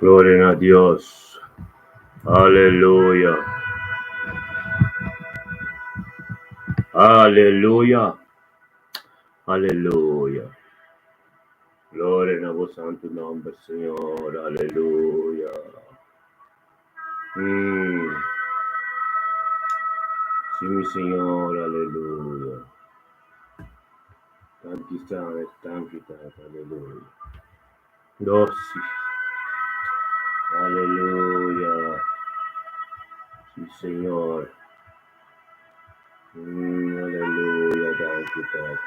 Gloria a Dios. Aleluya. Aleluya. Aleluya. Gloria a vos santo nombre, Señor. Aleluya. Sí, mi Señor. Aleluya. Thank you, God. Aleluya. Dosi. Aleluya. Sí, Señor. Aleluya. Thank you, God.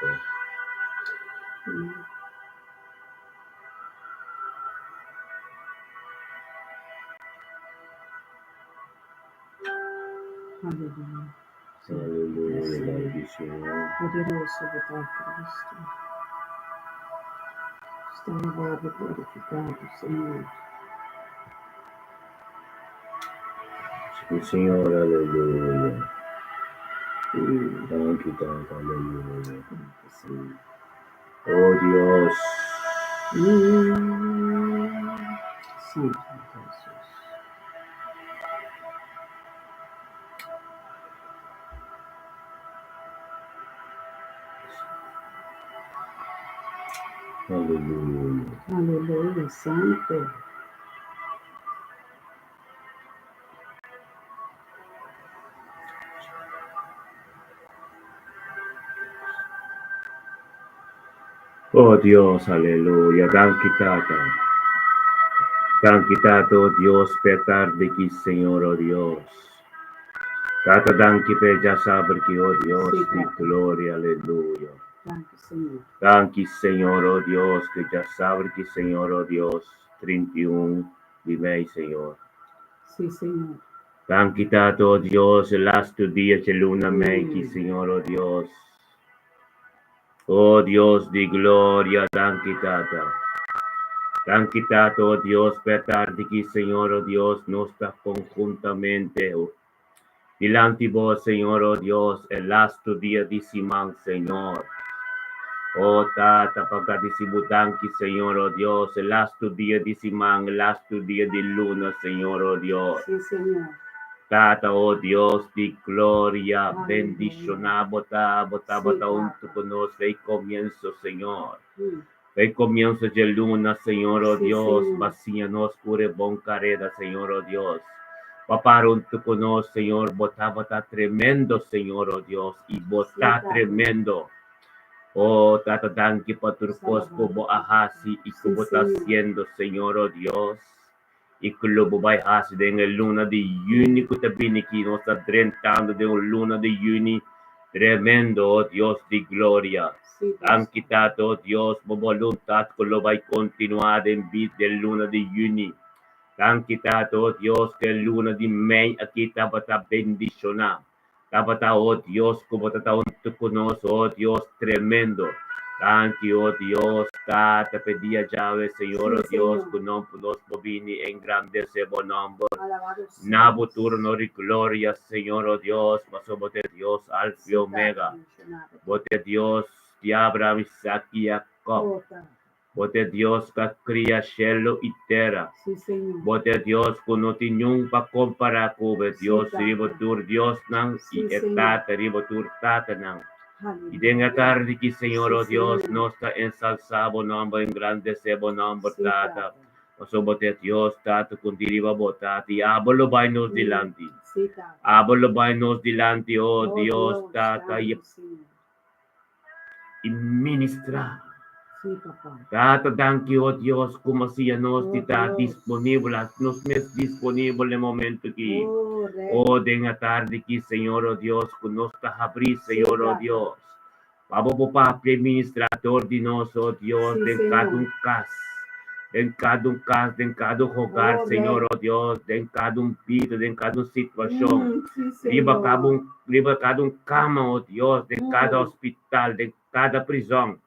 Aleluya. Aleluya. Thank you, Señor. Poderoso votar Cristo. Está louvado e glorificado, Senhor. Sí, Señor. Aleluya. Thank you, God. Aleluya. Senhor. Oh, Dios. Santo Jesus. Aleluya. Aleluia, Santo. Oh, Dios. Aleluya. Thank you, Tata. Thank you, Tata. Oh, Dios. Petar de aquí, Señor. Oh, Dios. Tata, thank you, pe ya saber que, oh, Dios. Sí, Di Tata. gloria. Aleluya. Santo Senhor. Thank you, Señor. Oh, Dios. Que ya saber que, Señor. Oh, Dios. 31 de May, Señor. Sí, Senhor. Thank you, Tata. Oh, Dios. El last día de luna May, que, Señor. Oh, Dios. Oh Dios de gloria, thank you, Tata. Thank you, Tata, oh Dios, per tarde que, Señor, oh Dios, nos está conjuntamente. Delante vos, Señor, oh Dios, el last día de semana, Señor. Oh Tata, pagadísimo, thank you, Señor, oh Dios, el last día de semana, el last día de luna, Señor, oh Dios. Sí, Senhor. Tata, oh Dios de gloria, Aleluya. bendición, bota junto con nosotros y comienzo, Señor. Hoy comienzo de luna, Señor, oh Sí, Dios, Señor. vacíanos, cure, bon carrera, Señor, oh Dios. Papá, junto con nosotros, Señor, bota tremendo, Señor, oh Dios, y bota Sí, tremendo. Oh, Tata, thank you por tu cospo, bo ahasi, y que Sí, bota Señor. haciendo, Señor, oh Dios. Y que lo vai hasi de la luna de juni, que te viene aquí, nos está drentando de una luna de juni. Tremendo, oh Dios de gloria. Sí, Han quitado, oh Dios, por voluntad que lo va a continuar en vida de luna de juni. Han quitado, oh Dios, que luna de May aquí estaba bendicionada. Estaba, oh Dios, como está junto con nosotros, oh Dios, tremendo. Thank you, oh Dios, te pedía llave, Señor, Sí, oh Dios, Señor. que no nos movini engrandece buen nombre. Alabado seas. Nabo turno de gloria, Señor, oh Dios, pasó bote Dios, Alfa y Sí, Omega. Tata, mencionado. Bote Dios, de Abraham, Isaac y Jacob. Oh, Tata. Bote Dios que cría cielo y tierra. Sí, Senhor. Bote Dios que no tiene un pa comparar con Dios, Sí, ribo Tata. tur Dios nan, Sí, y Señor. etata, ribo tur tata nan. Y Aleluya. tenga tarde que, Señor, Sí, oh Dios, Señor. nos está ensalzado nombre, engrandecebo nombre, Sí, tata. Tata. Oso bote Dios, tata, con diriba botata, y abolo by nos delante. Sí, Tata. Abolo by nos delante, oh Oh, Dios, tata, santo, Senhor. y ministra. Sí, papá. Tata, thank you, oh Dios, como si ya nos Oh, está Dios. disponible, nos es disponible en el momento que, Oh, Rey. oh, de la tarde que, Señor, oh Dios, que nos está abrir, Señor, oh Tata. Dios. Vamos, papá, administrador de nós, oh Dios, Sí, de Señor. cada caso. En cada hogar, Oh, Señor, Rey. oh Dios, en cada vida, en cada situación. Sí, Riba Senhor. cada cama, oh Dios, de cada hospital, de cada prisão.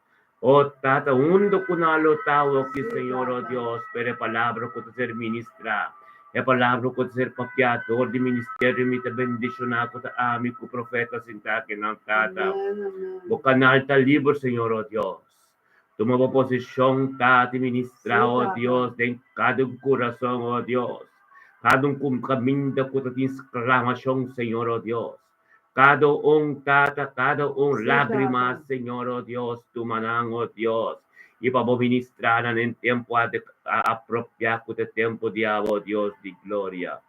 Oh, Tata, undo kunalo tao que, Sí, Señor, oh Tata. Dios, pero palabra que te ser ministra. E palabra ko ser papiato, di ministerio mi te bendicionato ta ami ko profeta sintake ng tata. O canal ta libro, Señor, oh Dios. Toma posición, ta, ministra, oh Dios, en cada corazón, oh Dios. Cada caminho ko ta exclamación, Señor, oh Dios. Cada tata, cada lágrima, Señor, oh Dios, tu manang, oh Dios. Y para ministrar en tiempo apropiado de tiempo de oh Dios de gloria.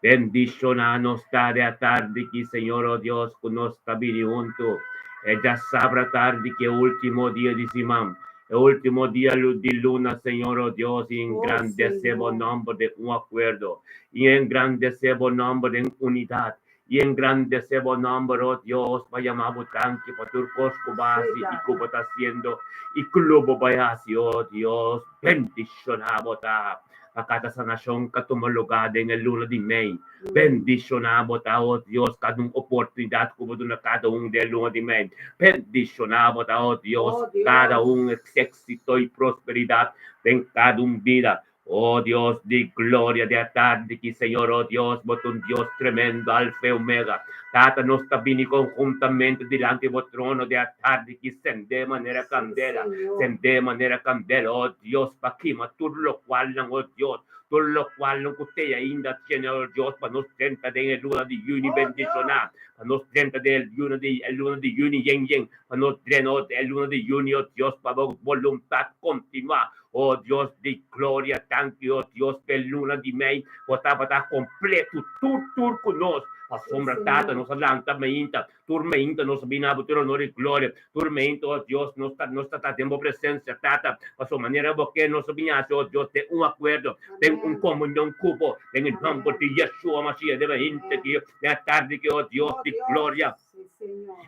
Bendicionanos tarde a tarde que Señor, oh Dios, con nos estabili junto. Ya sabrá tarde que último día de Simán, el último día de luna, Señor, oh Dios, y engrandecemos nombre de un acuerdo, y engrandecemos nombre de unidad, y engrandecemos nombre, oh Dios, vayamos tanque, para turcos, cubasi, y cubo está haciendo, y clubo bayasi, oh Dios, bendicionamos ta. A cada sanación que toma lugar en el luna de May. Bendicionamos a oh Dios cada oportunidad como de cada del luna de May. Bendicionamos a oh Dios cada éxito y prosperidad en cada vida. Oh Dios de gloria de tarde, que Señor, oh Dios, vos un Dios tremendo, alfa y omega. Tata nos stabili conjuntamente delante del trono de tarde, que sende manera candela, oh Dios, para que todo lo cual, oh Dios, todo lo cual no usted ainda tiene, oh Dios, para nos trenta de el luna de juni bendicionar, para nos trenta del luna de juni yen, para nos trena el luna de juni, oh Dios, para voluntad continuar. Oh Dios de gloria, thank you, oh Dios de luna de May, para estar completo, tur con nos. A sombra tata, nos alanta meinta, turmeinta, nos binabo, tu honor y gloria, turmeinta, oh Dios, nos está tendo presencia, tata, a su manera, porque nos binase, oh Dios, de un acuerdo, de un comunión cupo, en el nombre de Yeshua Mashiach, de la gente que, de la tarde que, oh Dios, de gloria.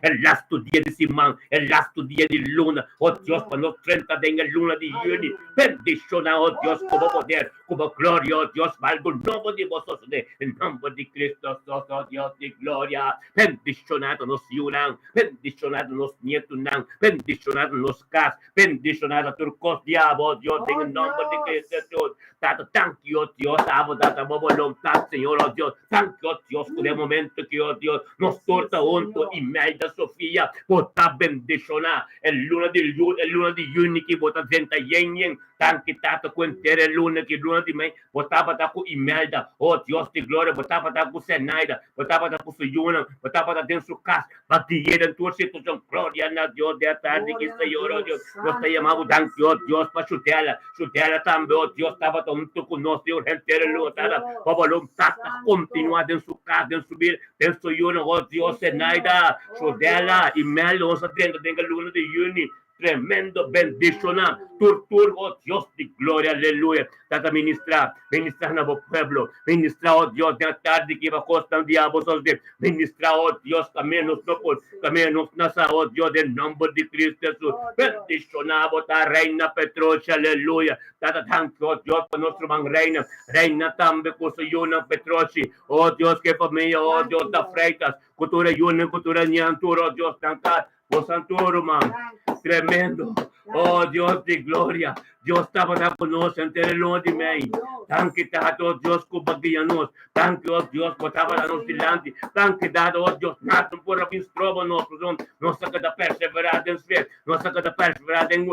El lasto día de Simán, el lasto día de luna, oh Dios, para los 30 de la luna de juni, bendiciona, oh Dios, como poder, como gloria, oh Dios, valgo el nombre de vosotros, el nombre de Cristo, oh Dios de gloria, bendicionado nos yunan, bendicionado nos nietunan, bendicionado nos cas, bendicionado turcos diablo, Dios, en el nombre de Cristo, Tata, thank you, oh Dios, amo, data, voluntad, Señor, oh Dios, thank you, oh Dios, por el momento que, oh Dios, nos torta junto y Imelda Sofía, vota bendicionar el luna de juni que vota 30 yen, tan que tata cuentera el luna de May, vota para con Imelda, oh Dios de gloria, vota para con Senaida, vota para con su yuna, vota para dentro su casa, batir en tu situación, gloria a Dios de la tarde que Señor, oh Dios, nos está llamando, thank you, oh Dios, para chutearla también, oh Dios, estaba junto con nosotros, gente de luna, para voluntad, continuar en su casa, en su vida, en su yuna, oh Dios, Senaida, Chodela, Imelda, vamos a tener la luna de juni, tremendo bendicionar, tur, oh Dios de gloria, aleluya, tata ministrar a nuestro pueblo, ministrar, oh Dios, de la tarde que va a costar diablos, ministrar, oh Dios, caminos, nasa, oh Dios, del nombre de Cristo Jesús, bendicionar, a reina Petrocha, aleluya, tata, thank you, oh Dios, para nuestro man reina también, con su yuna Petrochi, oh Dios, que familia, oh Dios, da freitas, cultura yuna, cultura niantura, oh Dios, tancar, oh Santoro, man, tremendo, oh Dios de gloria, Dios estaba con nosotros en el luna de May, tan que dado Dios cubagianos, tan que oh Dios botaba a nos delante, tan que dado oh Dios nada por la instroba nosotros, nos saca de perseverar en fe, nos saca de perseverar en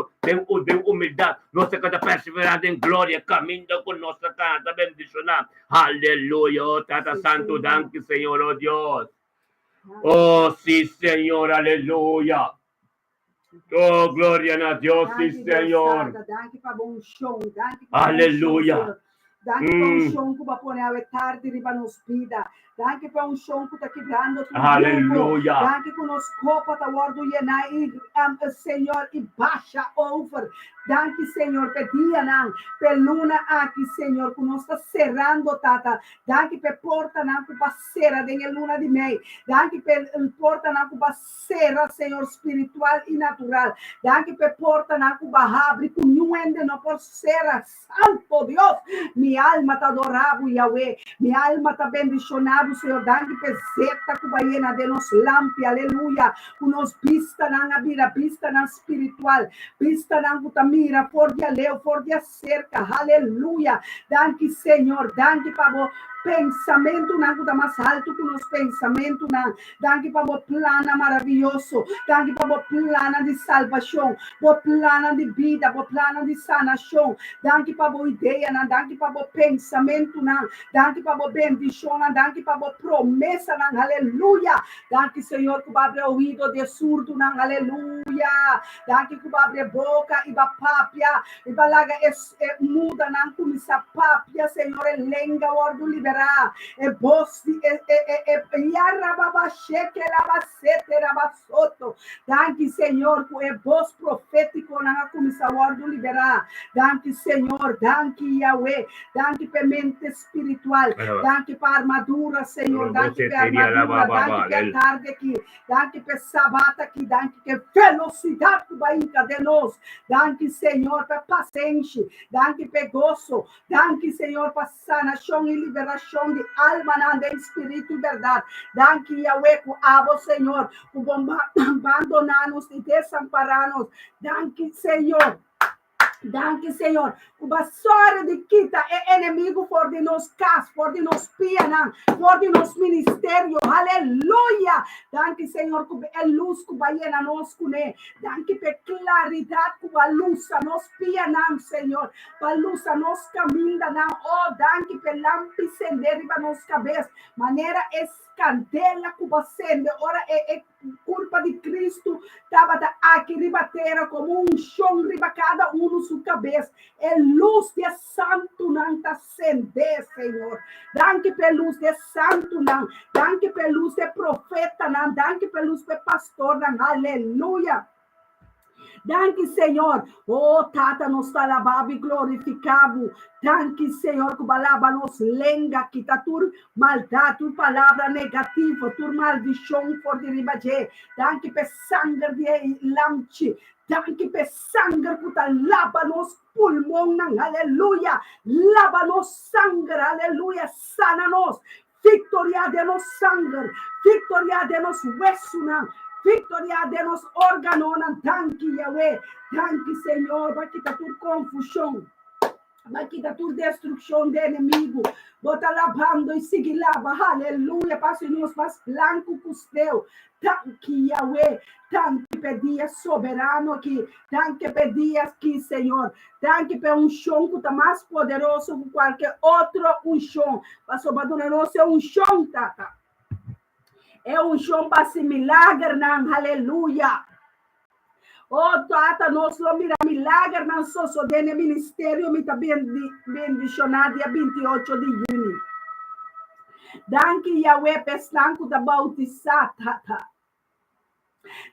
humildad, nos saca de perseverar en gloria, caminando con nuestra casa, bendicionar, aleluya, oh Tata Santo, danke Señor, oh Dios, oh sí Señor, aleluya. Oh, gloria a Dios, sí, Señor. Aleluya. Danke para un show que va a poner a tarde y va nos pida. Danke para un show que está quebrando tu Aleluya. Danke que nos copa ta guardo llenar y Señor y baixa over. Danke Señor per dia nan, per luna aqui Señor que nos está cerrando tata. Danke per porta nan que passera dentro luna de May. Danke per porta nan que passera Señor espiritual e natural. Danke per porta nan que abre com nuende no por ser santo Dios. Mi alma te adoraba, Yahweh. Mi alma te bendicionaba, obrigado, Senhor. Danke peseta kubayena de nos lampi, aleluia. Nos pista na vida, pista na espiritual, pista na gutamira, for dia leu, for dia cerca, aleluia. Danke, Senhor. Danke, Pabo. Pensamento na guta mais alto que nos pensamento na. Danke para o plano maravilhoso. Danke para o plano de salvação, o plano de vida, o plano de sanação. Danke para a ideia, danke para o pensamento na. Danke para a bendição, danke para a promessa na. Aleluia. Danke, Senhor, que abre o ouvido de surdo na. Aleluia. Danke que abre a boca e a papia e balaga muda na comissa papia, Senhor, lenga o ordo liberar. E bosti yarababa sheke labasete rabasoto. Danke, Senhor, que é voz profético na comissa o ordo liberar. Danke, Senhor, danke, Yahweh, danke per mente espiritual, danke per armadura, Senhor, danke per armadura, danke per tarde aqui, danke per sabata aqui, danke per velocidade que vai de nós, danke, Senhor, per paciência, danke per gozo, danke, Senhor, per sanação e liberação de alma, de espírito e verdade, danke, Yahweh, que abo, Senhor, que abandonar-nos e desamparar-nos, danke, Senhor. Danke, Senhor. O basura de quita é inimigo por de nos cas, por de nos pianan, por de nos ministério. Aleluia. Danke, Senhor, que é luz que vai na nós cune. Danke por claridade que a luz nos pianan, Senhor. A luz nos caminha na. Oh, danke por lampi acender para nos cabeça. Maneira escandela que acende. Ora é culpa de Cristo. Estava aqui ribatera como chão riba cada sua cabeça. É luz de santo não acender, Senhor. Danke pela luz de santo não. Danke pela luz de profeta não. Danke pela luz de pastor não. Aleluia. Danke, Senhor. Oh, Tata, nos alabamos e glorificamos. Danke, Senhor, que balaba nos lenga, que tá tur maldade, tur palavra negativa, tur maldição por derivaje. Danke pe sangue de lamchi. Danke pe sangue que tá lava nos pulmão, aleluia. Lava nos sangue, aleluia. Sana nos. Victoria de nos sangue. Victoria de nos hueso, Victoria de nos órganos, danke, Yahweh, danke, Senhor, vai quitar tua confusão, vai quitar tua destruição do inimigo, bota lavando e seguir lava, aleluia, passe nos mais blanco que os teus, danke, Yahweh, danke per dia soberano aqui, danke per dia aqui, Senhor, danke per chão que está mais poderoso que qualquer outro chão, mas sobre nós é chão, Tata. É chão para se milagre, não, aleluia. Oh, Tata, nós lo mira milagre, não só dentro do ministério, me está bendicionado dia 28 de junho. Danke, Yahweh, pestanco da bautizar, Tata.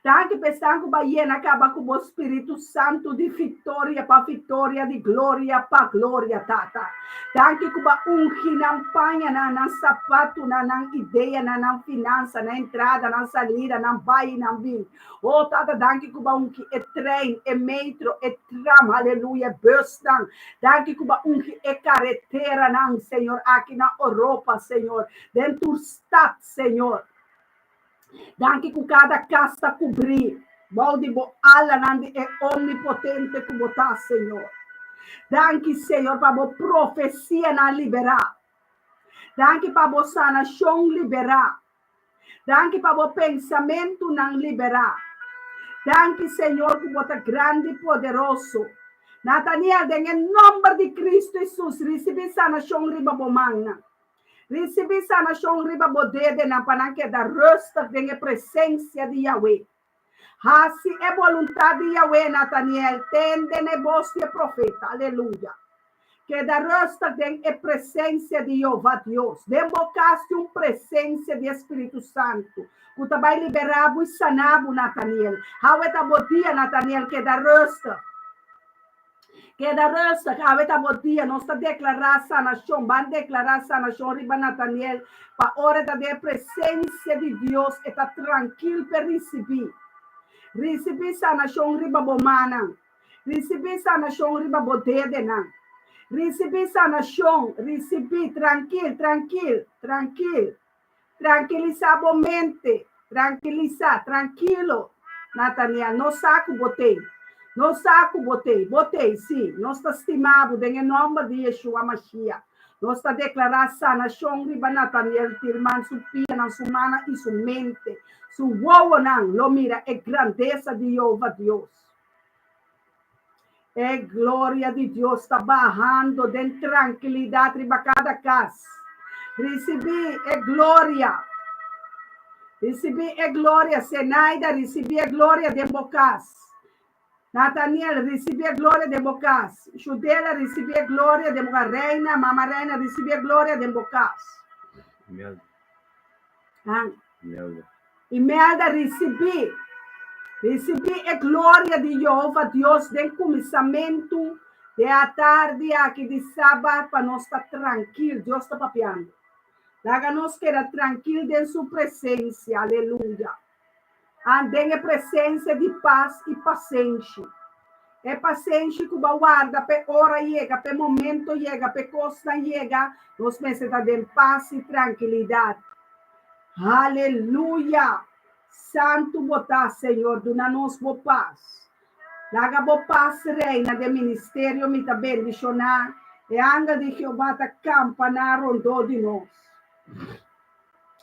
Danke, pestanco baiena, acaba com o Espírito Santo de vitória para vitória, de glória para glória, Tata. Danke, que ba ungi na panha, na sapato, na ideia, na finança, na entrada, na saída, na vai e na vim. Oh, Tata, danke, que ba ungi é trem, é metro, é tram, aleluia, bustan. Danke, que ba ungi é carretera, não, Senhor, aqui na Europa, Senhor, dentro do estado, Senhor. Danke que cada casa cobrir. Balde bo ala nandi é omnipotente que botar, Senhor. Danke, Senhor, para a profecia na liberar. Danke para a sanação liberar. Danke para o pensamento não liberar. Danke, Senhor, que bota grande e poderoso. Nathaniel, em nome de Cristo Jesus, recebe sanação riba bomana. Recebi sanação riba bodede na pananque da rosta de presença de Yahweh. Assim é vontade de Yahweh, Nathaniel, tende negócio de profeta, aleluia. Que da rosta de presença de Jeová Deus, dembocaste presença de Espírito Santo. O vai liberar e sanar, Nathaniel. Hawe tabotia, Nathaniel, que da rosta. Que da roça, que a veta botia, nós está declarar sanação, van declarar sanação, riba Nathaniel, para a hora da presença de Deus, está tranquilo para receber. Receber sanação, riba bomana. Receber sanação, riba bodedena. Receber sanação, receber tranquilo. Tranquilizar a mente. Tranquilizar, tranquilo. Nathaniel, não saco botei. Não saco botei. Botei, sim. Nós está estimado em nome de Yeshua Mashiach. Nós está declarando sanação riba Nathaniel, tirman su pia, na sua mana e sua mente. Su woa não, lo mira, é grandeza de Jeová Deus. É glória de Deus, está barrando de tranquilidade riba cada casa. Recebi é glória. Recebi é glória, Senaida, recebi é glória de Bocas. Nathaniel, recebi a glória de Bocas. Judela, recebi a glória de Bocas. Reina, Mama Reina, recebi a glória de Bocas. Imelda, recebi. Recebi a glória de Jeová, Deus, de começamento, de a tarde, aqui de sábado, para nós estar tranquilo. Deus está papiando. Haga-nos quedar tranquilo em sua presença. Aleluia. Andem em presença de paz e paciência. É paciência que guarda, pe hora chega, pe momento chega, pe costa chega, nós precisamos de paz e tranquilidade. Aleluia. Santo botar, Senhor, dona-nos boa paz. Laga boa paz, reina de ministério, me está bendicionar. E anga de Jeová está campanar rondou de nós.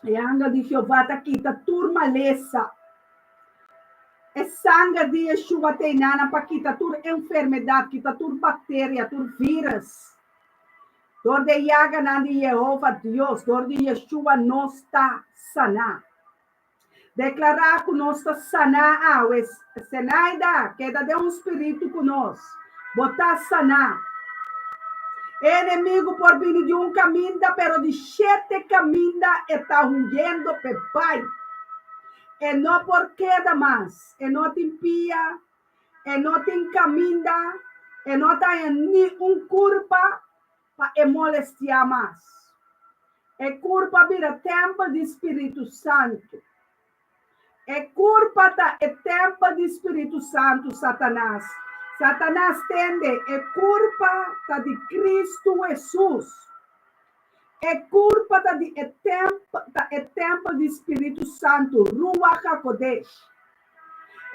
E anga de Jeová está quita turma lesa. É sangue de Yeshua tem nana para quitar toda enfermidade, quitar toda bactéria, todo vírus. Dor de Yaga de Jeová Deus, dor de Yeshua não está sana. Declarar que nós está sana, Senaida, queda de espírito conosco. Botar sana. Inimigo por vir de caminho, pero de 7 caminhos está huyendo para pai. E não por queda mais. E não te impia. E não te encaminha. E não tem nem culpa para molestar mais. É culpa vira templo do Espírito Santo. É culpa da templo do Espírito Santo, Satanás. Satanás tende, é culpa de Cristo Jesus. É culpa é templo do Espírito Santo, Ruach HaKodesh.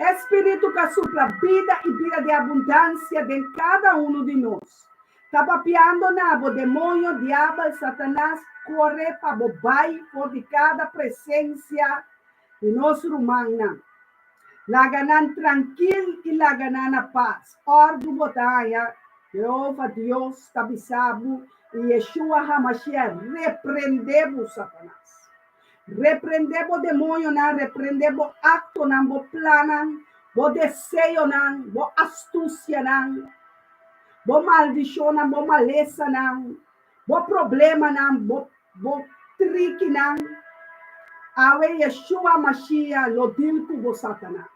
Espírito que supra vida e vida de abundância de cada um de nós. Está papiando na o demônio, diabo, Satanás, corre para bobai por de cada presença de nosso humano. Laganan tranquilo e laganan a paz. Ordo botaia, Jeová Deus, tabisabo, e Yeshua HaMashiach, repreendemos Satanás. Repreendemos o demônio, repreendemos acto, o plano, o desejo, o astúcia, o maldição, o maleza, o problema, o trick, Awe Yeshua HaMashiach, lo dilcubo Satanás.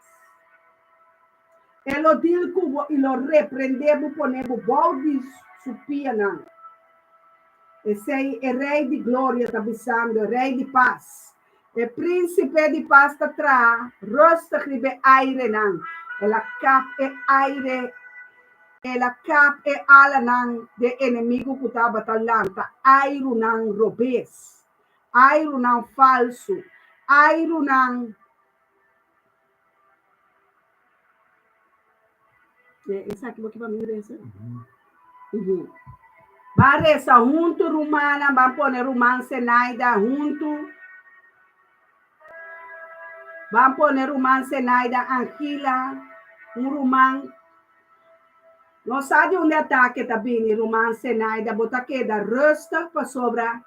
E lo dilcubo e lo repreendemos, ponemos balde supia, Esse é rei de glória, está avisando, rei de paz. O príncipe de paz está atrás, rosta ribe aire, ela cap é aire, ela cap é ala, de inimigo que está batalhando, aire, robês, aire, falso, aire, Isso aqui vai me dizer. Varesa junto rumana, vamos poner rumán Senaida junto. Vamos poner rumán Senaida Angela, rumán. Não sabe onde ataque também, rumán Senaida, bota queda resta para sobra.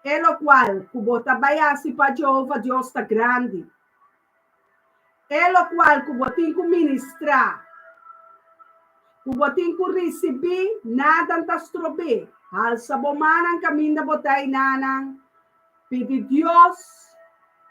É o qual, que bota baiasi para Jeová, Deus está grande. É o qual, que bota ministrar. O botim que recebi, nada está estrobe. Alça bomana, caminho da botai nana. Pede Deus,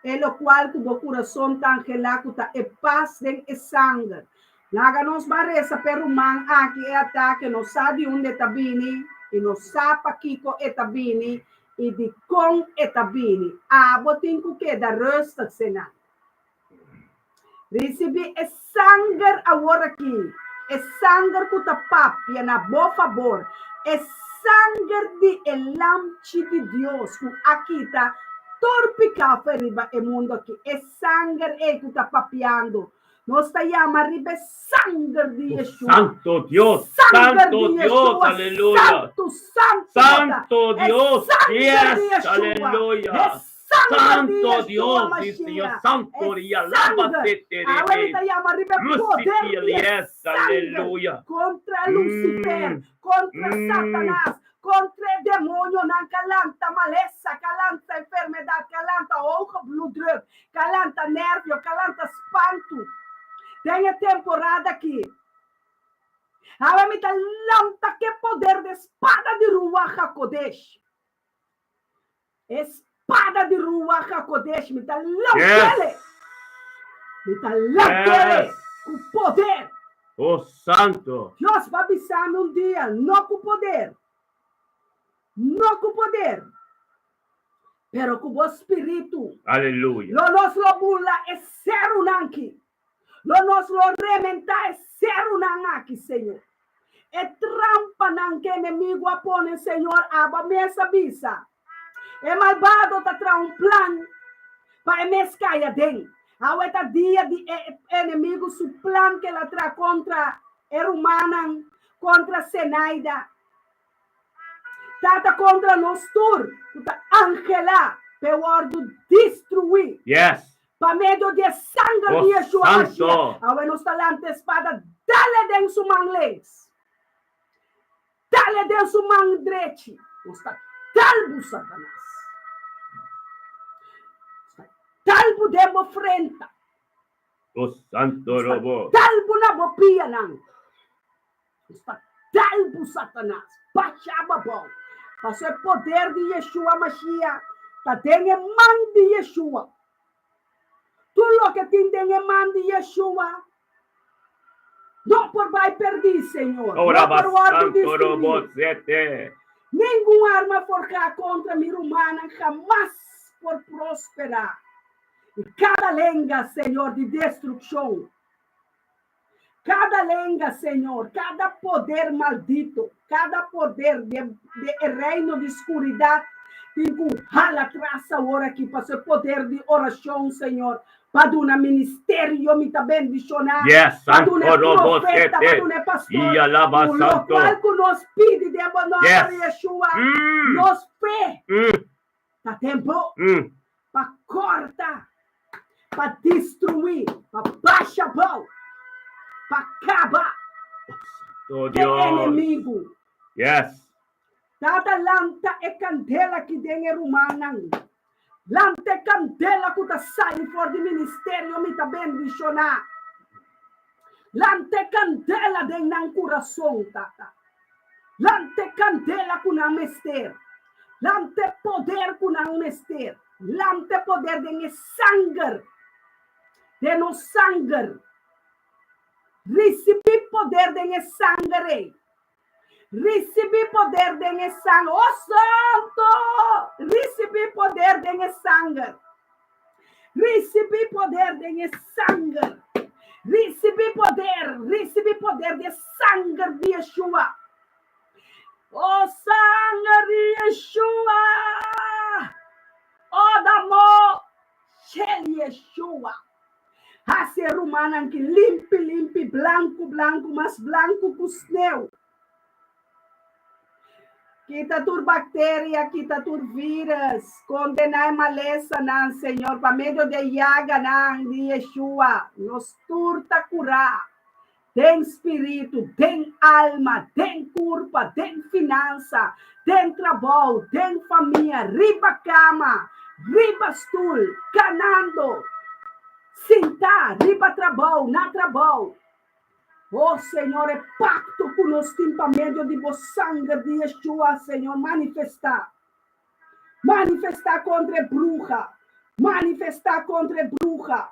é o qual que o coração está angelado, é paz e sangue. Naga nos barresa per man aqui é ataque, não sabe onde está vindo, e não sabe aqui que está vindo, e de com está vindo. Ah, botim que da resta cena. Recebi é sangue agora aqui. É sangue que está papia na boa favor. É sangue de elante de Deus. Que aqui está torpicar riba e mundo aqui. É sangue é que está papiando. Nós está chama riba sangue de Yeshua. Santo Dios, Sangue Santo de Dios, Yeshua. aleluya. É Santo Dios, sangue de yes, Yeshua. aleluya. É sangue de Santo Yeshua, Dios, sí, Mashiach. Señor, Santo Dios, Agora alábate, está chama riba poder de yes, sangue aleluya. contra Lucifer, contra Satanás, contra demônio, na calanta maleza, calanta enfermidade, calanta hoge bloeddruk, calanta nervio, calanta espanto. Tem a temporada aqui. Ela me dá lanta que poder de espada de Ruach HaKodesh. Espada de Ruach HaKodesh, me dá lantele. Me dá lantele com poder. Oh, Santo. Deus vai avisar-me um dia, não com poder. Não com poder. Pero com o Espírito. Aleluya. Lo nos lo bula é ser unanki. Lo nos lo rementa é ser unanaki, Senhor. É trampa não que inimigo apone, Senhor, aba mesa bisa. É malvado tá tra um plan para mescaia den. Aweta dia de inimigo su plan que la tra contra Erumanan, contra Senaida. Tata contra nós tur, Angela, peordo destruir. Yes. Para meio de sangue Oh, de Yeshua Santo. Mashiach. Awe nos talante espada, dale den su mão legs. Dale den su mão direita. Nos está talbo Satanás. Talbo demo frente. Oh, Santo Robo. Talbo na bopia não. Está talbo Satanás. Bachaba bom. Passou o poder de Yeshua Mashiach. Tá tem a mão de Yeshua. Tudo que tem a mão de Yeshua. Não por vai perder, Senhor. Ora, Não por o ar do Santo Robo, destruir. sete. Nenhuma arma forjada contra minha humana jamais por prosperar. E cada lenga, Senhor, de destruição. Cada lenga, Senhor, cada poder maldito, cada poder de reino de escuridão, digo, rala traça agora aqui para o poder de oração, Senhor. Para um ministério, me está bendicionar. Yes, Para Santo um Robo, profeta, sete. para um pastor. E alaba O Santo. qual que nos pede de abandonar Yes. Yeshua. Mm. Nos fé. Mm. Está tempo Mm. para cortar, para destruir, para baixar a mão, para acabar Oh, o Dios. inimigo. Yes. Tata lanta e candela que tem humana. Lanta e candela que tá saindo fora do ministério, me tá bendicionar. Lanta e candela de não coração, tata. Lanta e candela com não mester. Lanta e poder com não mester. Lanta e poder de sangue. De no sangue. Recebi poder de sangue. Recebi poder de sangue. Oh, Santo! Recebi poder de sangue. Recebi poder de sangue. Recebi poder de sangue de Yeshua. Oh, sangue de Yeshua! Oh, damo! Shel Yeshua! A ser humana que limpe, branco, mas branco que o sneu. Quita tur bactéria, quita tur vírus, condenar maleza, não, Senhor, para meio de Yaga, não, de Yeshua, nos turta curar. Tem espírito, tem alma, tem corpo, tem finança, tem trabalho, tem família, riba cama, riba stool, canando, sentar, riba trabalho, na trabalho. Oh, Senhor, é pacto conosco para meio de vos sangue de Yeshua, Senhor, manifestar. Manifestar contra bruxa. Manifestar contra bruxa.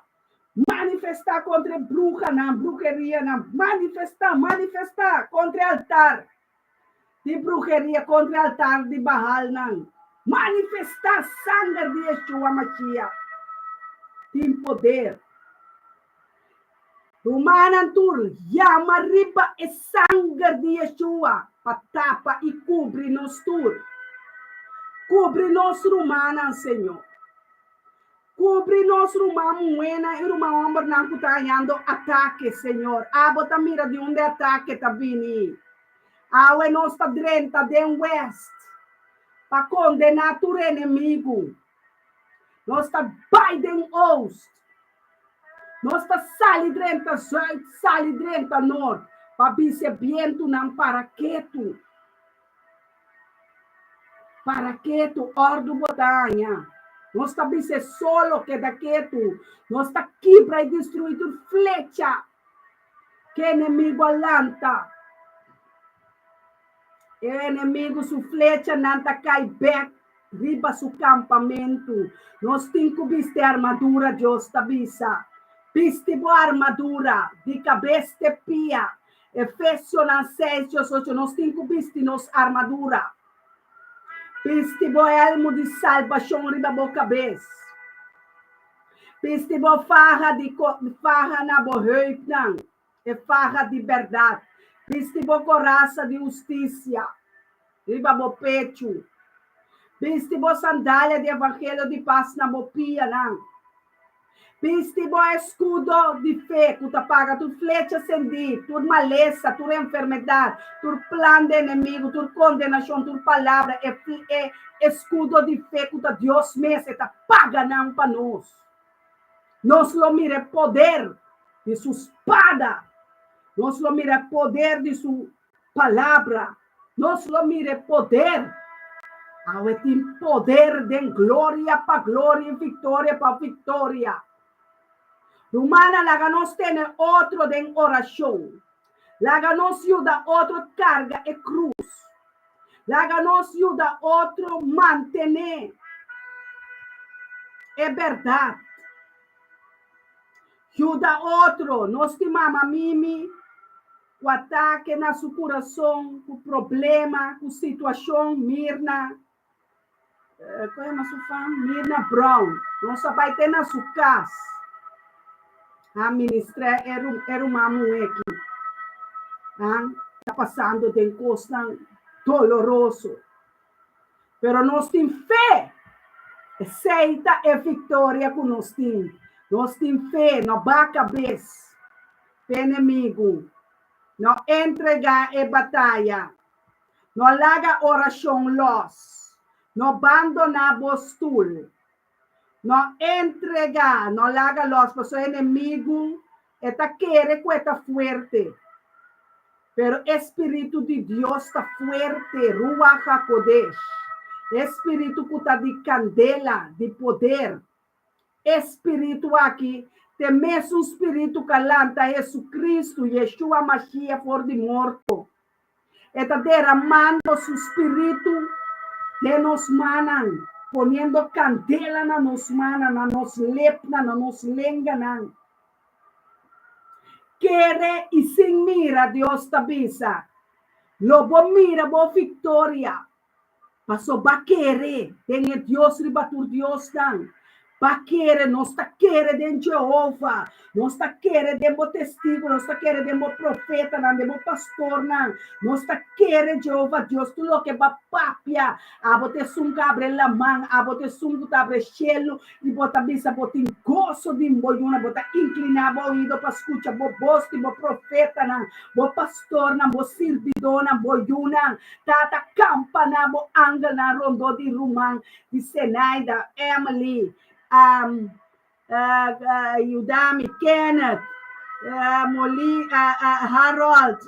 Manifestar contra bruxa, não, bruxeria, não. Manifestar contra altar de bruxeria, contra altar de Baal, não. Manifestar sangue de Yeshua Mashiach. Tem poder. Rumanantur, llama riba e sangue de Yeshua, para tapa e cobre nos tur. Cobre nos rumanan, Senhor. Cubri nos rumah muena e rumah omber nang kutayando ataque, Senhor. Bota mira de onde ataque tá vindo. Awe nós tá drenta de west. Para condenar tu inimigo. Nós tá Biden Oast. Nós tá sali drenta sul, sali drenta norte. Para bise viento não para quieto. Para quieto, ordo botanha. Nós está bem solo que da quieto. Nós está aqui para destruir tudo flecha. Que inimigo alanta. E inimigo su flecha nanta cai back. Riba su campamento. Nós temos que vestir armadura, Deus está bisa. Viste boa armadura. De cabeça de pia. Efésios 6, 18. Nós temos que vestir nos armadura. Piste bo elmo de salvação riba bo cabeça. Piste bo farra na bo heup e farra de verdade. Piste bo coraça de justiça riba bo pecho. Piste bo sandália de evangelho de paz na bo pia não. Piste bo escudo de fé, que tu paga tu flecha acendi, tu maleza, tu enfermidade, tu plano de inimigo, tu condenação, tu palavra, é escudo de fé que tu Deus mesmo tá paga não para nós. Nós lo mire poder de sua espada, nós lo mire poder de sua palavra, nós lo mire poder. Tem poder de glória para glória e vitória para vitória. Romana, laga nos tiene otro de oración. Laga nos ayuda otro carga e cruz. Laga nos ayuda otro mantener. É verdade. Ayuda otro. Nos mama mimi. O ataque na seu coração. O problema. A situação. Mirna. Qual é a sua fã? Mirna Brown. Nossa vai ter na sua casa. A ministra era uma mulher que está passando de coisa doloroso. Mas nós temos fé. Aceita a vitória que nós temos. Nós temos fé, não baixa a cabeça. Para inimigo. Não entregar a batalha. Não larga oração los. Não abandonar a postura. Não entregar, não larga los para seu inimigo, está querer que está forte. Pero Espírito de Deus está forte, Ruach HaKodesh. Espírito que está de candela, de poder. Espírito aqui, tem mesmo espírito que lanta Jesus Cristo, Yeshua Mashiach for de morto. Está derramando seu espírito de nos manan. Poniendo candela na nos mana, na nos lepna, na nos lenga, na. Quere e sem mira, Deus te avisa. Lobo mira, bo vitória. Passou ba querer, tem Deus ribatur Deus dan. Ba querer, nós ta querer de Jeová. Nós ta querer de bo testigo, nós ta querer de bo profeta, de bo pastor, nós ta querer Jeová, Deus, tu lo que ba papia. Bote sunga abre la mão, bote sunga abre cielo, e bota bisa bote gozo de boiuna, bota inclinar bo ouvido para escutar bo boste, bo profeta, bo pastor, bo servidona, boiuna, tata campana, bo anga na rondo de rumang, de Senaida, Emily, Yudami, Kenneth, Molly, Harold,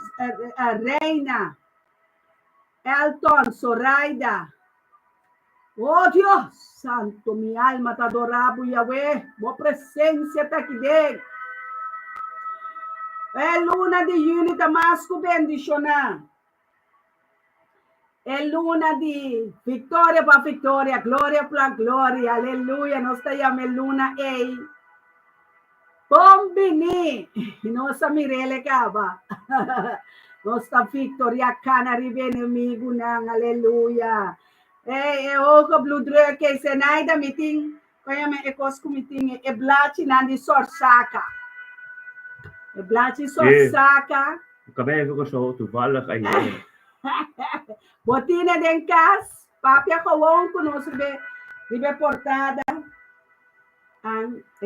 Reina, Elton, Zoraida. Oh Dios, santo, mi alma te adoraba, Yahweh, tu presencia está aquí dentro. É luna de junho, Damasco bendicionar. É luna de vitória para vitória, glória para glória, aleluia. Nós estamos luna ei. Bombini, nossa Mirelle acaba. Nossa vitória cana ribe inimigo nang, aleluia. Ogo blue drug que Senaida meeting, kaya may ekos meeting e blachi nandi sorsaka. E blachi sorsaka. Kabay ko so toevallig ay. Botina den cas, papia kawon kuno ribe portada.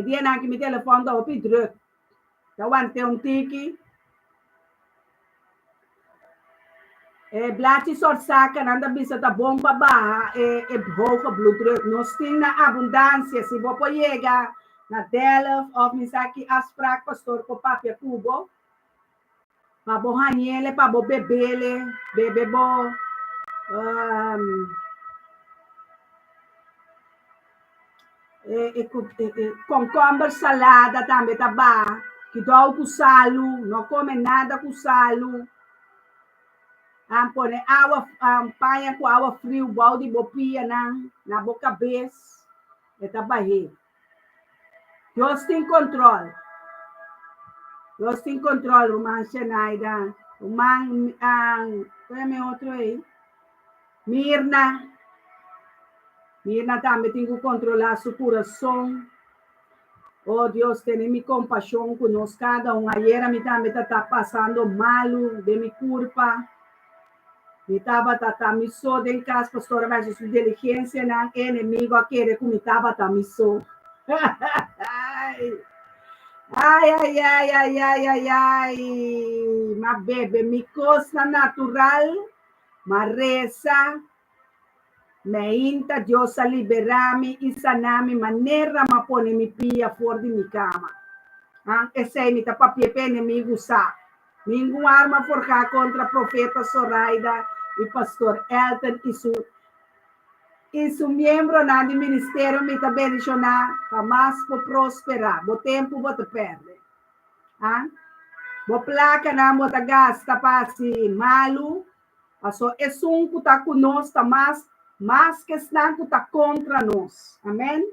dia na que mi telefone da opi druk. Tawan te tiki. Blati sorsaca nanda bisa ta bomba baha hoge bloeddruk. Nos ting na abundância. Se você pega na Delft of misaki afspraak pastor ko papia kubo. Pa bo hanyele, pa bo bebele, bebebo. Concombre salada também tá bom. Que dá com salo, não come nada com salo. Põe água, panha com água fria, balde bopia na boca cabeça. Tá barriga. Deus tem controle. Deus tem controle, irmã Shenaida. Irmã, qual é meu outro aí? Mirna também tem que controlar seu coração. Oh, Deus, tem mi compaixão conosco cada um. Ayer me também está passando mal de minha culpa. Me estava me só em casa, pastora, mas sua diligência não é inimigo aquele que me estava me só. Ai. Ma bebe, mi costa natural, ma reza. Me inta Dios a liberarme y sanarme manera ma pone mi pia fuori di mi cama. Ese mi tapa piepe enemigo sa. Ningún arma forjada contra profeta Zoraida y pastor Elton y su miembro na di ministerio mi ta bendicionar pa mas po prosperar. Bo tempo bo te perde. Bo placa na mo ta gasta pa si malu. Paso esun ku ta kunos ta mas que estão contra nós. Amém?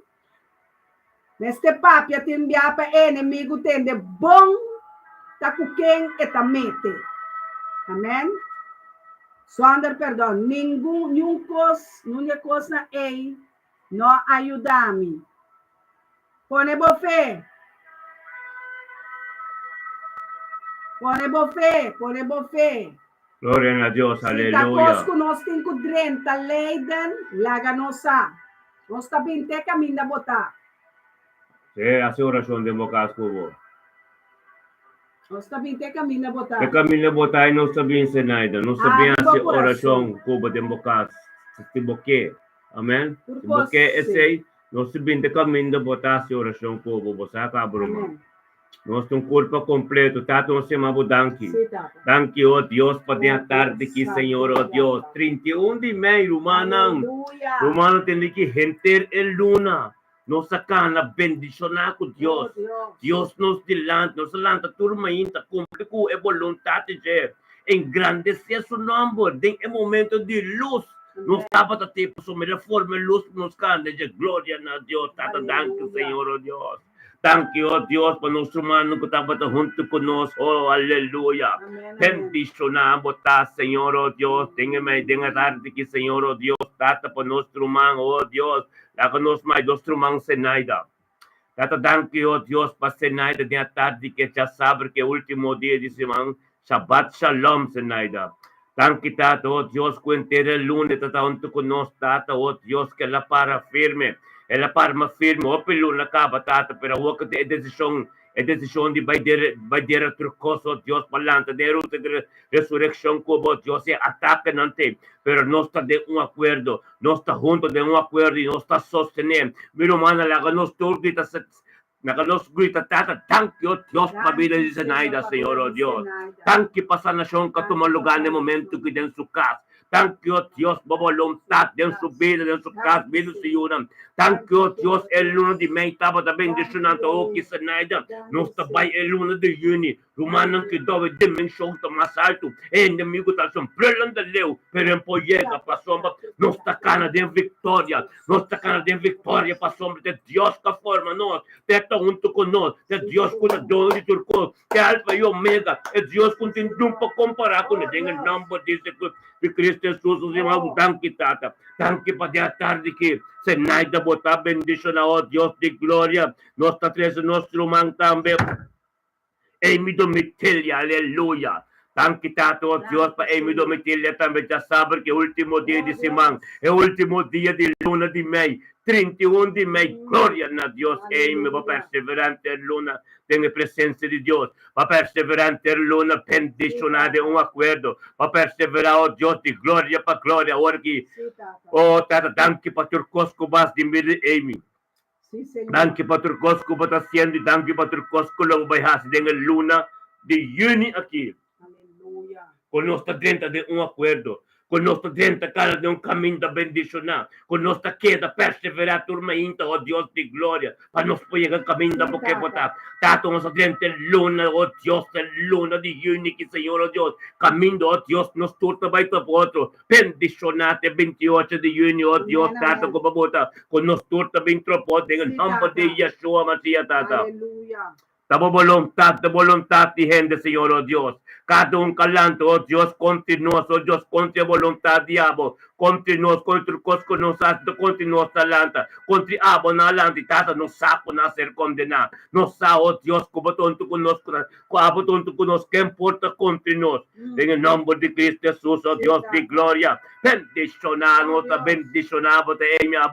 Neste papo, te enviar para inimigo, tem de bom, tá com quem e tá mete. Amém? Sonder perdão, nenhuma coisa aí não ajuda-me. Pone boa fé. Gloria a Dios, aleluya. Si nós temos drenta leiden, laga nossa. Nós também tem caminho da botar. Sí, hace oración de bocas cubo. Nós também tem caminho da botar. De caminho de botar e não sabia Zenaida. Não sabia hacer oración cubo de bocas. Se boque. Amém? Se boque esse, não sabia de caminho de botar hacer oración cubo. Você acabou, irmão. Nós temos culpa completo, Tato, nós chamamos danke. Danke, oh Deus, para a tarde aqui, Senhor, oh Deus. 31 de maio, Romano tem que renter el luna. Nos sacana, bendicionar com Deus. Deus nos delante, nos lanta turma ainda, cumpre com a vontade de engrandecer seu nome, em momento de luz. Nos estava a tempo, sobre a forma luz, nos canta de glória a Deus, Tata, danke, Senhor, oh Deus. Thank you, oh Dios, para nuestro hermano que estaba junto con nosotros. Oh, aleluya. Bendicionamos, Señor, oh Dios. Téngame tarde que, Señor, oh Dios, tata para nuestro hermano, oh Dios. La que nos más nuestro hermano Zenaida. Tata, thank you, oh Dios, para Zenaida de tarde que ya sabe que el último día de semana, Shabbat Shalom, Zenaida. Thank you, Tata, oh Dios, que entera el lunes, tata, junto con nosotros, Tata, oh Dios, que la para firme. Ela para firme, o pelo na caba, Tata, pero o que é decisão de vai der trucoso, Deus palanta, de ruta de ressurreição, como Deus é ataca não tem, pero nós está de acordo, nós está junto de acordo e nós está sustentando. Meu mano, lá nós todos grita, Tata, thank you, Deus, para a vida de Zenaida, Senhor, oh Deus. Thank you, para a nação que toma lugar no momento que dentro sua casa. Thank you, Dios, por voluntad de su vida, de su casa, vida do Senhor. Thank you, Dios, el lunes de maio estava também deixando o que se naida. Nós também el lunes de junho, Romano que dove dimensão está mais alto. E inimigo está sombrando leu, pero em poiega para sombra. Nós está cana de vitória. Nós está cana de vitória para sombra de Deus que forma nós. Está junto com nós. De Deus com o dono de turco. De alfa e omega. É Deus que tem para comparar com ele. Em nome de Cristo Jesus, os irmãos, danke, Tata. Danke para a tarde que Zenaida botar bendição ao Deus de glória. Nós está trazendo nosso irmão também. Emi do Mitelia, aleluia. Thank Tato, oh Dios, pa Amy Domitilla também já sabe que é o último dia de semana, é o último dia de luna de May, 31 de May, glória a Deus, Amy, va perseverante luna, tem a presença de Deus, va perseverante luna, pendicionada um acordo, va perseverar, oh Deus, de glória para glória, orgi, oh Tata, thank you para turcosco bas de mil Amy. Thank you para turcosco para haciendo, thank you para turcosco lo vai has dengan luna de Juni aqui. Conosco dentro de um acordo, conosco dentro cara de um caminho da bendição, conosco queda perseverar turma inta, oh Deus de glória, para nós poder o caminho da boca botar. Tato nós dentro luna, oh Deus, luna de Juni que Senhor, oh Deus, caminho, oh Deus, nos turta vai para outro, bendicionate 28 de junho, oh Deus, tato ko babota, conosco turta bem tropo, dengan nome de Yeshua Masias, tata. Aleluia. Da voluntad de gente, Senhor, oh Deus. Cada calanto, oh Deus, continua, oh Deus, contra a vontade diabo. Continua, contra os que nos faz, continua talanta. Contra a boa lanta, tata, não saco na ser condenado. Não sabe, oh Deus, como tonto conosco, como tonto conosco, que importa contra nós. Em nome de Cristo Jesus, oh Deus de glória. Bendicionar, nós bendicionamos, a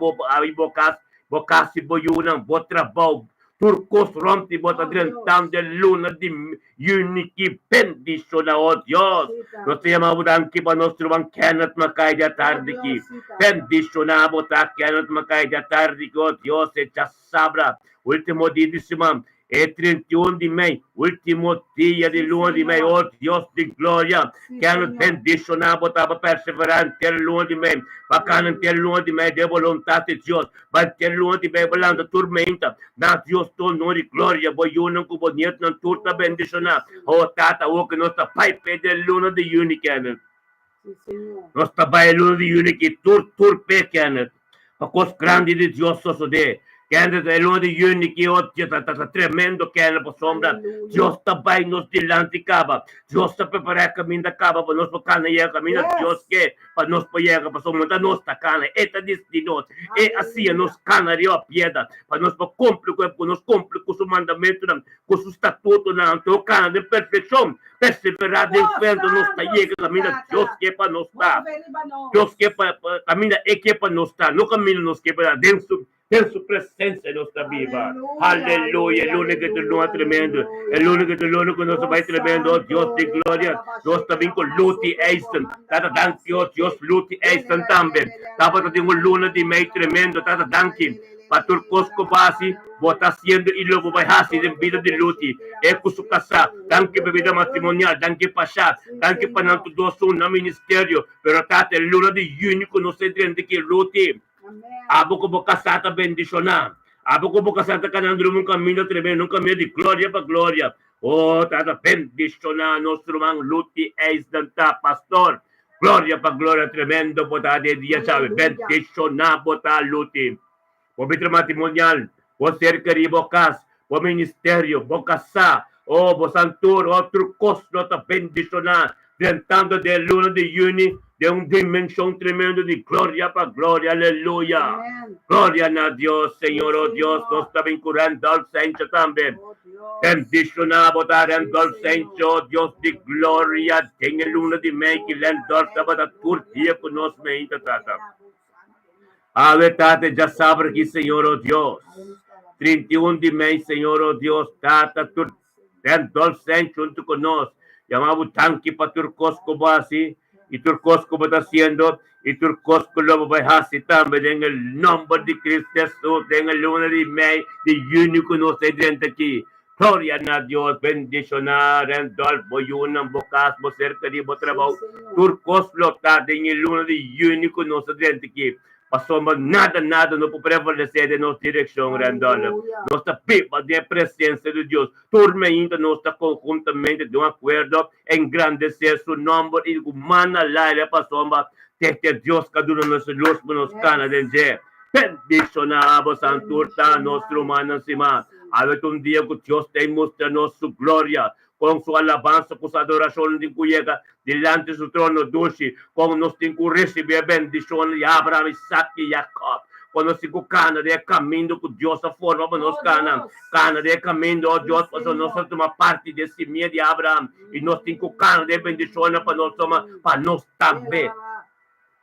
bocas, boiunam, bom trabalho. Turcos rompi bota drentando de luna de Juni que bendicionar, oh Deus. Nós chamamos aqui para nós trovar Kenneth Macai da tarde aqui. Bendicionar botar Kenneth Macai da tarde, oh Deus, e já sabra. Último dia de semana. É 31 de maio, último dia de lua de maio, oh Deus de glória. Quero bendicionar, botar para perseverar ter lua de maio. Para ter lua de maio de vontade de Deus. Para ter lua de maio, balando tormenta. Na Deus, todo nome de glória. Boiunam com bonito, não turta bendicionar. Oh, tata, o que nós está pai de luna de Juni, Kenneth. Nós está pai luna de Juni, que turpe, Kenneth. Para os grandes de Deus, só de. Kenneth, é luna de Juni que hoje está tremendo, Kenneth, por sombra. Deus está bem nos dilante caba. Deus está preparando caminho da caba para nós para ir caminho de Deus que para nós poder para sombra nós está cana. Eta diz de nós. É assim nós cana de piedra para nós para cumprir com o mandamento, com o estatuto na cana de perfeição. Perseverar de frente nós está chega caminho de Deus que para nós está. Deus que para caminho é que para nós está. No caminho nós que para dentro. Tem sua presença em nossa vida. Aleluia. É o único que te lua tremendo. É o único que te lua que nós vai tremendo. Oh Deus de glória. Nós também com Luti Easton. Tata danke, oh Deus, Luti Easton também. Tava tendo luna de meio tremendo. Tata danke. Patur Cosco Basi, bota sendo e lobo vai hasi em vida de Luti. É com sua casa. Danke bebida matrimonial. Danke Pachá. Danke pananto dosso na ministério. Pero tata luna de único não se entende que Luti. Abo ko bocasata bendicionar. Abo ko bocasata canandro um caminho tremendo, um caminho de glória para glória. Oh, tata bendicionar nosso irmão Luti Easdanta, pastor. Glória para glória tremendo, botar de dia, sabe? Bendicionar, botar Luti. O matrimonial, o cercaria bocas, o ministério, bocasá. Oh, o santur, outro costo, nota bendicionar. Tentando de luna de Juni, de uma dimensão tremenda de glória para glória, aleluia. Glória a Deus, Senhor, oh Deus, nós estamos curando ao Senhor também. Bendicionar, botar ao Senhor, oh Deus de glória, tem a luna de meio que lendor, estava da curtia conosco, ainda, tata. A verdade já sabe que, Senhor, oh Deus, 31 de maio, Senhor, oh Deus, tata, dentro ao Senhor junto conosco. Llamamos tanque para Turcosco Basi, y Turcosco va haciendo, y Turcosco lo va a hacer también en el nombre de Cristo Jesús, en el luna de mayo, de junio que nos dentro aquí. Gloria a Dios, bendicionar, en dol, boyunan, bocas, bo cerca de bo trabajo. Turcos lo está en el luna de junio que nos dentro aquí. Passamos nada não pode prevalecer de nossa direção, Randolph. Nossa pipa de presença de Deus. Turma ainda nós está conjuntamente de um acordo, engrandecer seu nome e humana lá passamos. Tete Deus, cada um nos luz, nos cana de Deus. Bendicionamos, Santurta, nosso humano acima. Haver dia que Deus tem mostrado nossa glória. Com sua alabança, com sua adoração de cuiega, diante do trono doce, com nós temos que receber a bendição de Abraão, Isaac e Jacob. quando si cana de caminho com Deus a forma para nós cana de caminho, ó Deus, para nós somos parte desse meio de Abraão, e nós temos cana de bendição para nós também.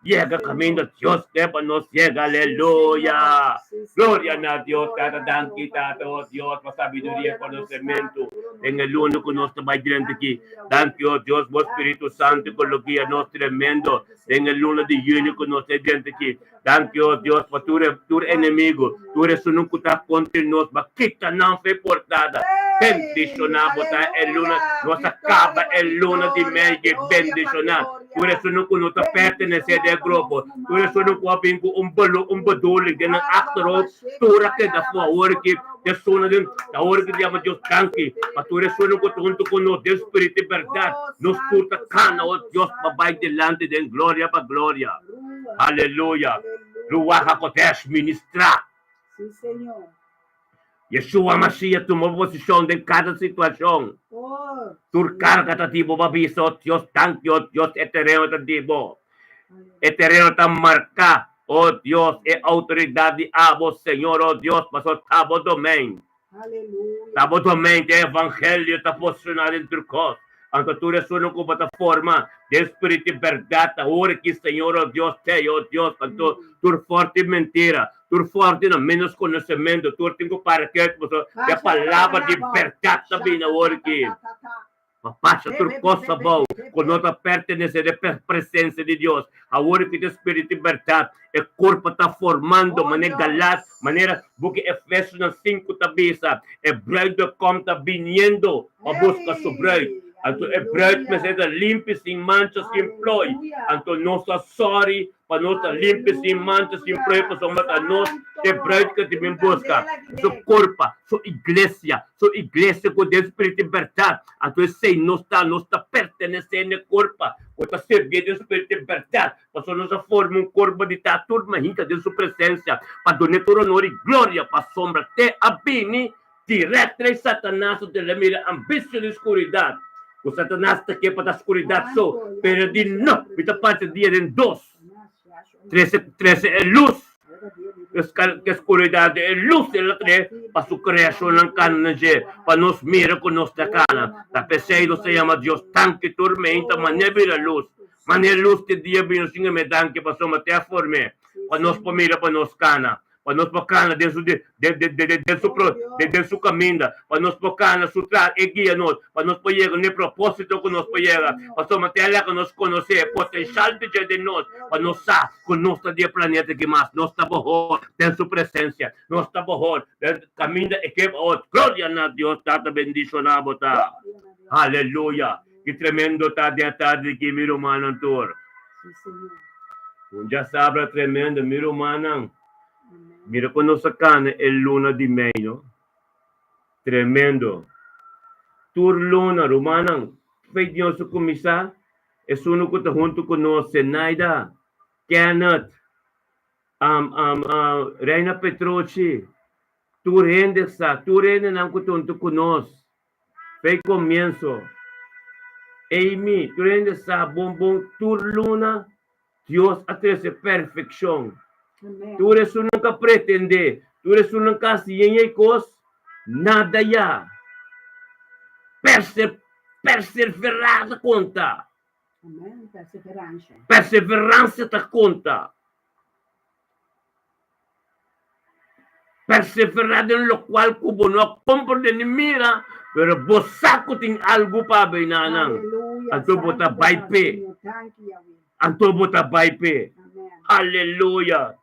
Llega caminho de Deus, que para nós chega, aleluia. Glória a Deus, Tata, danke, Tata, oh Deus, para sabedoria e conhecimento. Em el único que nós estamos diante aqui. Danke, oh Deus, o Espírito Santo, coloquia nós tremendo. Em el luna de junho que nós estamos diante aqui. Danke, oh Deus, para tu inimigo. Tu és o que está contra nós, mas quita não foi portada. Bendicionar, botar el luna, nós acaba el luna de meio, bendicionar. Tu és o que não pertence de grupo. Tu és o que bedoeling, de een achterhoofd, tu que da sua hora que de sona de da hora que diabo Deus tanque, mas tu és o que junto com nós, de espírito e verdade, nos curta cana, oh Deus, vai delante de glória para glória. Aleluia. Ruach HaKodesh ministrar. Sim, Senhor. Yeshua Mashiach tomou posição em cada situação. Tu carga tatibo babiso, Deus tanque, oh Deus eterno tatibo. Eterno tá marcar, oh Deus, é autoridade a vos, Senhor, oh Deus, pastor tabo domain. Aleluia. Tabo domain, é evangelho, tá posicionado entre nós. Anto tu és uma plataforma de espírito e verdade, ora que Senhor, oh Deus, oh Deus, tu forte mentira, tu forte no menos conhecimento, tu tem que para que a palavra de verdade também na hora que passa por coisa boa, quando nós pertenecemos à presença de Deus, a hora que o espírito e verdade, o corpo está formando, maneira galada, maneira, porque Efésios 5 está bisa, hebreu como está vindo a busca sobre Anto hebreu mas é limpo, sem manchas, sem ploi. Anto nossa sorry, para nós limpo, sem manchas, sem ploi, para nós hebreu que te busca. Sua corpo, sua igreja com o Espírito de verdade. Anto esse não está pertenecendo ao corpo, está servindo do Espírito de verdade. Para nós forma corpo de turma rica de sua presença, para donar honor e glória para a sombra. Te abini, direto de Satanás, de la mira, ambição de escuridade. O Satanás está aqui para a escuridade só, pero de não, está parte dia de 2. 13 é luz, que a escuridade é luz, ela tem para sua criação na cana, para nos mirar com nossa cana. A pessoa se chama Deus, tanque, tormenta, mas não vira luz. Mas não é luz que dia vem assim, me dan que passou até a forma, para nos mirar para nos cana. Para nós tocar de seu caminho, para nós tocar na sua e guia nós, para nós poder no propósito que nós podemos, para nós ter que nos conhecer, potencial de nós, para nós estar com nosso dia planeta que mais, nós estamos bom, tem sua presença, nós estamos bom, caminho e que glória a Deus, tata bendicionado, tá, aleluia, que tremendo tá de tarde que meu irmão Antor, já sabe tremendo, meu irmão. Mira quando nossa cana é luna de meio, tremendo. Tur luna, Romanang, fez Deus começar, é uno que está junto com nós, Senaida, Kenneth, Reina Petrucci, tu rende não que junto com nós, fez começo. Amy, tu rende bom, tur luna, Deus atreve perfeição. Tu eres un nunca pretende, tu eres un nunca siempre cos, nada ya. Perseverança conta. Amém. Perseverança. Perseverança te conta. Perseverar en lo cual cubo no comprende ni mira, pero vos saco tem algo para binanan. Anto bota baipe. Anto bota baipe. Aleluia.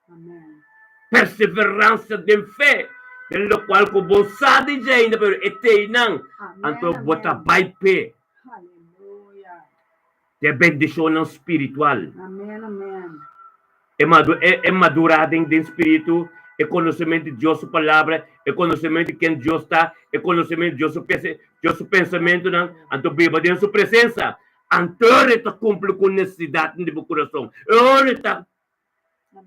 Amém. Perseverança de fé, pelo qual com bolsada de ainda pero eterno, anto bota baipe. Aleluia. Te bendição espiritual. Amém. É madurada em espírito, é conhecimento de Deus palavra, é conhecimento de quem Deus está, é conhecimento de Deus pensamento, não, anto viva dentro sua presença. Antônio está cumprindo com necessidade do coração. Ele está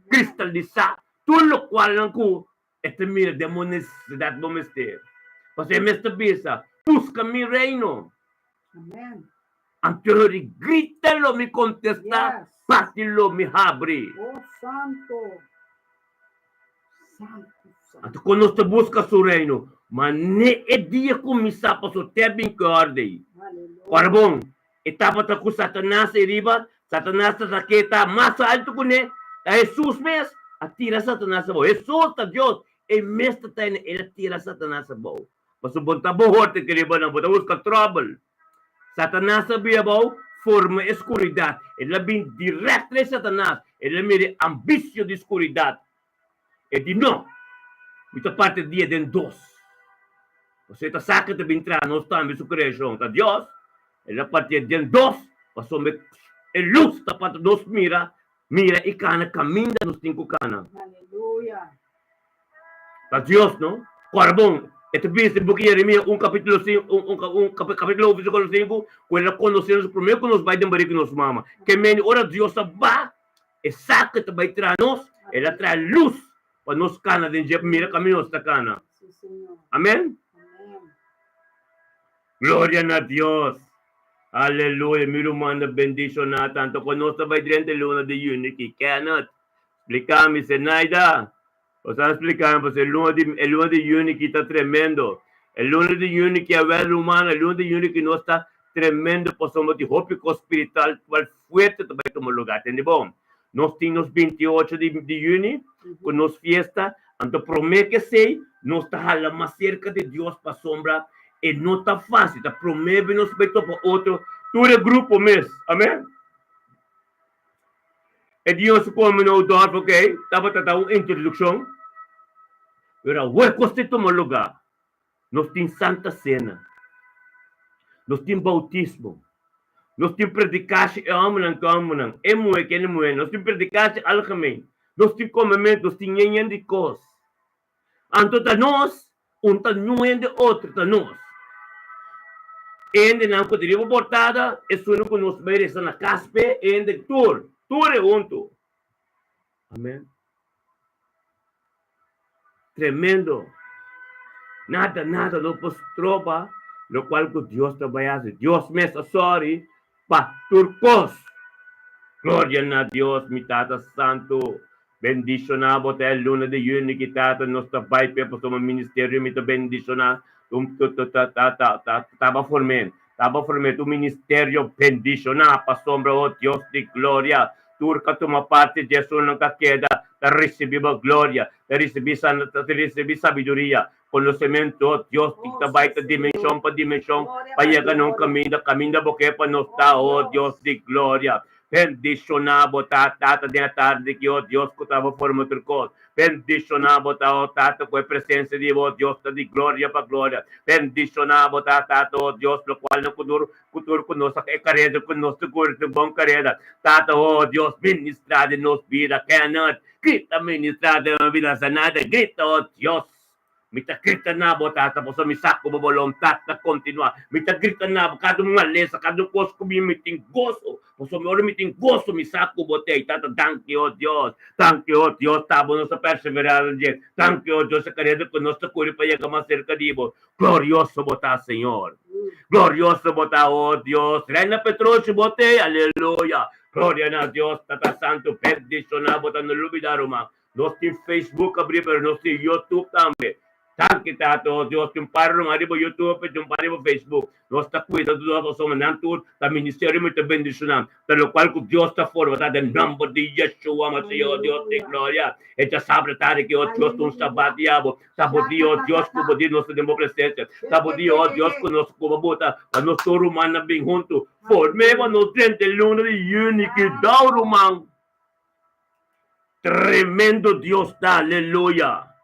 cristalizado. Tudo o qual não é mira de uma necessidade do mistério. Você me está bisa, busca meu reino. Amém. Antônio grita-lo, me contesta. patilo mi habri. Oh, santo. Santo, santo. At kung nos busca su reino, mane e dia kumisa pa so tebing kardey. Aleluya. Quarbong, itapat ako Satanas iriba, Satanas sa sakita, masa alto ko ne, Jesus mes, at tira Satanas sa bo. Jesus ta Diyos, e mes ta tayo na tira Satanas sa bo. Pasubon tabuhot, ikiriba ng butawos ka trouble. Satanas sa biyabaw, forma escuridad. E labing directly Satanas, e lamiri ambisyo de escuridad. E di no, ita parte dia den dos. Kasi ita sakit na bintra, no stambi su creación, ta Dios, e la parte den dos, paso me, e luz, tapat nos mira, ikana, caminda nos cinco cana. Aleluya. Ta Dios, no? Quarbong, ito bis, en buki Jeremia, un capítulo 5, capítulo 5, quella conocemos primeiro que nos vai de que nos mama. Que meni ora Dios ba, e sakit ba itranos, ela traz luz, para nos cana den jep mira caminhos ta cana. Sí, Señor. Amén. Amén. Gloria a Dios. Aleluya. Mi rumanda bendición na tanto con nuestra baidrente luna de unity. Cannot. Explicame, Zenaida. O sea, explicame, pues el luna de unity está tremendo. El luna de unity a ver humana, el luna de unity no está tremendo, pues somos de hópico espiritual, cual fuerte também como lugar. Entendeu? Nós temos 28 de junho, com nos fiesta, então promete que sei, nós está mais cerca de Deus para sombra, e não está fácil, tá promete nos beito para outro, todo é grupo mesmo, amém? E Deus como no dar, ok? Tava uma introdução, era o que toma lugar, nós temos Santa Cena, nós temos bautismo, nós temos predicação, amanhã, é moe, que é moe, nós temos predicação algemeen, nós temos comimento, nós temos nhenhen de cos. Anto ta nós, ta nhenhen de outro ta nós. Ende não poderiam portada, é só que nós merece na caspe, ende tur é onto. Amém. Tremendo. Nada, não pos tropa, lo qual que Deus trabalha, Deus me sorry, pa turcos. Gloria a Dios, mi Tata Santo. Bendicionado te luna de junio que Tata nos trabalha para o ministério, me bendicionar. Tava formando tu ministério, bendicionar para sombra, oh Deus de glória. Turca toma parte, Jesus nunca queda. Te recebimos glória, te recebi sabedoria, conhecimento, oh Deus, que trabalha de dimensão para dimensão, para chegar num caminho porque para nós está, oh Deus de glória. Bendicionado, Tata, de tarde que, oh Deus, que estava formando turcos. Bendicionado, Tata, com a presença de, oh Deus, de glória para glória. Bendicionado, Tata, oh Deus, no qual no futuro conosco, é carreira conosco, curto, bom carreira. Tata, oh Deus, ministrar de nos vida, cannot. Grita ministrar de uma vida sanada, grita, oh Deus. Mita grita na bo tata po sa misako bobolong tata continua. Mita grita na bo kadong malesa kadong kos ko miting gozo. Po sa mi miting gozo misako bote tata thank you Dios. Thank you Dios tabo no sa perseverance. Thank you Dios sa carrera con nuestro cuore pa llega más cerca di bo. Glorioso bota Señor. Glorioso bota oh Dios. Reina Petroche bote. Aleluya. Gloria a Dios Tata Santo bendicionado bota no lubidaruma. Nos tem Facebook abrir pero nos tem YouTube também. Thank you, Tato. Dios, yung parang nga po YouTube at yung parang po Facebook. Dios, ta kuya, ta doon sa manantur, ta ministeryo mo, ta bendisyonan. Ta lo cual ko Dios ta forma, ta den nombre de Yeshua, Masiyo, Dios de gloria. E ta sabre tari que o Dios tun sabat diabo. Ta bodio, Dios ko bodio nos demo presencia. Ta bodio, Dios ko nos kumabuta. Pa nos turuman na bing junto. Formeva nos 31 de junio que daw rumang. Tremendo Dios ta, aleluya.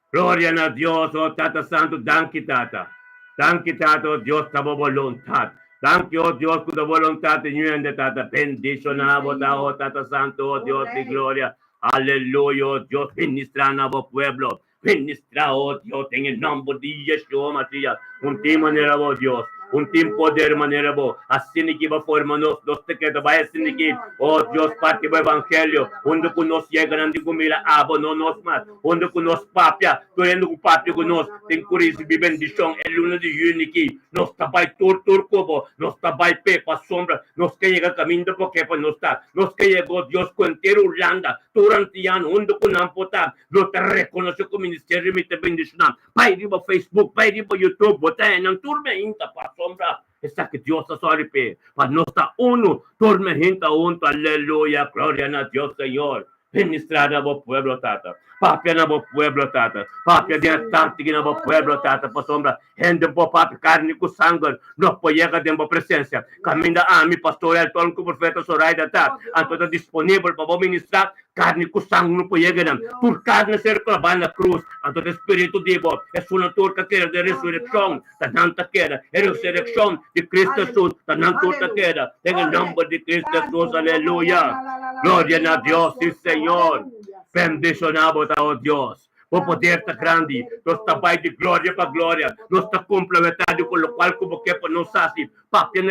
Gloria a Dios, oh Tata Santo, danke Tata. Danke Tata, oh Dios, ta voluntad. Danke, oh Dios, con la voluntad de niente Tata. Bendicionado, oh Tata Santo, oh Dios de gloria. Aleluya, oh Dios, ministra a vos pueblo. Ministra, oh Dios, en el nombre de Yeshua Mashiach. Un manera, oh Dios. un team poder manera bo, assim que va forma nos te queda vai assim que, oh Deus parte do evangelho, onde que nós chega não digo mila abo no nos mas, onde que nós papia, querendo que papia que nós tem curioso de bendição, é luna de junho que nós tá vai tur como, nós tá vai pé para sombra, nós que chega caminho porque para nós tá, nós que chegou Deus com inteiro Irlanda, durante ano, onde que não pota, nós te reconhece como ministério me te bendição, vai riba Facebook, vai riba YouTube, botar não turma ainda para sombra. Esa que Dios está sobre pe, para no estar uno, torme gente junto, aleluya, gloria a Dios, Señor. Ministrada bo pueblo tata, papia na bo pueblo tata, papia de tanto que na bo pueblo tata, por sombra, gente bo papi carne com sangue, no poiega de bo presença, caminha a mi pastor el ton com profeta Soraida tá, anto disponível para bo ministrar carne com sangue no poiega não, por carne ser clavada na cruz, anto espírito de bo, é sua turca que de ressurreição, da nanta queda, é ressurreição de Cristo Jesus, da nanta turca queda, tem o nome de Cristo Jesus, aleluia. Glória a Deus, sim, Senhor. Bendicionamos a Deus. O poder está grande. Nós está vai de glória para glória. Nós está complementado com o qual como que para nós assim. Papi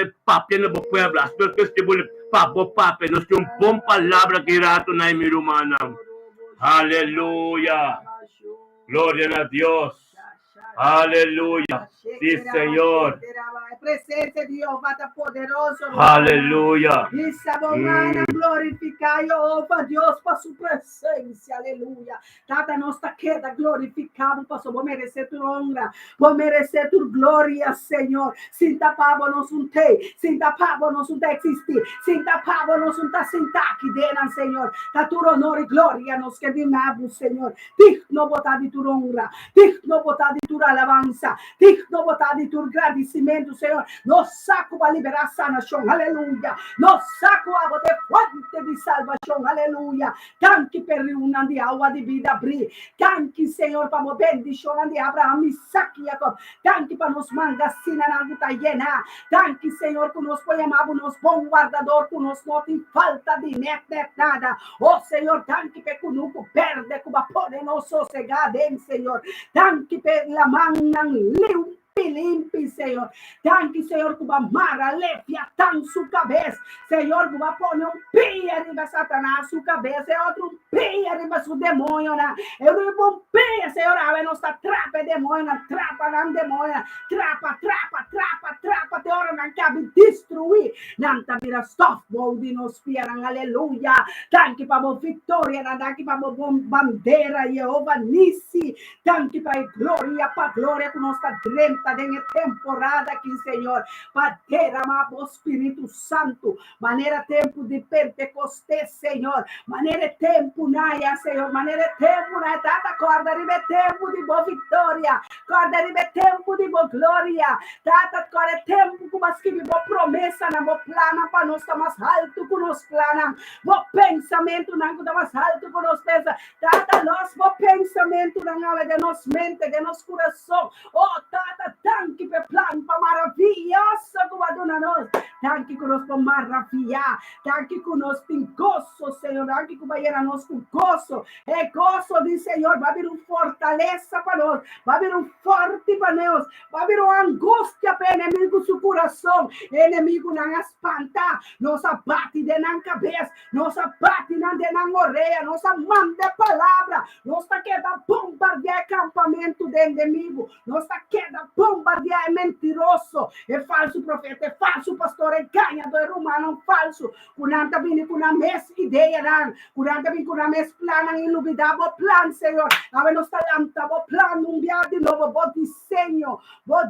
no pueblo. As pessoas que vão papi. Nós temos uma boa palavra que rato na minha humana. Aleluia. Glória a Deus. Aleluia. Sim, Senhor. Presença de Jeová está poderoso. Aleluia. Glorificar Jeová, Deus, para sua presença. Aleluia. Tata nossa queda glorificado, pastor. Vou merecer tua honra. Vou merecer tua glória, Senhor. Sem tapar, nós não tem. Sem tapar, nós não existir. Sem tapar, nós não sentar aqui dentro, Senhor. Tá tua honor e glória, nós que dimamos, Senhor. Digno botar de tua honra. Digno botar de tua alabança. Digno botar de tua agradecimento, Senhor. Nos saco para liberar sanação, aleluia. Nos saco a botar fonte de salvação, aleluia. Tanque per riunião de água de vida abrir. Tanque, Senhor, para mover bendição de Abraão, Isaac e Jacob. Tanque para nos mangacinar na vida llena. Tanque, Senhor, que nos ponhamos nos bom guardador, que nos não tem falta de nada. Oh, Senhor, tanque para que nunca perde, que pode nos sossegar, Senhor. Tanque para la manhã limpe, Senhor. Tanque, Senhor, que vai mara, leviatã, sua cabeça. Senhor, que vai pôr pé arriba Satanás, sua cabeça. É outro pé arriba seu demônio, né? É um pé, Senhor, a nossa trapa demônio, trapa não demônio. Trapa. Te ora não cabe destruir. Não tá vira softball de nos pieram, aleluia. Tanque para a vitória, tanque para a bandeira, Jeová Nissi. Tanque para a glória que nós está dentro de temporada aqui, Senhor, para derramar o Espírito Santo, maneira tempo de Pentecostes, Senhor, maneira tempo naia, Senhor, maneira tempo na tata corda ribe tempo de boa vitória, corda ribe tempo de boa glória, tata corda tempo que mas que boa promessa na boa plana para nós estar mais alto que nós plana, boa pensamento na que mais alto que nós pensa, tata nós boa pensamento na de nós mente, de nosso coração, oh tata tanque para plano para maravilhosa que vai dar nós, tanque que nós para maravilhar, tanque que nós tem gozo, Senhor, tanque que vai dar nós com gozo, é gozo de Senhor, vai vir fortaleza para nós, vai vir forte para nós, vai vir angústia para o inimigo do coração, inimigo não espanta, nossa bate de na cabeça, nossa bate de na orelha, nossa manda palavra, nossa queda bombardear acampamento do inimigo, nossa queda bombardear é mentiroso, é falso profeta, é falso pastor, é ganhador humano, falso. Kunanta bini kuna mes ideia nan, kunanta bini kuna mes plan, inubidável plan, Senhor. Ave nos talanta, bo plan mundial de novo, bo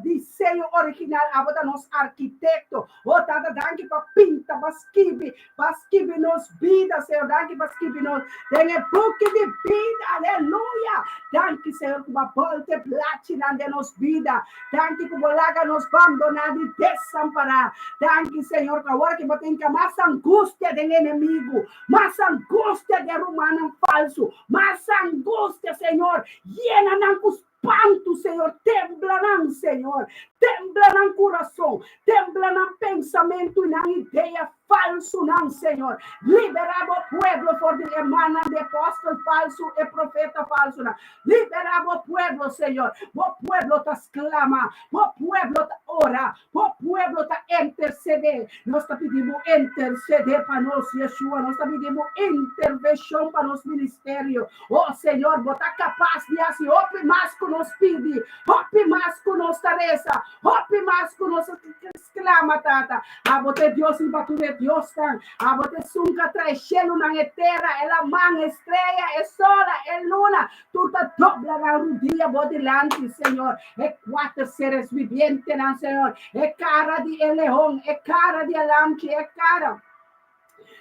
desenho original, ave da nos arquiteto, o tada danke pa pinta, baskibi nos vida, Senhor, danke baskibi nos, tenha book de vida, aleluia. Danke, Senhor, que va volte platina de nos vida. Danke que bolaga nos abandonar e desamparar. Danke, Senhor, que agora que tem que mais angústia do inimigo, mais angústia de humano falso, mais angústia, Senhor, llena não espanto, Senhor, tembla não coração, tembla não pensamento e na ideia falso, não, Senhor. Libera o pueblo por de emana de apóstolo falso e profeta falso, não. Libera o pueblo, Senhor. O pueblo te exclama, o pueblo te ora, o pueblo te intercede. Nós te pedimos interceder para nós, Yeshua. Nós te pedimos intervenção para nosso ministério. Oh, Senhor, bota capaz de assim, ope mais que nos pede, ope mais que nos taresa, ope mais que nos exclama, tata. A bote Deus em bature Deus, tan. A bote sunca traz chelo na terra, ela man, estrela, é sola, é luna. Tu te dobla na rodilha, bodelante, Senhor. É quatro seres vivientes, não, Senhor. É cara de leão, é cara de alamche, é cara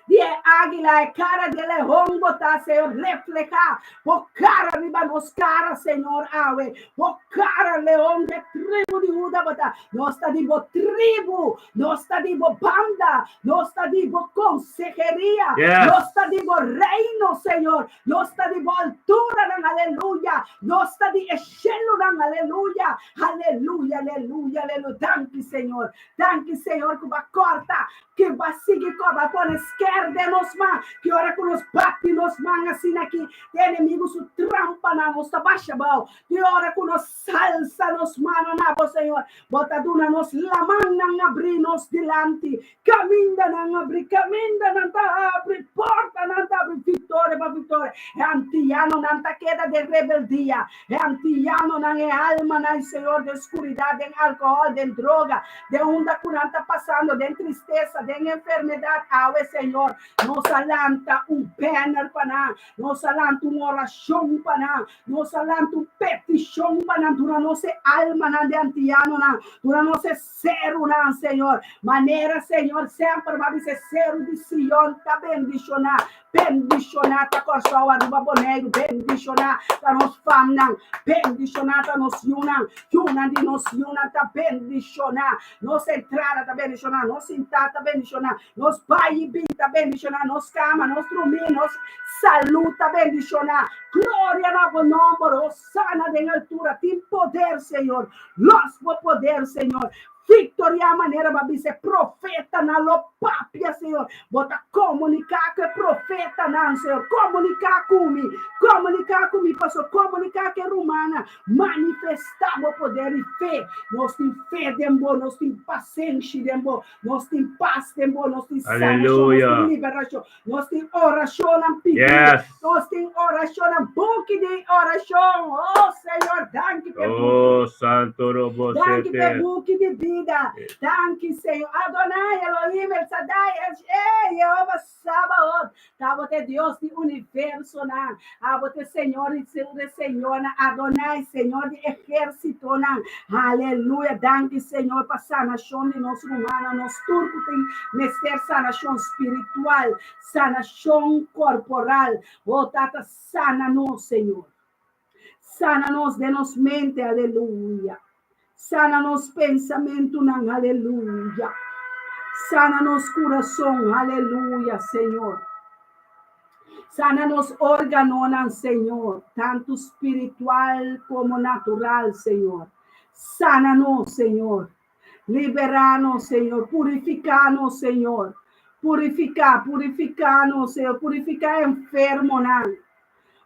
de águila, é cara de leão, botar, Senhor, reflejar, por cara riba nos cara, Senhor, awe, por cara leão de tribo de Judá, botar, nós está dibo tribo, nós está dibo banda, nós está dibo consejeria, nós está dibo reino, Senhor, nós está dibo altura, aleluia, nós está de echelo, aleluia, aleluia, aleluia, aleluia, danke, Senhor, que vai cortar, que vai seguir, que vai pôr esquerda, de nos man, que ora com nos bate nos man assim aqui, de inimigos su trampa na nossa baixa bal, que ora com nos salsa nos mano na Senhor, bota duna nos lamang nang abri nos dilante, caminda nang abri, caminda nang ta abri, porta nang ta abri, vitória para vitória, é antiano nang ta queda de rebeldia, é antiano nang é alma nang Senhor de escuridade, de álcool, de droga, de onda curanta passando, de tristeza, de enfermidade, awe Senhor, nos alanta banner para nos alanta oração para nos alanta petição para dura nossa alma na de antiano na dura nossa ser na Senhor, maneira Senhor sempre vai ser ser de Sion, tá bendicionar tá corção a ruba boneiro, bendicionar tá nos famna, bendicionar tá nos yuna de nos yuna tá bendicionar, nos entrada tá bendicionar, nos sentar tá bendicionar, nos pai e bita bendicionar, nos cama, nos dormir, nos saluta bendicionar, glória na bom nome, sana de altura, tem poder, Senhor, nós vou poder, Senhor, Victoria a maneira babi ser profeta na lopapia, Senhor. Bota comunicar com profeta não, Senhor. Comunicar comigo, pastor. Comunicar com a romana. Manifestar o poder e fé. Nós temos fé, dembo. Nós temos paciência, dembo. Nós temos paz, dembo. Nós temos sanação, nós temos liberação. Nós temos oração na pedido. Nós temos oração na boca de oração. Oh, Senhor, danke Oh, Santo Robosete. Danke per boca de vida. Danke, Senhor. Adonai, Elohim, El Shaddai, Jehová Sabaoth. Tabote Deus de universo, na. Abote Senhor e Senhor, na. Adonai, Senhor de exército, na. Aleluia. Danke, Senhor, para sanação de nosso humano. Nós turcos tem mestre sanação espiritual, sanação corporal. Oh, tata, sana-nos, Senhor. Sana-nos de nos mente, aleluia. Sana nos pensamento, não, aleluia. Sana nos coração, aleluia, Senhor. Sana nos órgãos, não, Senhor, tanto espiritual como natural, Senhor. Sana-nos, Senhor. Libera-nos, Senhor. Purifica-nos, Senhor. Purifica-nos, Senhor. Purifica enfermo, não.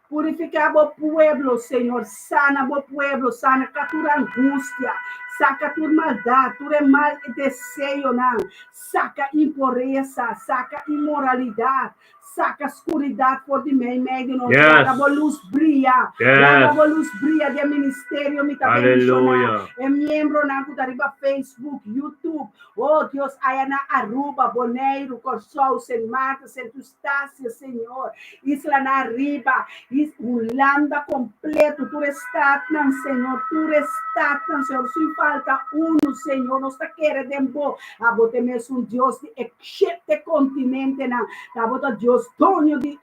Purificar o pueblo, Senhor. Sana o pueblo, sana captura angústia, saca tua maldade, tu mal desejo, não. Saca impureza, saca imoralidade, saca escuridade por de meio de nós. Dá a luz brilha, dá a luz brilha de ministério, me tá bendicionando. É membro na Cutariba, Facebook, YouTube. Oh, Deus, aí na Aruba, Boneiro, Corsol, Sem Marta, Centro Estácia, Senhor. Isla na Riba, Holanda completo, tu está, Senhor, tu está, Senhor. Sem falta Senhor, nós está querendo, a bote mesmo Deus de 7 continentes, a bote Deus, dono de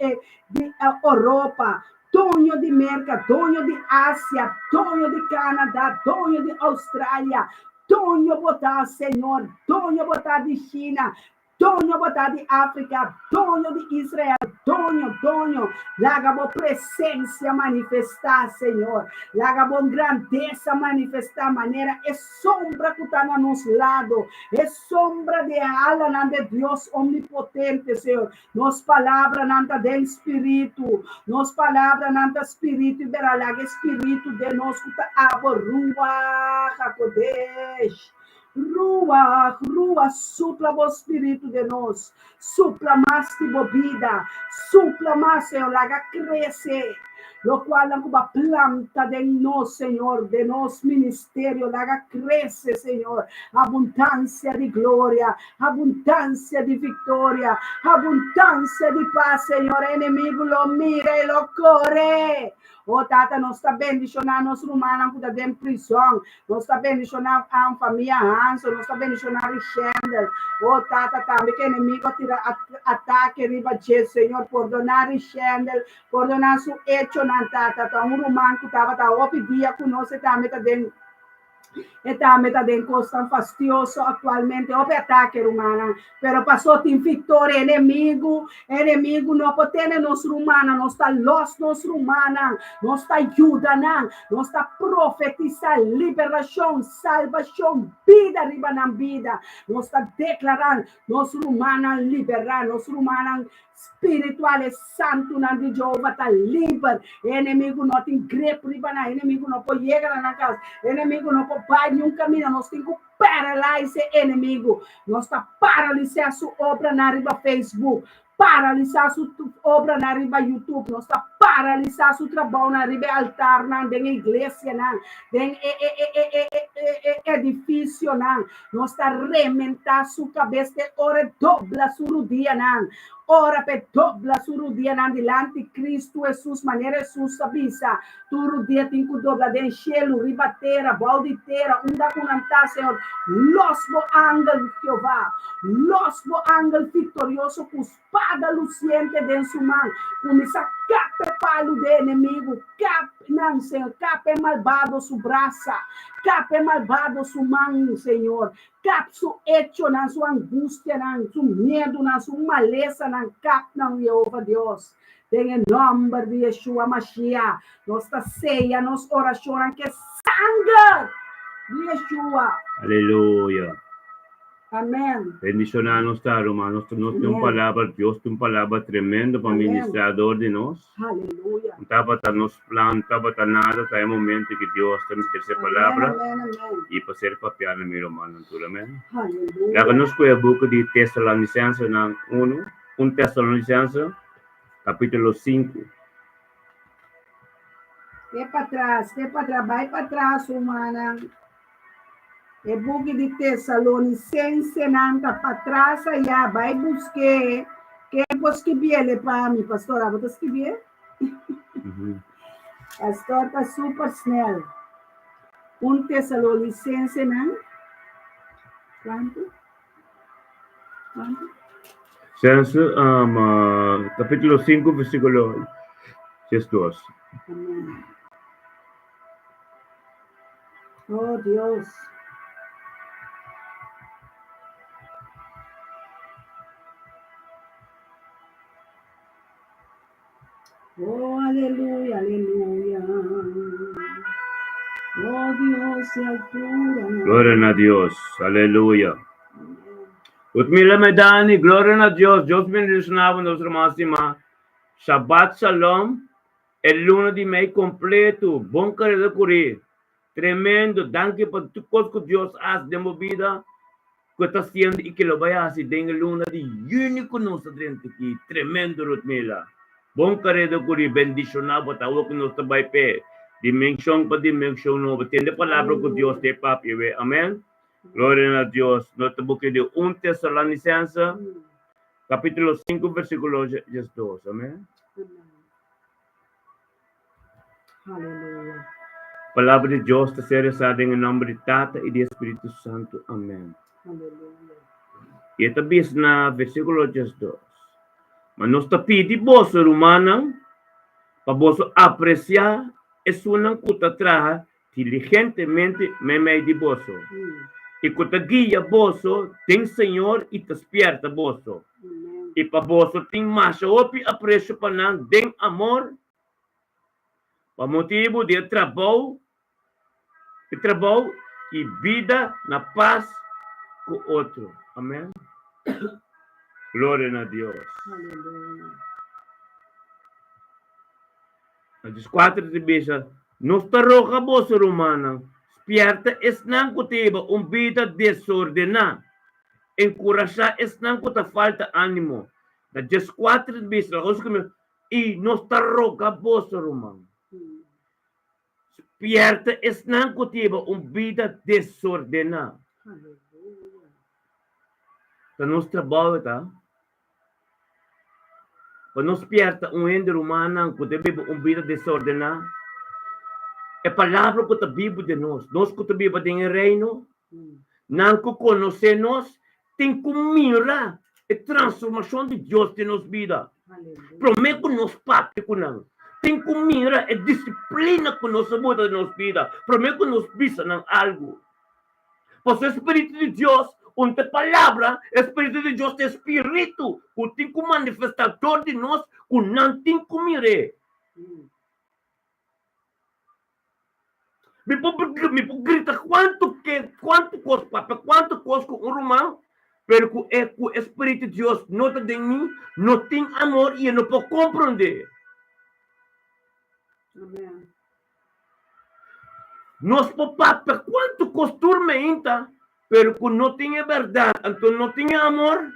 Europa, dono de América, dono de Ásia, dono de Canadá, dono de Austrália, dono botar, Senhor, dono botar de China, dono botar de África, dono de Israel, Tonho, laga bo presença manifestar, Senhor, laga bo grandeza manifestar, maneira é sombra que está no nosso lado, é sombra de ala de Deus omnipotente, Senhor, nos palavra nanta del Espírito, nos palavra nanta Espírito, iberalag Espírito de nós que está Ruach HaKodesh. Ruach, supla o Espírito de nós, supla mais de bebida, supla mais, Senhor, laga crescer, lo qual é uma planta de nós, Senhor, de nosso ministério, laga cresce, Senhor, abundância de glória, abundância de vitória, abundância de paz, Senhor, inimigo lo mira e lo corre. Oh, Tata, nós está bendicionando nosso rumano que está dentro de prisão. Nós está bendicionando a família Hanson. Nós está bendicionando o Shendel. Oh, Tata, também que o inimigo tira ataque riba de Senhor. Perdonar o Shendel. Perdonar seu hecho, não, Tata. Então, rumano que estava dia conosco também está dentro. Está dentro costa fastidioso atualmente o ataque romana, pero passou tem vitória inimigo não pode ter nos romana, não está los nos romana, não está ajuda não está profetizar liberação, salvação, vida riba na vida, não está declarando nos romana liberar, nos romana espiritual é santo na de Jeová está livre, inimigo não tem grepo riba na, inimigo não pode chegar na casa, inimigo não pode vai em caminho, nós temos que paralisar o inimigo, nós está paralisar sua obra na riba Facebook, paralisar sua obra na riba YouTube, nós está paralisar seu trabalho na riba altar, na igreja, na edifício, nós está rementar sua cabeça, ora dobla sua dia, ora per dobla sua dia, delante Cristo Jesus, maneira Jesus avisa, tu dia tem que dobla den cielo, riba terra, balde terra, unda conantar, Senhor, los bo ángel de Jeová, los bo ángel vitorioso, com espada luciente de sua mão, começa a cape palo de inimigo, cape, não, Senhor, cape malvado sua braça, cape malvado sua mão, Senhor, cape su hecho na sua angústia, na su medo, na sua maleza, na cap, na Jeová Deus. Em nome de Yeshua Mashiach, nossa ceia, nossa oração, que sangue de Yeshua. Aleluia. Amém. Bendicionanos, hermanos. Nos tem uma palavra, Deus tem uma palavra tremenda para ministrador de nós. Aleluia. Não estava nos planos, não estava nada, até o momento que Deus tem essa palavra e para ser papel no meu irmão, amém. Aleluia. Lá nos foi a boca de Tessalonicenses 1 Tessalonicenses, capítulo 5. Vai para trás, humana. E buque de Tessalonicense, nanta para trás, já vai buscar. Quem pode escrever para mim, pastora? Você escrever? Pastor está super snel. 1 Tessalonicense, não? Quanto? Capítulo 5, versículo 2. Amém. Oh, Deus. Oh, aleluia, aleluia. Oh, Deus, se altura. Glória a Deus, aleluia. Utmila medani, glória a Deus. Deus bendicionava nos irmãos de irmã. Shabbat Shalom, luna de mês completo. Bom querido curir. Tremendo. Danke por tudo que Deus faz de minha vida. Que está sendo e que lo vai fazer de luna de único nosso dentro aqui. Tremendo, Utmila. Bom querido curir. Bendicionava para o que nós vai pé. Dimensão para dimensão nova. Tende a palavra que Deus te papi. Amém. Glória a Deus. Nota boca de 1 Tessalonicenses, capítulo 5, versículo 2. Amém. Aleluia. Palavra de Deus está sendo usada em nome de Tata e do Espírito Santo. Amém. Aleluia. E esta vez na versículo 2. Mas nós está pedindo você, humana, para você apreciar e sunan kuta traha diligentemente me de você. E que te guia vosso, tem Senhor e te despierta vosso. Ipaboso ting masya opi apresyo pa ng deng amor. Pamotibo de trabaho e vida na paz com outro. Amém? Glória a Deus. Aleluia. A 4 de bisa, nos taroca bosa romana, spierta es nang kutiba vida desordenada. Encorajar es nang kuta falta ánimo. A 4 de bisa, e nos taroca bosa romana. Spierta es nang kutiba vida desordenada. Aleluia. Sa nos trabalho, tá? Quando nos pierta ende romana, kutiba vida desordenada. É palavra que está vivo de nós. Nós que está vivo em reino, não que conhece nós, tem que mirar a transformação de Deus em nossa vida. Promete que nós papi com nós. Tem que mirar a disciplina que nós muda em nossa vida. Promete que nós visa em algo. Pois o Espírito de Deus, onde a palavra, o Espírito de Deus é Espírito, que tem que manifestador de nós, que não tem que mirar. Me grita quanto coisa com um romano, pero que o Espírito de Deus não está em mim, não tem amor e eu não posso compreender. Amém. Nós podemos quanto costume ainda, pero que não tem a verdade, então não tem amor.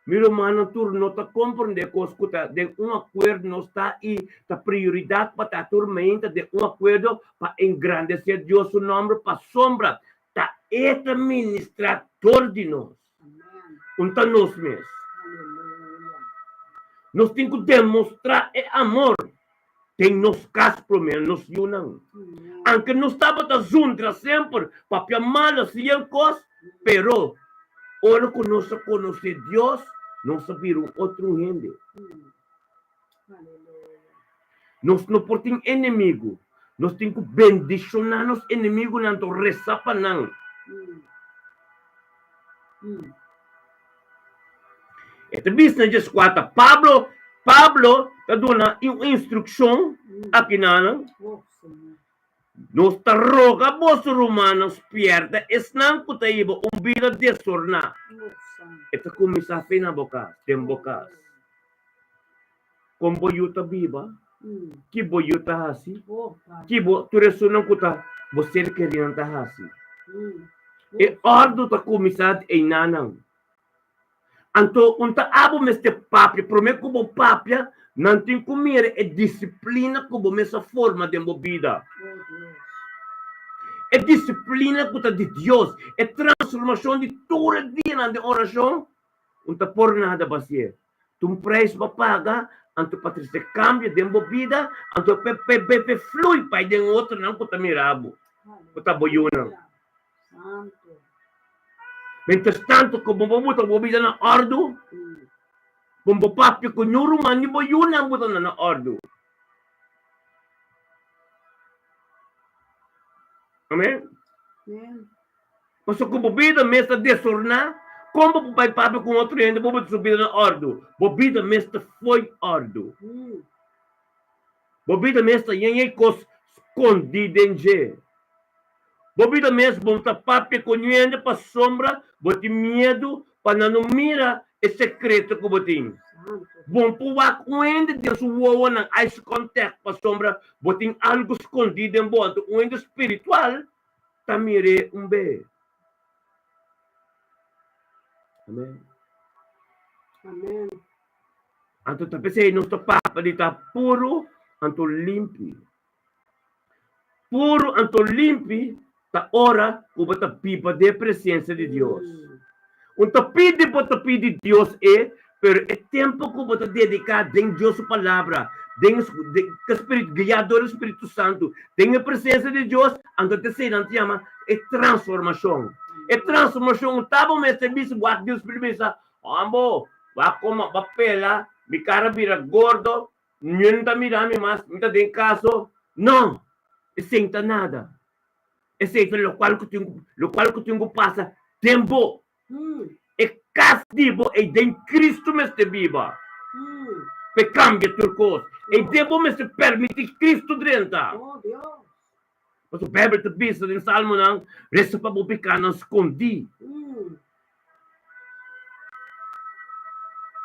Meu irmão, tu não está compreendendo que de acordo não está aí, a prioridade para a turmenta de acordo para engrandecer Deus o nome para sombra, está administrador de nós. Então nós mesmos. Nós temos que demonstrar amor. Tem nos casos, pelo menos, nos unam. Aunque não estava juntos sempre, para amar assim coisas, pero ora que nós conhecer Deus, nós sabemos outro gente. Nós não podemos inimigo. Nós temos que bendicionar os inimigos, não rezar para não. Esta business quatro. Pablo está dando uma instrução aqui na. Nos roga vos romanos pierda esnan kutaiba vida desorna. Ito kumisa fina bokas, tembokas. Kung boyuta biba, ki boyuta hasi, ki bo turesunan kuta, boser kerinan tahasi. E ordo ta kumisad ay nanang. Anto unta abo meste papia, promet ko bo papia, nanting kumire e disciplina ko bo mesa forma de vida. É disciplina de Deus, é transformação de todo dia na oração, não está por nada bacia. Tu preço para pagar, anto para se cambia de vida, anto pepe flui para de outro não que tá mirabo, que tá boiuna. Mientras tanto, como vamos a vida na ordo, como papi com nyuro mani boiuna buta na ordo. Amém? Mas se a vida mesmo desornar, como o pai papi com outro ainda, vamos subir na ordo. A vida mesmo foi ordo. A vida mesmo é coisa escondida em G. A vida mesmo vamos estar papi com ainda para sombra, bote medo para não mira é secreto que botem. Bom puak ainda Deus voa na eye contact para sombra, botem algo escondido em boa, ainda espiritual, tamire bem. Amém. Amém. Anto tapesei não está papa de tá puro, anto limpi. Puro, anto limpi, ta ora, como ta pipa de presença de Deus. Unta pide para pedir Deus pero é tempo que você dedicar a Deus a palavra, o Espírito guiador, o Espírito Santo, tem a presença de Deus, então terceira se chama é transformação. É transformação, estava me serviço, o Deus primeiro, amor, vai como vai pela, mi cara vira gordo, não tá mirando mais, não tá em caso, não, é sem nada. É sem o qual que tenho passa tempo. É castigo e den Cristo mestre viva. Pe cambia turcos. E debo mestre permitir Cristo drenta. Oh, Dios. Mas o Bíblia te bisa din Salmo nang resta pa bupikan ng escondi.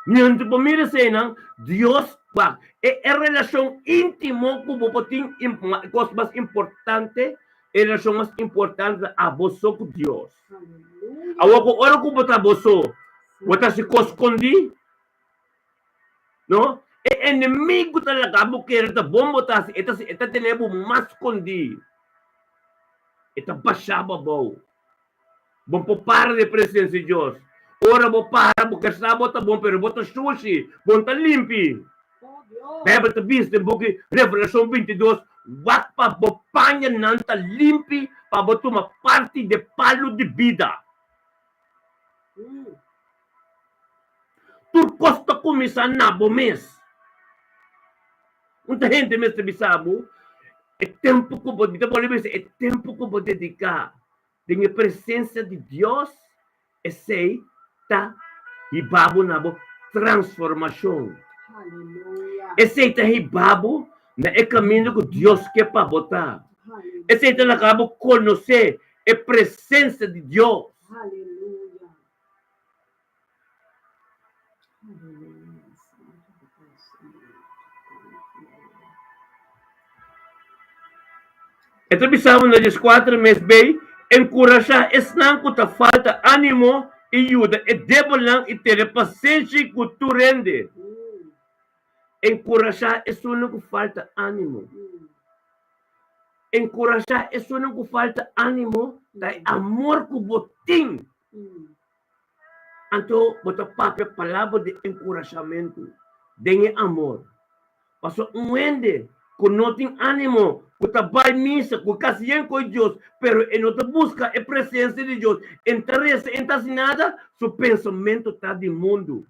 Niyan tu pamira sa nang Dios ba e relasyon intimo ko bupoting cos mas importante e relasyon mas importante aboso ko Dios. Awa ko oro ko bota aboso. Wata si koskondi. No? E enemigo talaga mo kaya ta bombo ta si eta tinebo mas kondi. Eta basaba bo. Bom para de presença de Deus. Ora bo para bo kasabo ta bom pero bota sushi, bom ta limpi. Bíblia te diz em book Revelação 22, wak pa bo panha nanta limpi pa bo uma parte de palo de vida. Tu costa começar na bo mês. Muita gente mestre bisabo, é tempo que pode, é tempo que pode dedicar tem a presença de Deus e sei tá e babo na bo transformação. E sei tá e babo na é caminho que Deus quer para botar. E sei tá na cabo conhecer a presença de Deus. Aleluia. Então bisamo na 4 meses bem encorajar esnan ko ta falta ânimo e ajuda e debo lang e ter paciência que tu rende. Encorajar é só não falta ânimo. Encorajar é só não falta ânimo, da amor que botim. Então, bota papel palavra de encorajamento, de amor. Passo ende que não tem ânimo, que trabalha missa, que casiem com Deus, pero e não busca a presença de Deus. Interesse em nada, seu pensamento está de mundo.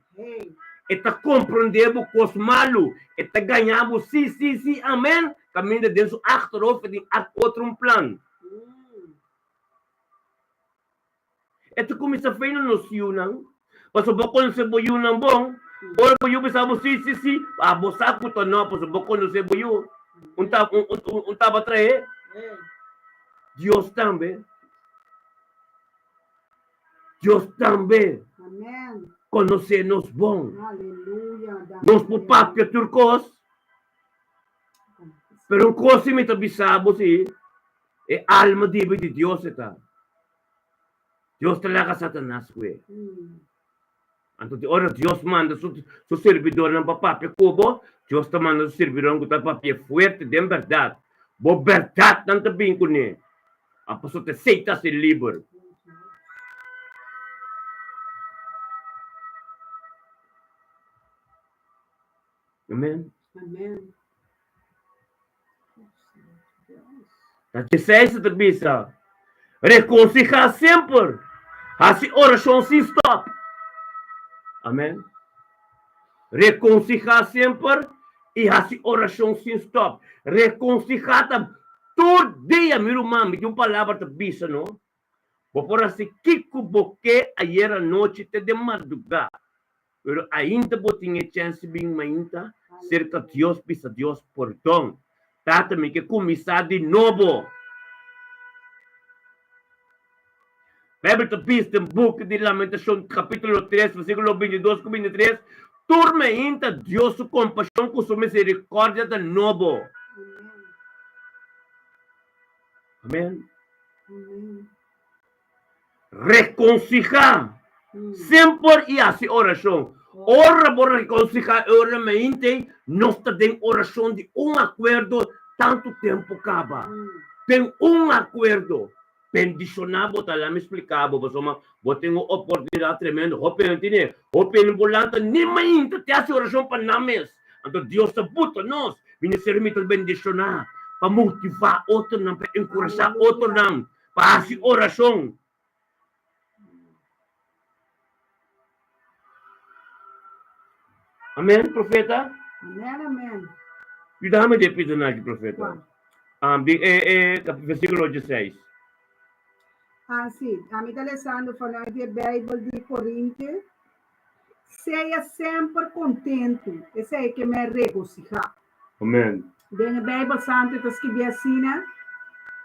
Está compreendendo coisas malu, está ganhando sim, amém. Caminho dentro do actor de outro plano. Ito começa a fazer no siunang, paso bako no seboyo ng bong, or boyo bisa mo si, abosa ko to no, paso bako no seboyo, unta ba trae, Dios também, Amém. conhece-nos bom, Aleluia. nos pupapia turcos, pero coisa me bisabo si, e alma de Dios eta. Dios talaga Satanás, güey. Anto ora Dios manda su servidor ng papapia kubo, Dios te manda su servidor ng papapia fuerte de verdad. Bo verdad ng tabing ko ni. Apo so te seita si liber. Amen. Amém. A 16 te bisa. Reconciliar sempre. Assim oração sem stop. Amém. Reconciliar sempre e assim oração sem stop. Reconciliar todo dia, meu irmão, me deu palavra de bisa, não? Por assim, Kiko Boque, ayer à noite, te de madrugada. Pero ainda vou tinha chance bem mainta, cerca de Deus, pisa Deus, perdão. Tata me que começar de novo. Bíblia te diz no book de Lamentação, capítulo 3, versículo 22 e 23, turma ainda Deus sua compaixão com sua misericórdia de novo. Amém. Reconciliar sempre e assim oração. Ora por reconciliar, ora mente, nós temos oração de acordo, tanto tempo acaba. Tem acordo. Bendicionado, tá lá me explicava, você tem uma oportunidade tremenda, open volante, nem mais te hace oração para nós. Então Deus te bota nós, vem ser me bendicionar, para motivar outro não, para encorajar outro não, para fazer oração. Amém, profeta? Amém. E dá-me de pedir, profeta. Versículo 16. Assim, a mim está lendo falar de Bíblia de Coríntios. Seja sempre contente. Esse é que me regocija. Amém. Dentro da Bíblia Santa está escrito assim, né?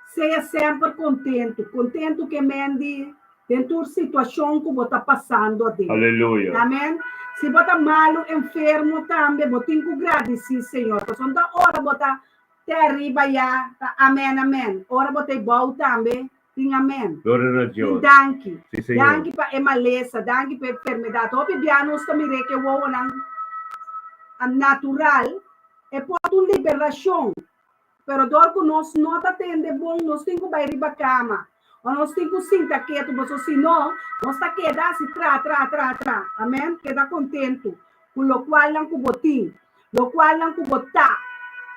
Seja sempre contente. Contente que mende dentro da situação que você está passando a Aleluia. Amém? Se você está malo, enfermo também, você tem que agradecer, Senhor. Porque toda hora você está terrível já. Amém, amém. Hora você é bom também. Sim, amém. Glória a Deus. Danke. Sim, Senhor. Danke para a maleza, danke para a enfermidade. Hoje, nós também que o natural é por uma liberação. Pero dor que nós não está tendo bom, nós temos que ir para a cama. Ou nós temos que sentar quieto, porque senão, nós está quedando assim, tra. Amém? Queda contente. Com o qual não botim, o qual não botar.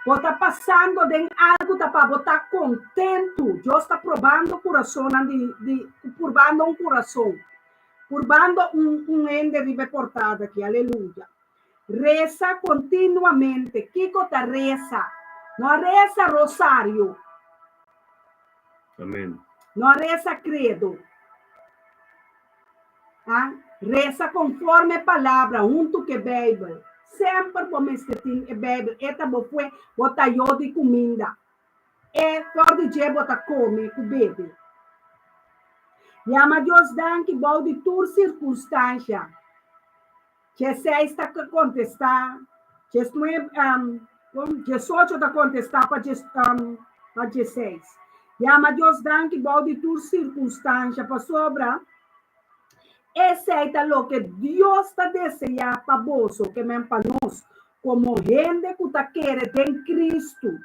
Você está passando de algo para botar contento. Deus está provando o coração, provando um coração. Provando ende vive portado aqui. Aleluia. Reza continuamente. Kiko está reza. Não reza rosário. Amém. Não reza credo. Ah? Reza conforme a palavra, junto com a Bíblia. Sempre como escrito a Bíblia. Esta foi botar eu de comida. E todo dia botar come com bebê. E ama Deus danke bom de tua circunstância. Que você está contestar. Que estou 18 está contestar para 16. E ama Deus danke bom de tua circunstância para sobra. Aceita o que Deus está desejando para você, que é para nós, como gente que está querendo em Cristo.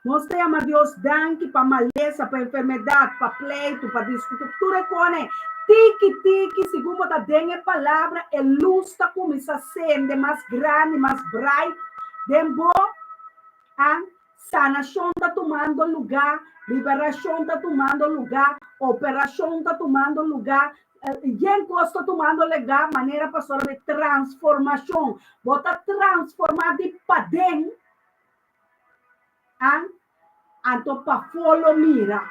Nós temos Deus danke para maleza, para enfermidade, para pleito, para discutir. Tudo com ele. Tiki, segundo está dando a palavra, a luz está começando a ser mais grande, mais bright. Dembo, a sanação está tomando lugar, liberação está tomando lugar, operação está tomando lugar. Gente está tomando lugar, maneira pastora de transformação. Bota transformar de padem, anto para follow mira.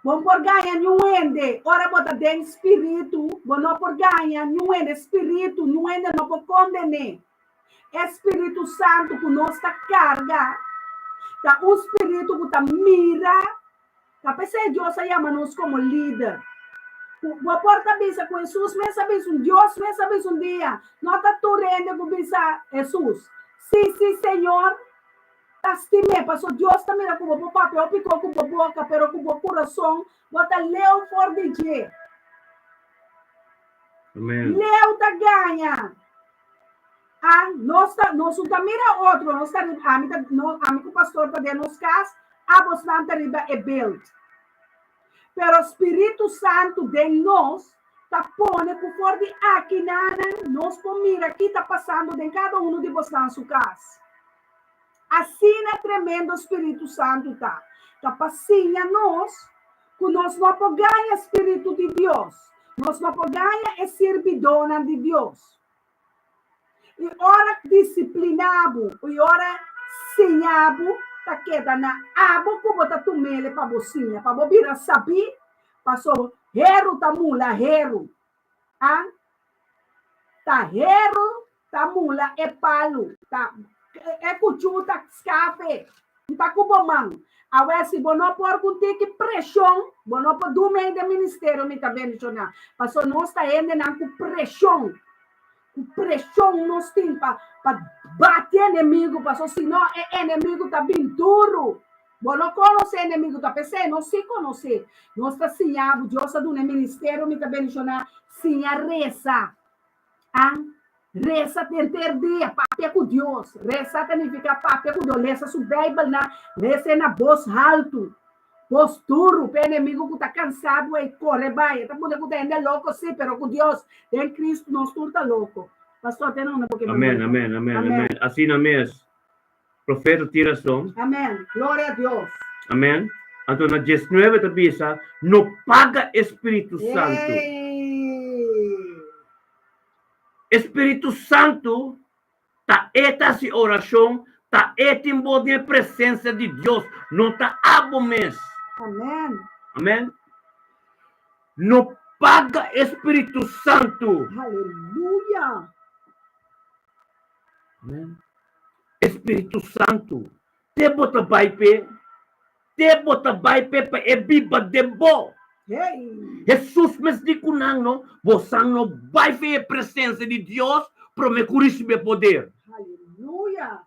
Bom por ganhar nuende, ora bota den espírito, bom não por ganhar nuende espírito, nuende não por condenar. Espírito Santo que nós está carga, tá um espírito que está mira. A pessoa de Deus chama-nos como líder. Boa porta bisa com Jesus, mas sabes Deus, mas sabes dia. Não está torrendo com bisa Jesus. Sim, Senhor. Tastime, passou Deus também com o papel, picou com a boca, pero com o coração, bota leu for de dia. Amém. Leu da ganha. Nós também outro, nós está, amigo pastor está dentro nos cas, a você não está é build. Pero o Espírito Santo de nós está pondo por fora de aqui, nós por mira aqui está passando de cada um de vocês na sua casa. Assim é tremendo o Espírito Santo está. Está passando nós, que nós não podemos ganhar o Espírito de Deus. Nós não podemos ganhar a servidona de Deus. E ora disciplinado, e ora senhabo, tá queda na abo como tá tumele para bocinha, para bobira sabi, passou hero tá mula hero, tá hero tá mula é palo, tá é cuchu tá escape, tá cubomang. Agora se bono por conter que pressão, bono por do meio do ministério me tá mencionar, passou nós tá indo na com pressão. Pressão nós temos para bater inimigo, passou senão é inimigo tá bem duro. Bom, não conhece inimigo tá pensando, não se conhece. Nós está sinhado, Deus está do ministério, me tá mencionar, sinha reza. Reza tem ter dia, papel com Deus. Reza significa papel com Deus. Reza sua Bíblia, reza na voz alto. Posturo, o inimigo que está cansado e corre, vai. Está muito louco, sim, mas com Deus, em Cristo, nós estamos loucos. Pastor, tem um pouquinho. Amém. Assim mesmo. Profeta tira som. Amém. Glória a Deus. Amém. Então, na 19 da bisa, não paga Espírito Santo. Espírito Santo, tá essa oração, tá esse em presença de Deus, não tá abo mesmo. Amen. Amen? No paga Espírito Santo. Hallelujah. Amen? Espírito Santo. Te bota baipe. Te bota baipe pa ebiba dembo. Hey. Jesus mes di kunang no. Bosang no baipe a presença de Deus. Pro me curisbe poder. Hallelujah.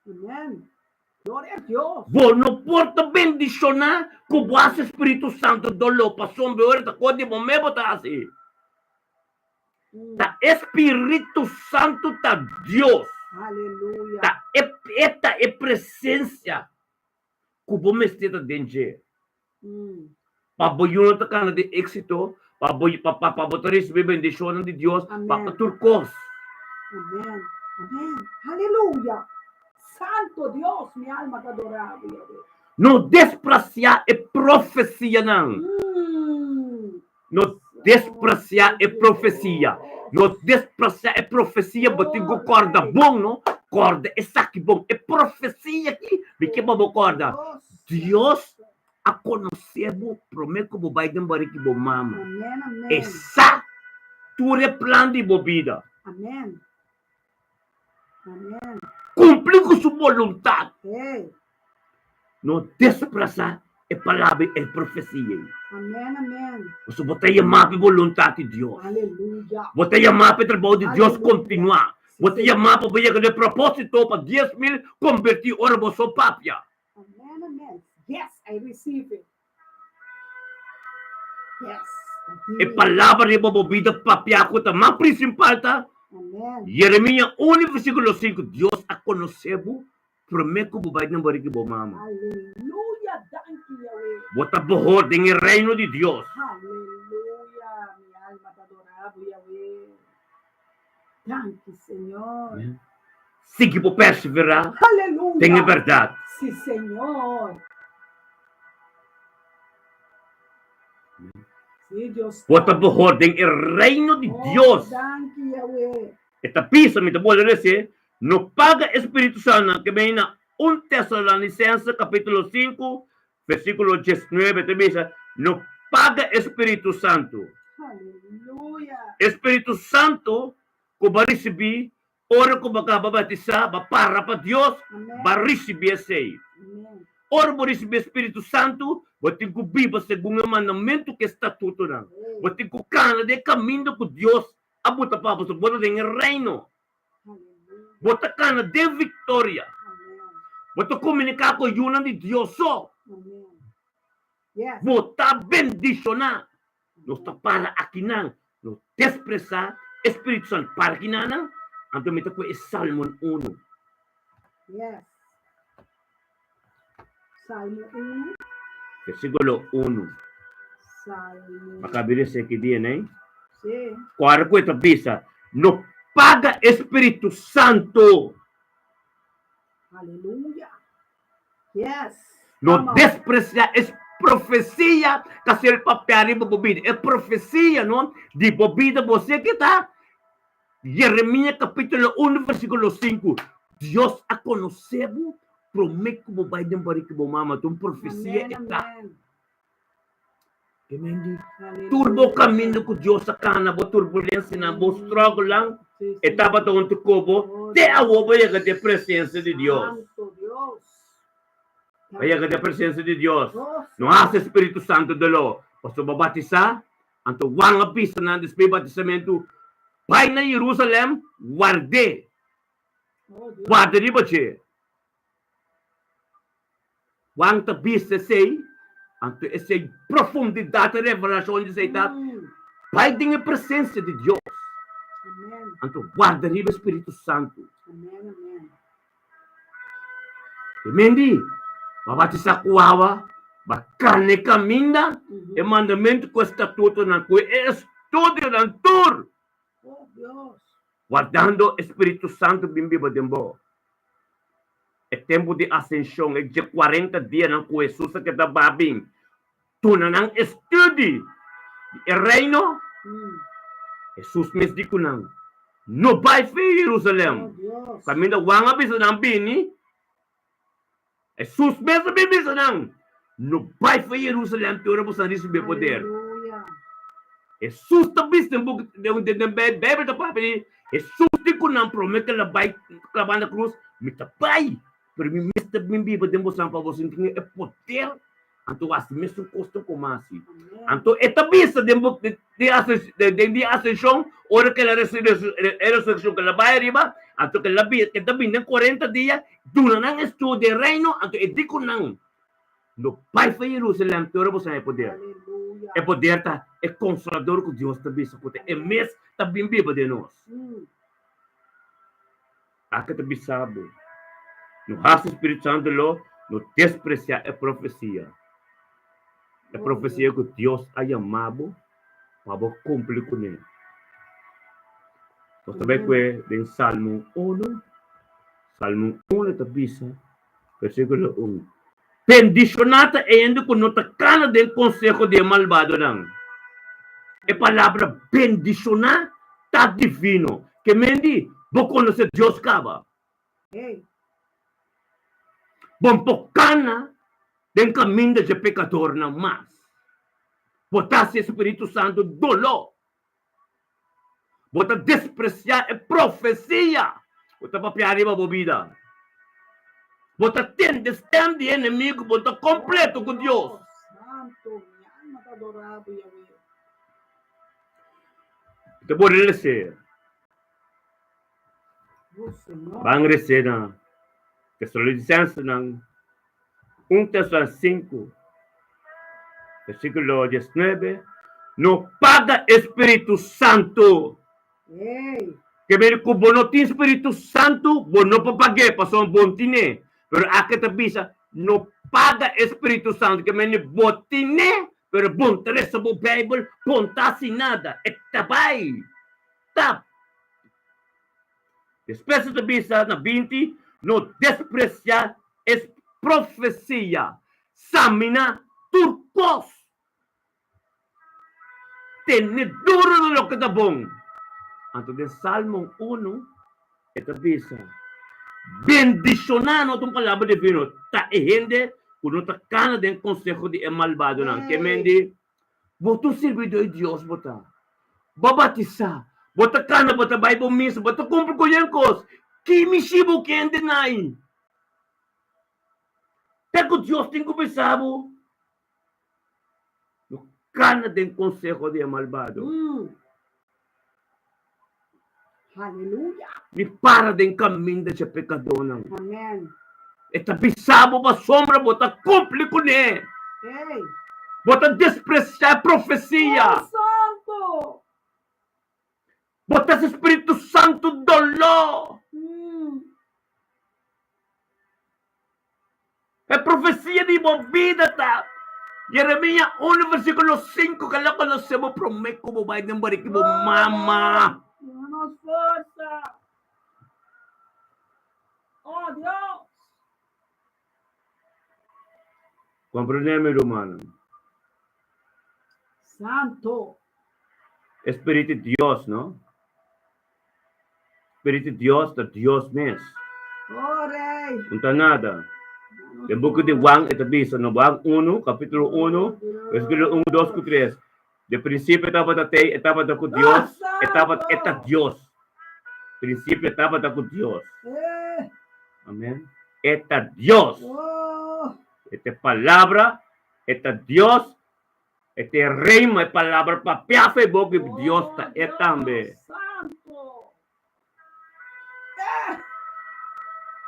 Amen. Glória a Deus. Bo no porta bendiciona com o Espírito Santo dolo pa sombe ora ta kodi mo me bota assim. Ta Espírito Santo ta Deus. Aleluia. Ta eta é presença que o me esteta dentro. Pa boyuno ta kana de éxito, pa botar esse bendição de Deus, pa turcos. Amém. Amém. Aleluia. Santo Deus, minha alma está adorada. No despreciar é profecia não. No despreciar é profecia. No despreciar é profecia, botigo corda bom, não? Corda é saque bom. É profecia aqui. De que bom corda? Deus a conhecer bom, promete que o Biden bariki bom mama. Essa tudo é plano de bobida. Amém. Amém. Cumprir com sua vontade. Hey. No desprezar é palavra, é profecia. Amém, amém. Você bota chamar para a vontade de Deus. Aleluia. Bota chamar para o trabalho de Deus continuar. Bota chamar para o de propósito para 10,000 convertir ora você papia. Amém, amém. Yes, I receive it. Yes. É palavra de bobida papia que está mais principal, tá? Amém. Jeremias 1, versículo 5. Deus a conheceu, promete que o vai não barriga bom mama. Aleluia. Thank you, Yahweh. Bota borror em reino de Deus. Aleluia. Minha alma está adorada, Yahweh. Thank you, Senhor. Siga por perseverar. Aleluia. Tenha verdade. Sim, Senhor. Sim, Deus. Bota borror em reino de Deus. Thank you, Yahweh. Esta pisa me te pode dizer, no paga Espírito Santo, que vem na 1 Tessalonicenses, capítulo 5, versículo 19, te diz, no paga Espírito Santo. Aleluia. Espírito Santo, que vai receber, ora que vai batizar, vai para Deus, vai receber esse. Ora vai receber Espírito Santo, vai ter que viver segundo o mandamento que está tudo não. Vai ter que caminhar de caminho com Deus, a botar para você, botar em reino. Botar cana de vitória. Botar comunicar com o Yuna de Deus só. Botar bendicionar. Nós está para aqui não. Nós desprezar Espírito Santo para aqui não. Então me toca Salmo 1. Yes. Salmo 1. Versículo 1. Salmo. Acabei de aqui dia, né? Sim. Quarta coisa bisa. No paga Espírito Santo. Aleluia. Yes. No desprezar profecia que ser papel de bobida. É profecia, não? De bobida você que está. Jeremias capítulo 1, versículo 5. Deus a conheceu, promete que vai dar para que mama. Então profecia está. Amém. Turbo caminho com Deus a cana, bo turbulência na bo struggle lang. Etapa to onto kobo. Te awo ba yaga de presença de Deus. Ayaga de presença de Deus. Não há Espírito Santo de lo. Pasto babatizar, anto wanga pisa na despe batisamento. Pai na Jerusalém, guarde. Guarde di ba che? Wang ta pisa sei, anto essa profundidade de revelação de Satan. Pai tem a presença de Deus. Anto guarda di ba Espírito Santo. Amen di. Babatizar kuawa, bakane caminha, e mandamento com estatuto na cui é estudo na tur. Oh Deus. Guardando Espírito Santo bimbi badembo. É tempo de ascensão, é de 40 dias na cui Jesus que está babing. Tu não estude. E reino, Jesus me diz não. No vai fi Jerusalém. Caminho wanga bisa ng bini. Jesus mesmo me bisa não. No vai para Jerusalém, que ora você receber poder. Aleluia. Jesus também tem book de Bíblia da papel. Jesus tem que não promete que ela vai clavar na cruz, me tapai. Pero me mesta bem Bíblia demonstrar para você que é poder. Então assim mesmo custa como assim. Então esta vista de ascensão, ora que ela ressurreição que ela vai arriba, então que ela que também em 40 dias, durante estudo de reino, então é dico não. No Pai foi Jerusalém, que ora você é poder. Aleluia. É poder, tá? É consolador que Deus também se pode. É mesmo também viva de nós. Aqui também sabe. No raça Espírito Santo, no despreciar é profecia. É profecia que Deus ha chamado para cumprir com ele. Nós também que em Salmo 1, Salmo 1, tabisa, versículo 1. Bendicionata é ainda com nota cana del consejo de malvado não. É palavra bendicionar tá divino. Que mendi, vou conhecer Deus cava. Bom pocana den caminho de pecador não mais. Botar Espírito Santo dolor. Botar despreciar é profecia. Botar para arriba a bebida. Botar tende de inimigo, botar completo com Deus. Santo, minha alma está adorando, Yahweh. Te pode ler. Vão ler na Tessalonicenses, 1 Tessalonicenses 5, versículo 19. Não paga Espírito Santo. Que ver que bom não tem Espírito Santo, bom não para pagar, passou um bom tine. Pero aqui te bisa, não paga Espírito Santo, que me botine, pero bom interessa o Bible, contasse nada, é tabay. Tap. Depois te bisa na 20, não despreciar es profecia. Samina turcos. Tenedor de lo que está bom. Anto de Salmo 1, esta bisa. Bendicionar não palavra divino. Tá gente quando está cana de consejo de malvado não. Que mendi, botou servidor de Deus botar. Babatizar. Bota cana, bota Bible missa, bota cumpre com yankos. Que me chibo que ende nai. Pego Deus tem que pensar. No cana de consejo de malvado. Aleluia. Me para de caminho de pecador não. Amém. Esta bisabo para sombra, bota cumpre com ele. Bota despreciar a profecia. Santo. Bota esse Espírito Santo dolor. É profecia de vida, tá? Jeremias 1, versículo 5, que lá conhecemos, prometo que vai lembrar que mama. Danos força. Oh, Deus. Compreendeme, hermano. Santo. Espírito de Deus, não? Espírito de Deus, da Deus mesmo. Oh, Rei. Não está nada. O book de Juan, esta bisa, no Juan 1, capítulo 1, versículo 1, 2, 3. De princípio estava com Deus, estava Deus. Princípio estava com Deus. Amém. Esta Deus. Esta palavra, esta Deus, este reino é palavra para piafe boca de Deus é também.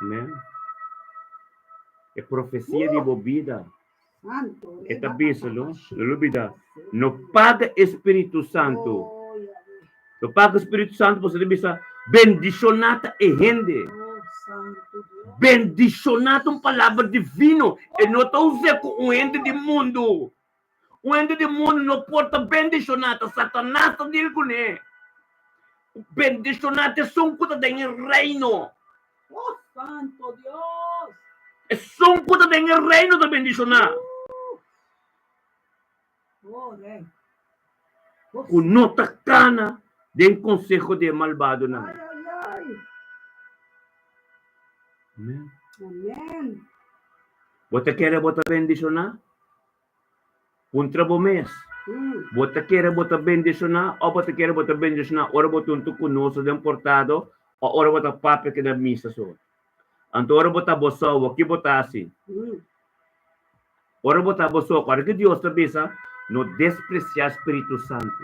Amém. É profecia de bobida. Esta bisa, não olvida. Não paga Espírito Santo. Não paga Espírito Santo, você bisa bendicionata e rende. Bendicionata uma palavra divino. E não está usando com um ente do mundo. Um ente do mundo não porta bendicionata. Satanás está dizendo com ele. Bendicionata é só um coisa do reino. Oh, Santo Deus. É só um coisa do reino de bendicionar. Com nota cana de consejo de malvado. Não. Amém. Amém. Bota quer bota bendicionar? Contra o mês. Bota quer bota bendicionar ou bota quer bota bendicionar? Ora bota um tu conosco de importado ou ora bota papo que na missa só. Então ora bota boço, o que bota assim? Ora bota boço, agora que Deus te pensa, no despreciar Espírito Santo.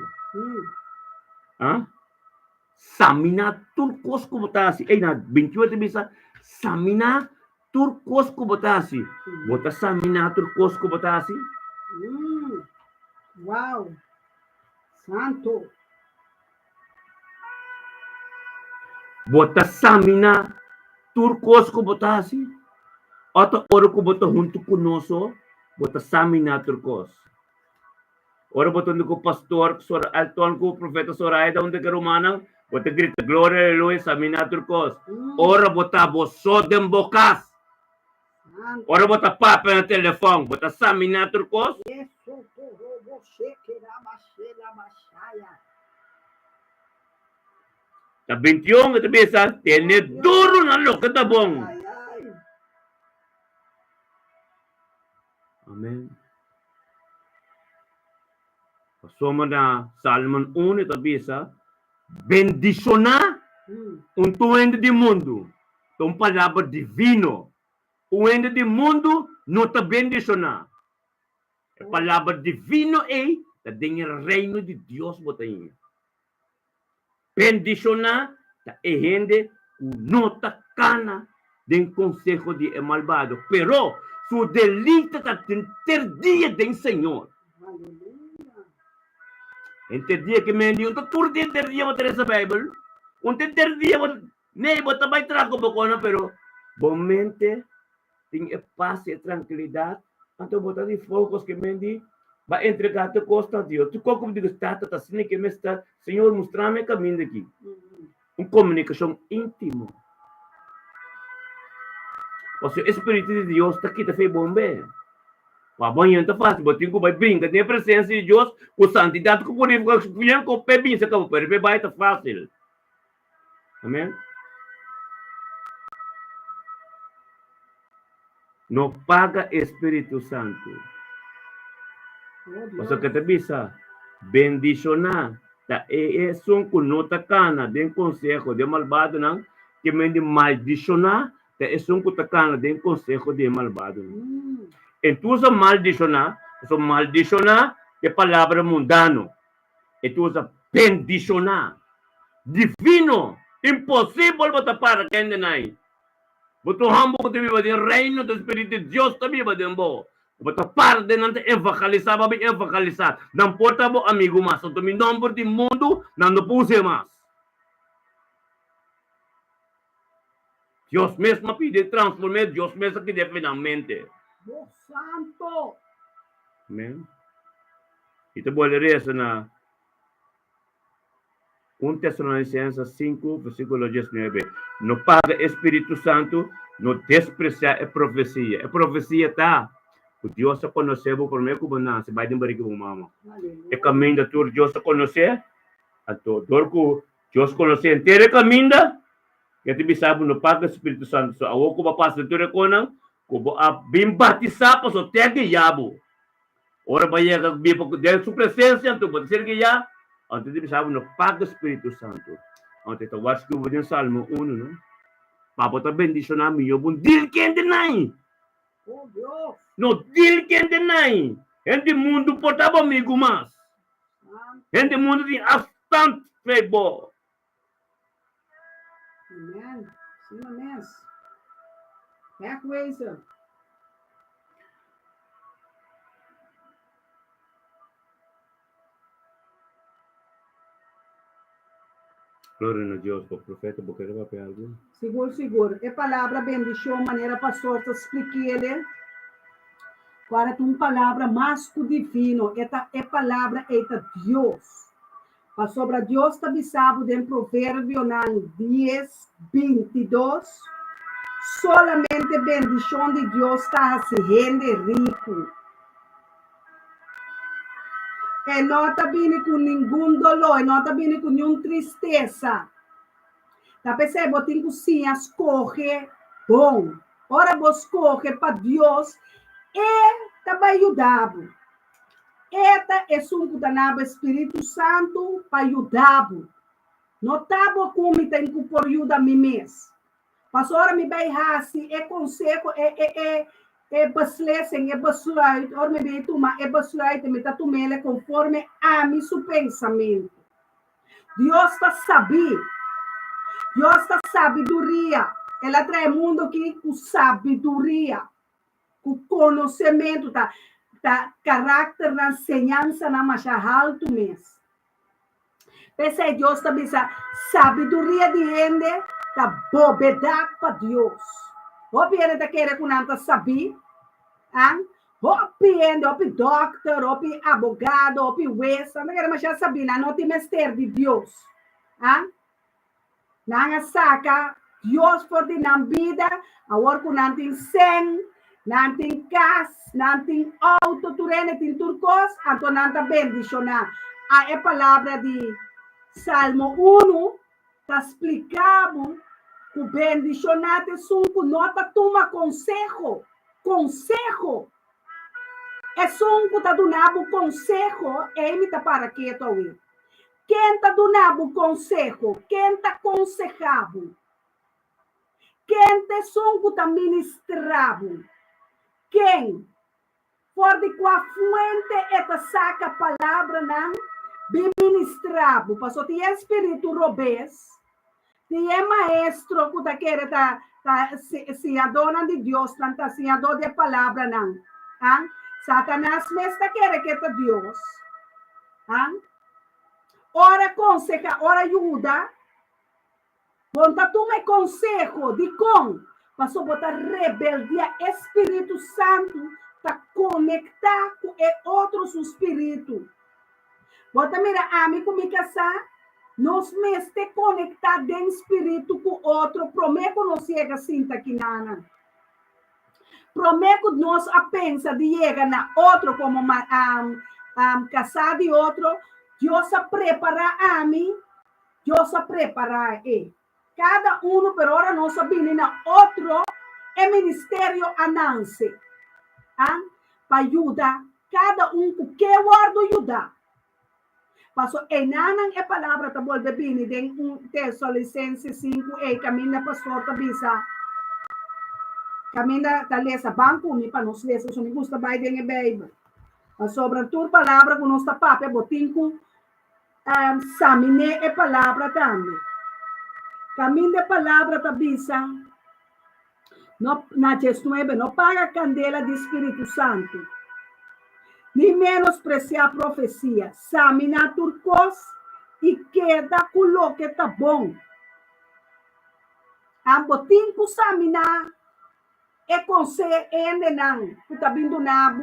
Samina turcos ko botasi. Ay na 28 bisa samina turcos ko botasi. Bota samina turcos ko botasi. Wow. Santo. Bota samina turcos ko botasi. Oto oro ko bota junto conosco. Bota samina turcos. Ora bota ko pastor sor alton ko profeta Soraya onde que romana. Bota grita gloria aleluia samina turcos. Ora bota boso dem bocas. Ora bota papa no telefone. Bota samina turcos. Ta 21 ito bisa, tiene duro na lo katabong. Amen. Pasoma na Salmon 1 ito bisa, bendiciona un tuende di mundo. Itong palabra divino. Tuende di mundo, no ta bendiciona. A palabra divino é, ta dinha reino de Deus botainha. Bendiciona ta ehende nota cana den consejo de malvado, pero su delito ta ter dia den Senhor. Enter dia que mendi un tur dia ter dia botar essa Bible, un ter dia ne bota vai trago bocona, pero bomente tem paz e tranquilidade, anto botar de focos que mendi vai entregar a costa a Deus. Tu como digo, está assim que me está, Senhor, mostra-me o caminho daqui. Uma comunicação íntima. O seu Espírito de Deus está aqui, está feio bombe. O abanho está fácil, mas tem que vai brincar, tem a presença de Deus, com santidade, com purificação, com pebinho, se acaba, pero vai está fácil. Amém? Não paga Espírito Santo. Basta que te bisa, bendicionar, ta son kunota kana, den consejo de malvado nang, que mende maldicionar, ta son kutakana, den consejo de malvado. Então, maldicionar, é palavra mundano. Então, bendicionar, divino, impossível botar para quem denai. Botou hambo que te viva de reino do Espírito de Deus, te viva de amor. Bota parte nante evangeliza babi evangeliza. Não porta bo amigo mas, então mi nombre de mundo não puse mais. Deus mesmo pide transformar, Deus mesmo que definitivamente. Deus santo. Amém. Ito boleh resa na 1 Tesalonicenses 5, versículo 19. No paga Espírito Santo, no desprezar a profecia. A profecia está. O Deus a conhecer por meio como não, se vai demorar que mama. É caminho da tua Deus a conhecer, a tua dor que Deus conhecer inteiro caminho, que te sabe no paga Espírito Santo. So awo ko papasa tu rekonan, ko a bim batizar para so tege yabo. Ora baya ka bi po de su presença tu pode ser que ya, antes te sabe no paga Espírito Santo. Antes tu watch ko no Salmo 1, no? Papa ta bendicionar mi yo bun dil quem denai. Oh Deus. No dil quem denai. Ende mundo portava amigo mas. Ende mundo de bastante febo. Amen. Sim, amém. Backways. Glória a Deus, o profeta, porque ele vai pegar algo. Seguro. É palavra bendição, maneira pastor te explique ele. Agora tem uma palavra mais que divino, é palavra eita Deus. Mas sobre Deus está bisado em Provérbio 10, 22. Solamente bendição de Deus está se rende rico. E não está vindo com nenhum dolor, não está vindo com nenhuma tristeza. Tá percebendo? Tem que sim escolher bom. Ora, você escolhe para Deus E também ajudava. Eta é um canal Espírito Santo para ajudar. Não estava como tem que por ajuda a mim mesmo. Mas ora me vai assim, é conselho, beslissing, é besluit, ora me vai tomar, é besluit, me está tomando conforme a meu pensamento. Deus está sabendo. Deus está sabedoria. Ela traz mundo aqui com sabedoria, com conhecimento, tá caráter na ensinança na mais alto mesmo. Pensei, Deus também sabedoria de gente, tá bobedade para Deus. O piende tá querer que não saber, o piende, o doctor, o advogado, o juiz, não quer mais saber, não tem mistério de Deus, não saca Deus for de na vida, agora que não tem sangue, não tem casa, não tem auto, tu tem turcos, então não está bendicionar. A palavra de Salmo 1 está explicando que o bendicionado é um nota toma consejo. Consejo. É um que está dando consejo, é imita para que estou aí. Quem está dando consejo? Quem está aconsejando? Quem está ministrando? Quem? Por de qual fonte esta saca a palavra não? Bem ministrado. Passou tem espírito robês. Tem maestro que está querendo se adora de Deus, não está se adora de palavra não. Satanás mesmo está querendo que é Deus. Ora aconselha, ora ajuda. Quando tu me consejo de como, passou botar rebeldia, Espírito Santo está conectar com outros espíritos. Bota mira, amigo, como casar, nós mesmos te conectar de espírito com outro, prometo não chega assim aqui nana. Prometo nós a pensa de chegar na outro como casar de outro, Deus a preparar a mim, Deus a preparar ele. Cada um, por hora, nós sabemos na outro, é ministério anance. Para ajudar, cada um que guarda ajudar. Passou, enanan é palavra, tá bom, bebini, den Tessalonicenses 5, caminha pastor, tabisa. Caminha, tá lesa, banco, mi para nos lesa, se me gusta, vai, den beijo. A sobra, tur palavra, com nossa papa, botinco, samine é palavra também. Caminho de palavra tabisa, na 19, não paga candela de Espírito Santo, nem menospreciar a profecia, examinar turcos e queda com o que está bom. Ambotim que examinar é conselho não, que está vindo na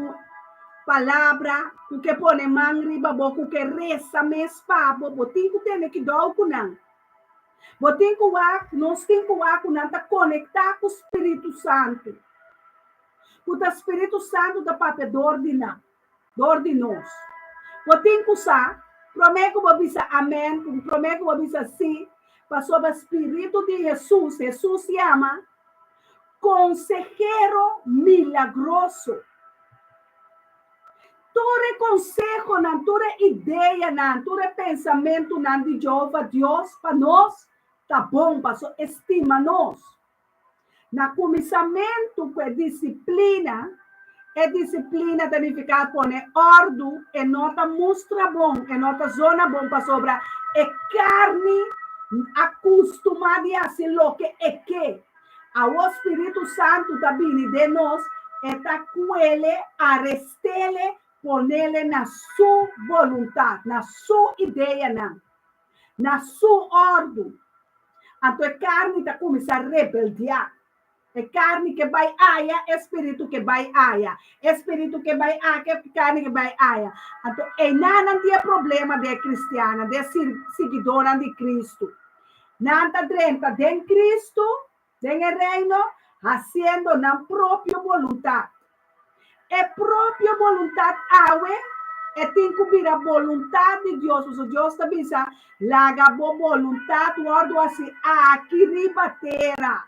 palavra, que põe mangriba, que reza mes papo, botim que tem que dar o não. Botim que nós temos que conectar com o Espírito Santo. O Espírito Santo da parte dor de nós. Botim que usar, prometo que vou dizer amém, prometo que vou dizer sim, para sobre o Espírito de Jesus. Jesus se chama Consejero Milagroso. Todo consejo, todo ideia, todo pensamento de Jeová, Deus, para nós, tá bom, passou, estima nós. Na começamento, com disciplina significa poner ordem, e nota mostra bom, e nota zona bom para sobra, e carne acostumada a ser o que é que. O Espírito Santo também de nós, está com ele, arrestele, poner na sua vontade, na sua ideia, na sua ordem. Então, a carne está começando a rebeldear. É carne que vai aia, espírito que vai aia. Espírito que vai aia, carne que vai aia. Então, não tem problema de cristiana, de seguidora de Cristo. Não está dentro de Cristo, de reino, fazendo na própria vontade. É própria vontade, é tem que vir a vontade de Deus. O Deus também sabe, larga a vontade, guarda assim, aqui ribatera.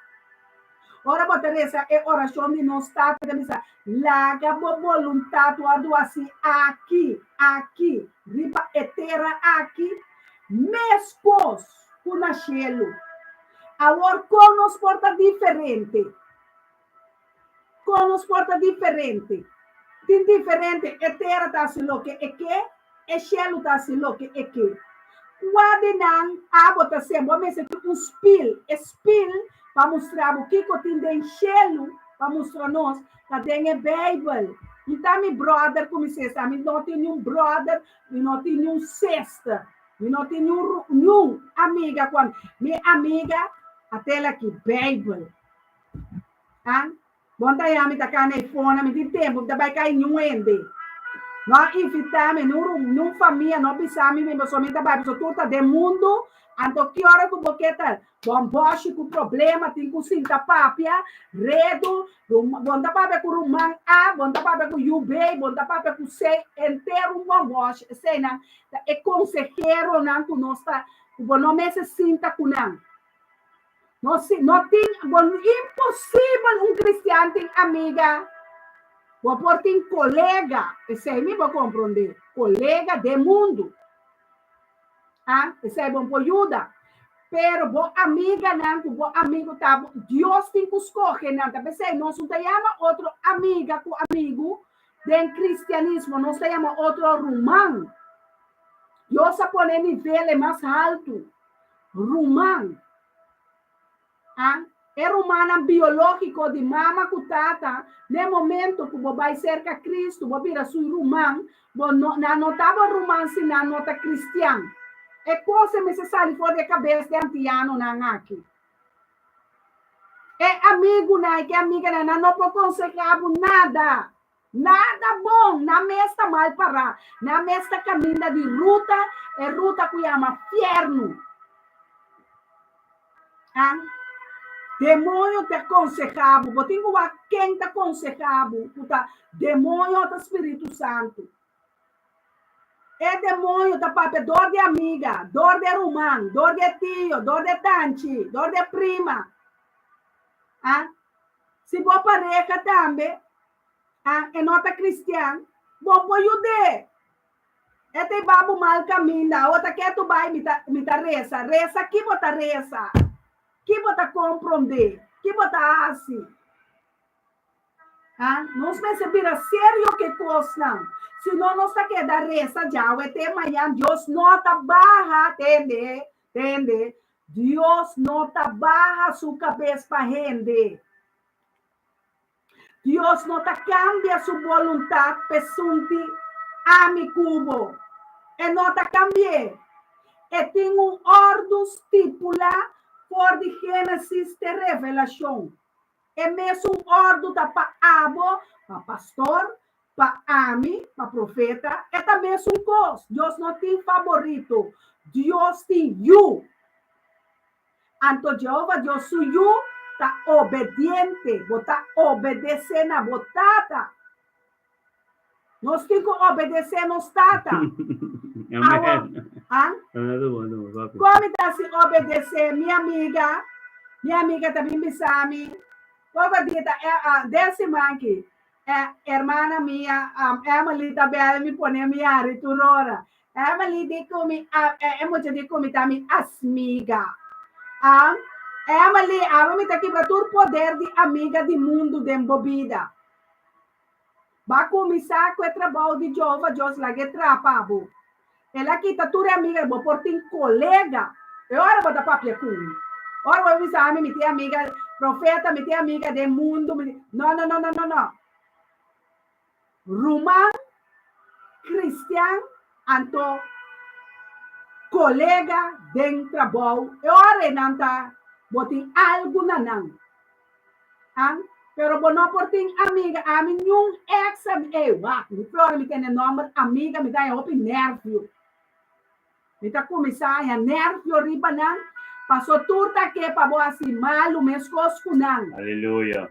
Ora, Teresa, é oração de nós, Tata, de misa. Laga bo voluntade, o assim, aqui, riba etera aqui, mespos, com cielo. Agora, com nos porta diferente. Tem diferente, etera está assim, lo que é que, e cielo está assim, lo que é que. Quando não, bota sempre, vamos dizer um spill, para mostrar o que tem de cielo, para mostrar nós, que tem a Bíblia. Então, meu brother, como se sabe, não tem nenhum brother, não tem nenhum sister, não tem nenhum amiga, quando minha amiga, até ela aqui, Bíblia. Ah? Bom, tá aí, a minha cá na iPhone, a minha tem tempo, tá vai cair nenhum ende. Nós invitamos num família, nós pensamos mesmo, somente a Bíblia, toda do mundo, então que hora tu boqueta, bom, boche com problema, tem com cinta papia, redo, bom da papia com rumang A, bom da papia com UB, bom da papia com C, inteiro, bom boche, sei não, é consejero, não, com nós, bom, não me se cinta com não. Não tem, bom, impossível cristiano tem amiga, vou por tem colega, esse aí me vou compreender, colega de mundo. Esse aí bom por ajuda. Pero bo amiga não, bo amigo tá, Deus tem que escolher não, tá pensando, nós não chama outro amiga com amigo do cristianismo, nós chama outro romano. Deus a põe nível mais alto. Romano. É romano biológico de mama com tata, no momento que você vai cerca Cristo, você vira seu romano, você não estava romano se não está cristiano. É coisa necessária fora da cabeça de antiano na aqui. É amigo na que amiga na não pode aconselhar nada. Nada bom, na mesta mal para, na mesta caminha de ruta, é ruta que chama fierno. Demônio te aconselhava, você tem quem te aconselhava, demônio do Espírito Santo. É demônio da papai, dor de amiga, dor de irmão, dor de tio, dor de tante, dor de prima. Se você pareja também, é nota cristiana, bom pode ajudar. Este babo mal caminha, outra que tu vai me reza que você reza, que você compreende, que você assim. Não se vira sério que coisa. Se não está queda reza já, até amanhã Deus não está barra, entende? Deus não está barra sua cabeça para render. Deus não está cambia sua vontade para sunti amicubo. E não está cambia. E tem ordem estipulada por de Gênesis de Revelação. É mesmo ordem para abo, para pastor, para ami, para profeta. É também mesmo coisa. Deus não tem favorito. Deus tem you. Então, Jeová, Deus sou you, está obediente. Está obedecendo a botada. Nós temos que obedecer nos tata. Como está se obedecer? Minha amiga também me sabe. Qual dita décima aqui? Irmã minha, Emily também me põe minha returora. Emily de comi, de comi também asmiga. Emily, me tá aqui para todo poder de amiga de mundo de embobida. Vai começar com o trabalho de Jeová, Deus lá que trapabo. Ela aqui tá tudo amiga, vou por tem colega. Eu ora vou dar papel com. Ora vou avisar me tem amiga profeta, me tem amiga de mundo. Não. Romano, cristiano, anto colega de trabalho. Eu ora não tá, botem algo na não. Pero não por tem amiga, a mim nenhum ex me tem nome amiga, me dá open nervio. Me tá começar a nervio riba não, passou tudo aqui para boa assim mal, o mesmo cosco não. Aleluia.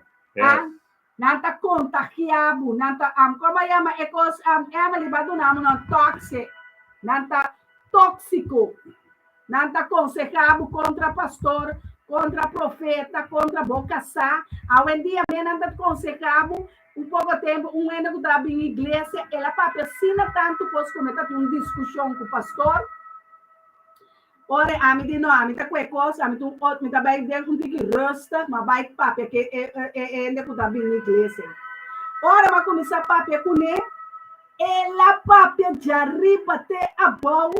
Não tá contagiado, não tá como chama é coisa é libado não tóxico, não tá tóxico. Não tá aconselhado contra pastor, contra profeta, contra bocaçá. Ao em dia, me anda aconselhamos pouco tempo, ano que estava em igreja, ela papai assina tanto, pois começar uma discussão com o pastor. Ora, a mim diz, não, a mim está com a coisa, a mim está bem dentro um tique rosta, mas vai papai, que é ainda que estava em igreja. Ora, vai começar papai com ele, ela papai já riba até a bom,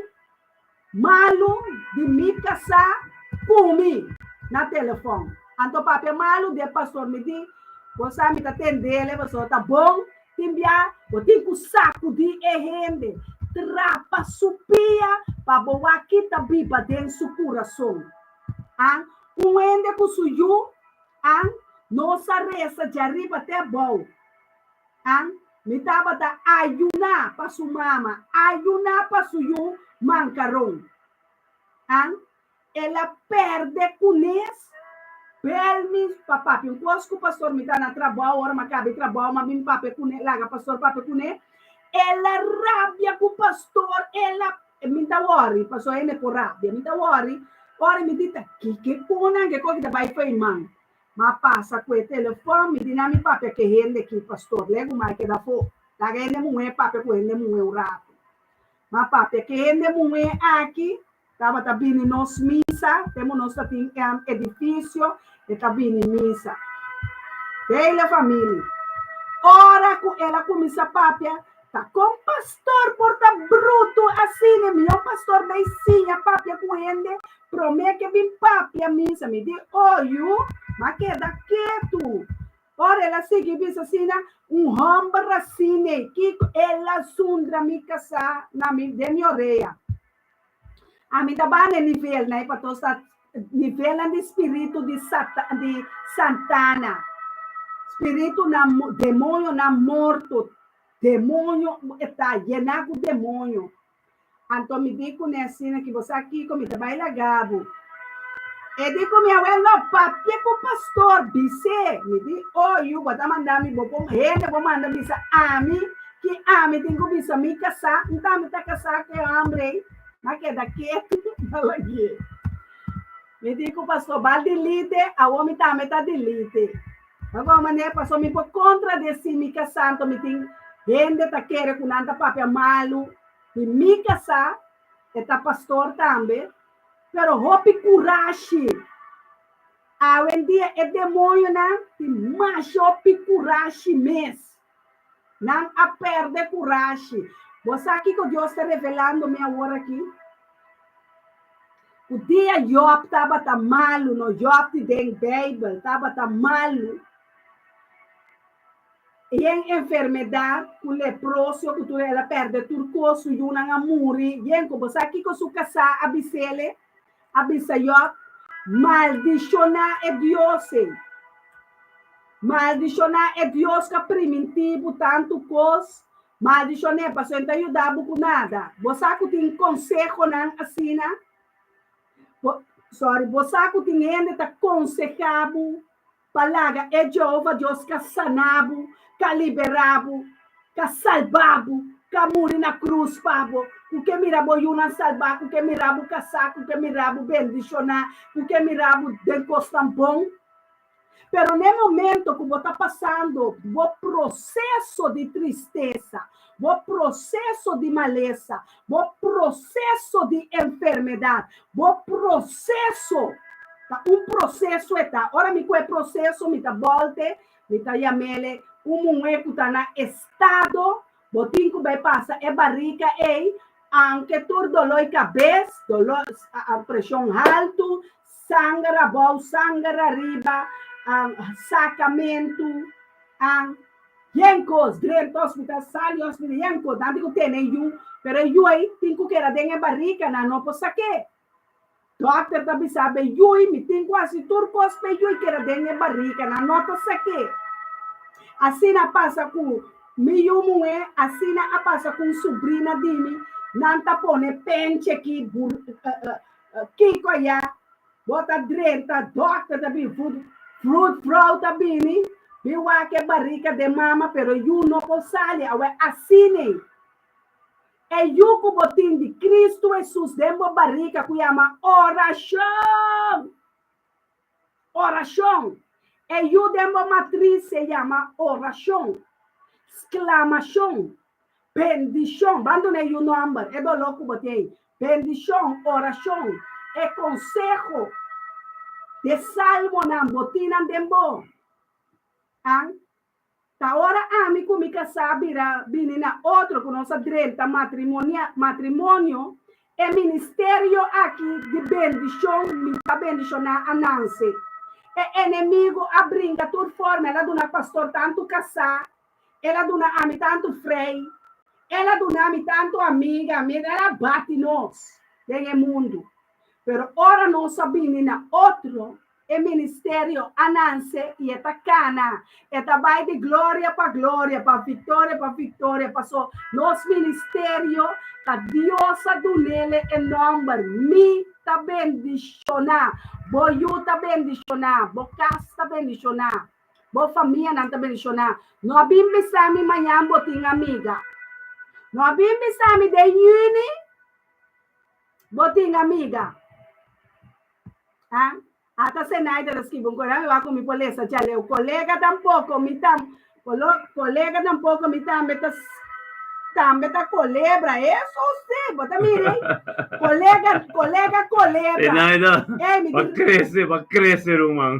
malo de me casar comigo na telefone. Então, papai malo, de pastor me diz, você me está atendendo, você está bom, timbia, você tem que saco de rende, trapa, supia, para boa aqui tá biba dentro do coração. Ende com suyo, nossa reza de arriba até bom. Me tava da ayunar para sua mama, ayunar para suyo mancarão. Ela perde com isso. Permis, papá, eu gosto que o pastor me dá na trabalho, hora me acaba de trabalho, mas me papai com ele, larga pastor, papai com ele. Ela rabia com o pastor, ela me dá worry, pastor, ele por rabia, me dá worry. Ora me diz, que coisa que vai fazer, mãe. Mas passa com o telefone, me diz, na minha papai que rende aqui, pastor, lego mais que dá fogo. La rende muito, papai com ele muito rápido. Mas papai que rende muito aqui, estava vindo nos missa, temos nosso edifício, está vindo missa. Bela família. Ora, ela começa a papia, tá com pastor, porta bruto, assim, né? Meu pastor beicinha, papia com ele, promete que vem papia missa, me diz, olha, mas queda quieto. Ora, ela segue, diz assim, homem assim, né? Que ela sundra me casar na minha orelha. A mim também é nível, né? Para todos, nível de espírito de Santana. Espírito demônio na morto. Demônio está llenado de demônio. Então, me digo, né, assim, que você aqui, como também é gabo. E digo, minha mãe, não, papai, com o pastor, disse, me diz, eu vou mandar, vou mandar, disse, a mim, que a mim, tenho que me casar, então, me tá casar, que eu amei. Mas que daqui não aqui. Me digo, pastor, vai delite, a homem também está delite. Agora, maneira, pastor, me pode contradizer, me casar, me tem gente está querendo com nada papel malo, e me casar, está pastor também, pero hopi coragem. Hoje em dia, é demônio, né? Mas hopi coragem mesmo. Não a perder coragem. Você aqui que Deus está revelando minha hora aqui. O dia Job estava tão malo, no Job de Bíblia, estava tão malo. E em enfermidade, o leproso, que ela perde turcoso, e uma muri, e em como você aqui que sua casa abisele, Job, maldicionar é Deus. Maldicionar é Deus que primitivo, tanto coisa. Maldicionar, para você ajudar com nada. Você que tem conselho, assim, né? Você que tem ainda aconselhado, palavra é Jeová, Deus que sanado, que liberado, que salvado, que morre na cruz, pavo, que mirabo yuna salvar, que mirabo casar, que mirabo bendicionar, que mirabo de costam bom. Pero no momento que você está passando o processo de tristeza, o processo de maleza, o processo de enfermidade, o processo, processo está. Ora, me é processo, me está volte, me está chamele, eco está na estado, botinho vai passar, é barriga, aunque tu dolor de cabeça, dolor, a pressão alto, sangue bom, sangue arriba, sacamento, yankos, direto hospital, sali hospital, yankos, não digo tem eu, pero eu aí, tenho que era dengue barriga, não posso saber. Doctor também sabe, eu me tenho quase turcos, mas eu que era dengue barriga, não posso saber. Assim na passa com meu mulher, assim na passa com sobrinha de mim, não tá pondo pente aqui, kiko ya, bota direito, doctor também fruit também, viu que barriga de mama, pero eu não posso sair, assim. É eu que botinho de Cristo Jesus dentro da barriga que chama oração. oración. Ayúdenme matriz se llama oración. Exclamación. Bendición. Bandone you number. Edo loco botei. Bendición, oración. E consejo. De salmo nan botinan dembo. Ahora a mí como que sabira vinina otro con nossa direita matrimonio e ministerio aqui de bendição me tá bendicionar a Nancy. E inimigo a brinca tudo forma ela dona pastor tanto casar, ela dona a mim tanto frei, ela dona a mim tanto amiga, ela bate nós nesse mundo. Pero ora nós sabina outro e ministério ananse e eta cana, eta vai de glória para vitória, passou nosso ministério, a diosa do nele em nome, me tá bendicionar, boiu tá bendicionar, bocas tá bendicionar, bo família não tá bendicionar, não abimbe sami manhã botin amiga, não abimbe sami de uni, botin amiga, Hasta Zenaida los que me va con mi polesa, chale, colega tampoco, colega tampoco, tambeta colebra, eso sí, bota mire, colega colebra. Zenaida, va a crecer, man.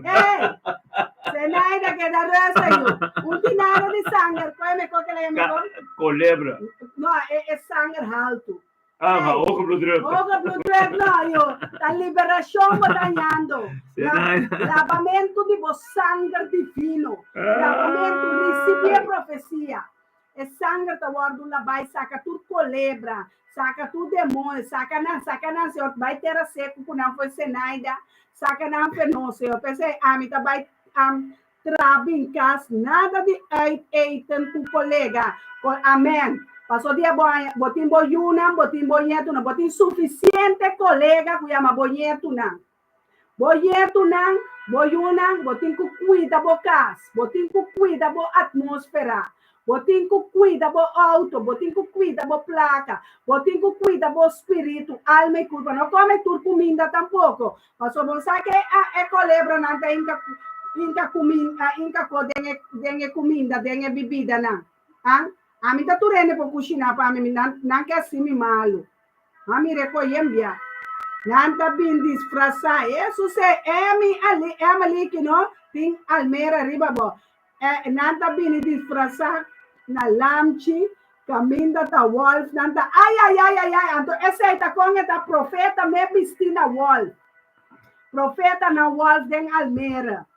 Zenaida, que da raza yo, un dinero de sangre, me coge le llamo? Colebra. No, es sangre alto. Hoge bloeddruk. Hoge bloeddruk, no, yo. La liberación va dañando. Lavamento de vos sangue divino. Lavamento, recibir profecia. É sangue da guarda la vai, saca tudo colebra, saca tudo demônio, saca na, senhor, vai ter a seco, que não foi Zenaida, saca na, não, senhor, pensei, mim tá vai, trabincar, nada de eiten com colega, amém. Passou dia botin boyuna, botin bonheto, não botin suficiente colega que chama bonheto não. Bonheto não, boyuna, botin que cuida bo casa, botin que cuida bo atmosfera, botin que cuida bo auto, botin que cuida bo placa, botin que cuida bo espírito, alma e culpa. Não come tudo comida tampouco. Passou bom sabe que é colebra não tem inca comida, dengue bebida não. A mim tá turene por cozinhar para mim, não quer assim me malo. A mim recolhem já. Não tá bem disfarçar. Isso é ali que não tem almeira riba bo. Não tá bem disfarçar na lamchi, caminho da wolf, não tá ai. Então essa tá com a profeta me vestir na wolf. Profeta na wolf den almeira.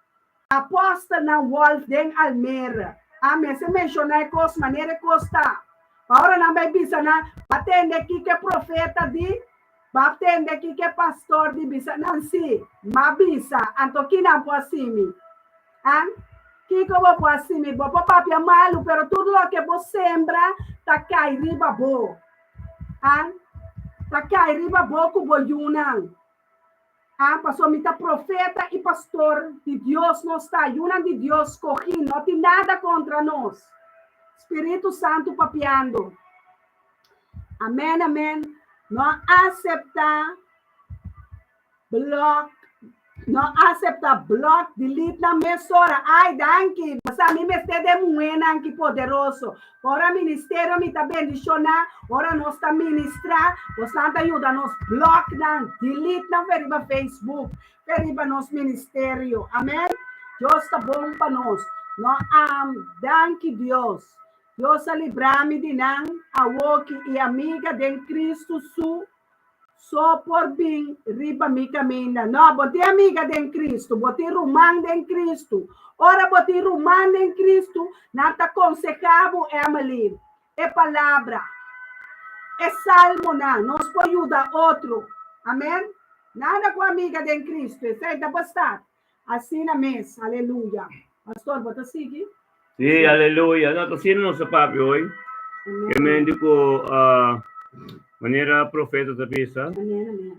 Aposta na wolf den almeira. Amém. Se mencionar coisa maneira costa. Agora não vai bisa na atende aqui que é profeta de, atende aqui que é pastor de bisa não se, mas bisa, anto que não pode assim, que como pode assim, bo papi é malo, pero tudo o que você sembra tá cai riba bo, tá cai riba bo com boyuna. Passou mita profeta e pastor de Deus não está, uma de Deus correndo, não tem nada contra nós. Espírito Santo papiando. Amém, amém. Não aceitar bloco, delete na mesora. Ai, danke. Você a mim me está demoendo que poderoso. Ora ministério me está bendicionar. Ora nós está ministrar. Você está ajuda nos bloco, delete na veriba Facebook, veriba nos ministério. Amém. Deus está bom para nós. Danke Deus. Deus a livrar-me de não a walk e amiga de Cristo só por bem riba mi caminha. Não, botei amiga de Cristo, botei romã de Cristo. Ora botei romã de Cristo, não te aconselhava é ali. É palavra. É salmo não. Nós podemos ajudar outro. Amém? Nada com amiga de Cristo. Isso é da bastar. Assim na mesa. Aleluia. Pastor, bota seguir. Sim, aleluia. Não, sino no sa papi hoy. Que me indico maneira profeta da bisa. Amém.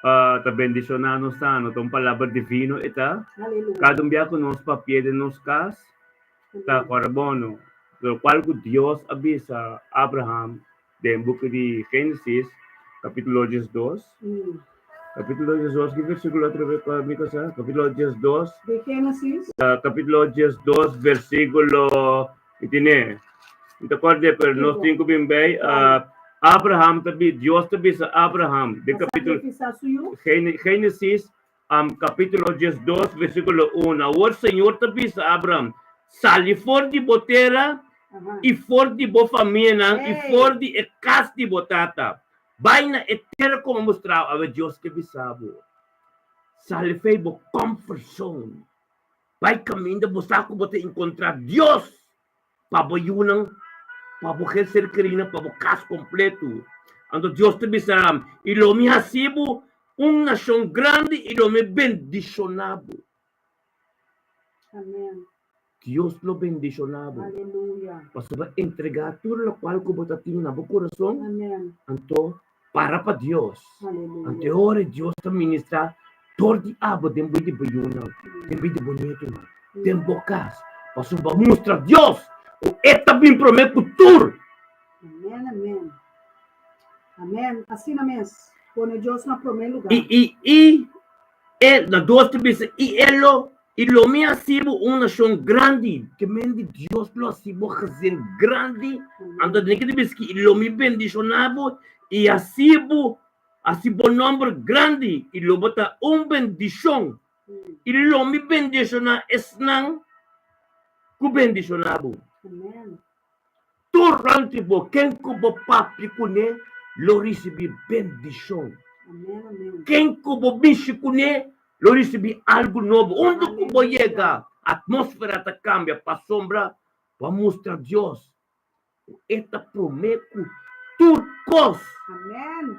Ta bendicionar nos tano, tong palavra divino ita. Aleluia. Kadong biya ko nos papie de nos cas. Ta carbono. Do qual que Deus avisa Abraham, de book de Gênesis, capítulo 2. Capítulo 18, que versículo otra vez para mi casa? Capítulo 12. De Génesis. Capítulo 12, versículo. Itine. Ito korde, pero nós temos que bem Abraham tabi, Deus tabi sa Abraham. De capítulo Génesis, capítulo 12, versículo 1. O Senhor tabi sa Abraham. Sali for di botera, e for di bo família, e for di ekas di botata. Vai na etera como mostrar a Deus que bisabo. Sali fei bo comfort zone. Vai caminho de buscar como te encontrar Deus. Pabayunang, pabuker ser querina, pabukas completo. Ando Deus te bisará. E lo me hasibo uma nação grande e lo me bendicionado. Amém. Dios lo bendicionado. Aleluia. Para va entregar tudo o qual que você tem no coração. Amém. Então, para Deus. Aleluia. Ante ora Deus te ministra todo de abo de bayuna, de bonito, de bocas. Para va mostrar Deus. O eta bem prometo futuro. Amém, amém. Amém. Assim mesmo. Põe Deus no primeiro lugar. Na duas te diz, e lo me hasibo uma nação grande, que mende Deus lo hasibo fazer grande, ando nem que diz que lo me bendicionado e hasibo nombre grande, e lo bota bendição, e lo me bendiciona esnang ku bendicionado. Amém. Durante bo quem kubo papi kune lo recebi bendição. Amém, amém. Quem kubo bishi kune lo recebi algo novo. Onde kubo chega, a atmosfera ta cambia para sombra, para mostrar Deus. Eta prometo turcos. Amém.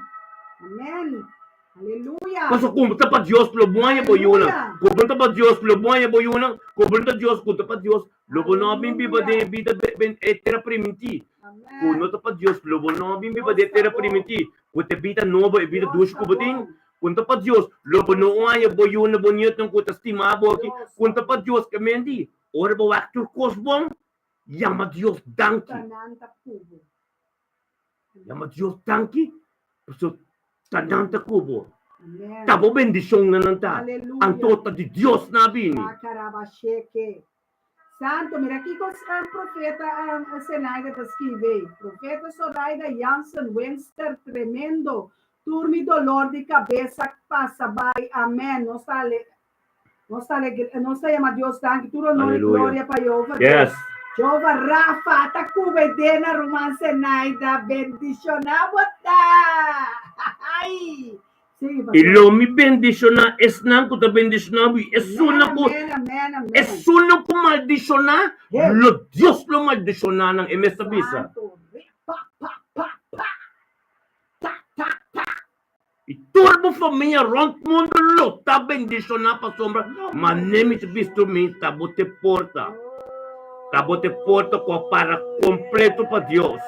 Amém. Aleluia. Paso kumta pa Dios lo buaya boyuna. Kumta pa Dios lo buaya boyuna. Kumta Dios kumta pa Dios lo bono bimbi ba de vida ben etera primiti. Kumta pa Dios lo bono bimbi ba de etera primiti. Kumta vida nova e vida dush kubating. Kumta pa Dios lo bono aya boyuna bonito ng kumta estimabo ki. Kumta pa Dios kamendi. Ora ba waktur kosbong. Yama Dios danki. Yama Dios danki. So tanan ta kubo. Tabo bendición na nanta. Ang tota de Dios na bini. Santo, mira aqui com o profeta Zenaida te escreve. Profeta Zoraida Jansen, Wenster, tremendo. Turmi dolor de cabeça passa by. Amém. Não está chama Deus tanque. Tudo nome glória para Jeová. Yes. Jeová Rafa, tá cubedena Roman Zenaida, bendicionado tá. Ai. E lo me bendiciona, es nan ko ta bendicionado, es suna ko maldiciona, lo Dios lo maldiciona ng emesa bisa. E turbo família rond mundo lo ta bendiciona pa sombra, manemi te visto mi tabote porta ko para completo pa Dios.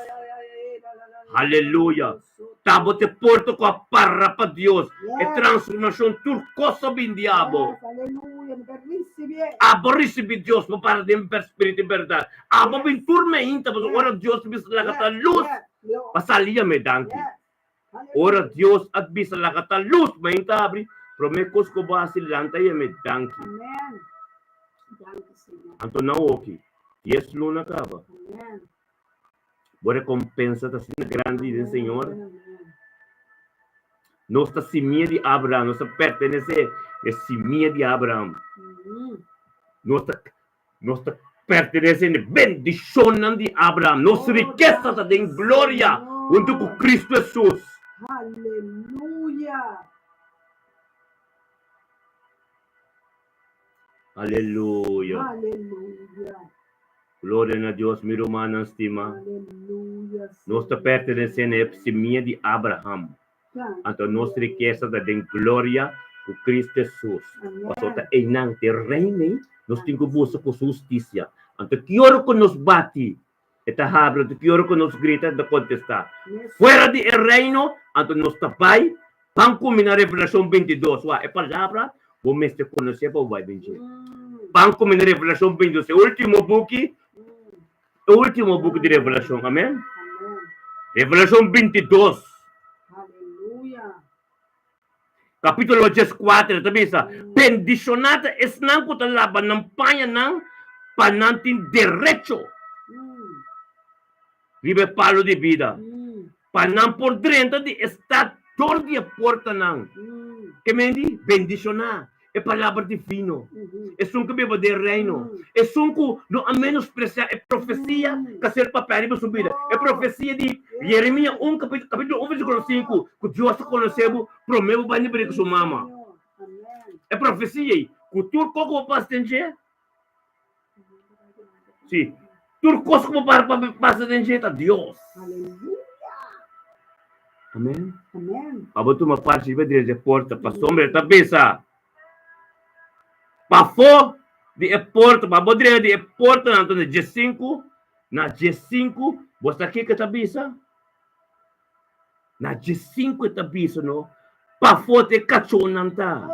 Aleluia. Tabote porto com a parra para Deus. É transformação turcosa bem diabo. Abo recebi Deus para dem espírito e verdade. Abo bem turma inta, mas ora Deus bisa lagata luz. Pasalia me danki. Ora Deus at bisa lagata luz, mainta abri. Promekos ko ba silanta ya me danki. Anto na oki. Yes luna ka ba? Boa recompensa está sendo grande do Senhor. Nossa semia de Abraão, nossa pertenece a semia de Abraão. Nossa pertenece a bendição de Abraão. Nossa riqueza está em glória junto com Cristo Jesus. Aleluia. Aleluia. Aleluia. Glória a Deus, meu irmão, estima. Aleluia. Nossa pertenece a semia de Abraão. Então, nossa riqueza está em glória com Cristo Jesus. Pasota enang te reine, nós temos que buscar com justiça. Então, que hora que nos bate, esta habla, que hora que nos grita, de contestar. Fuera de reino, então nós tapai, panco na Revelação 22. É palavra, vou me conhecer para o vai bendir. Panco na Revelação 22, o último book de Revelação, amém? Revelação 22. Aleluia. Capítulo 4, tabisa, bendicionada es nang kutalaban ng panya ng panantin derecho. Vive palo de vida. Panam por dentro de estator de porta nang. Que mendi? Bendicionar. É palavra divino. É sunco beba de reino. É sunco no a menospreciar. É profecia que ser papel para subida. É profecia de Jeremias 1, capítulo 1, versículo 5. Que Deus conheceu, promeu para não brincar com sua mama. É profecia aí. Que tu como para estender? Sim. Tu como para estender a Deus. Amém. Amém. Abo tu uma parte de porta para sombra da cabeça. Para fora de porta, para poder de porta na G5, na G5, você aqui que cabeça? Na G5 cabeça no. Para fora de cachonanta.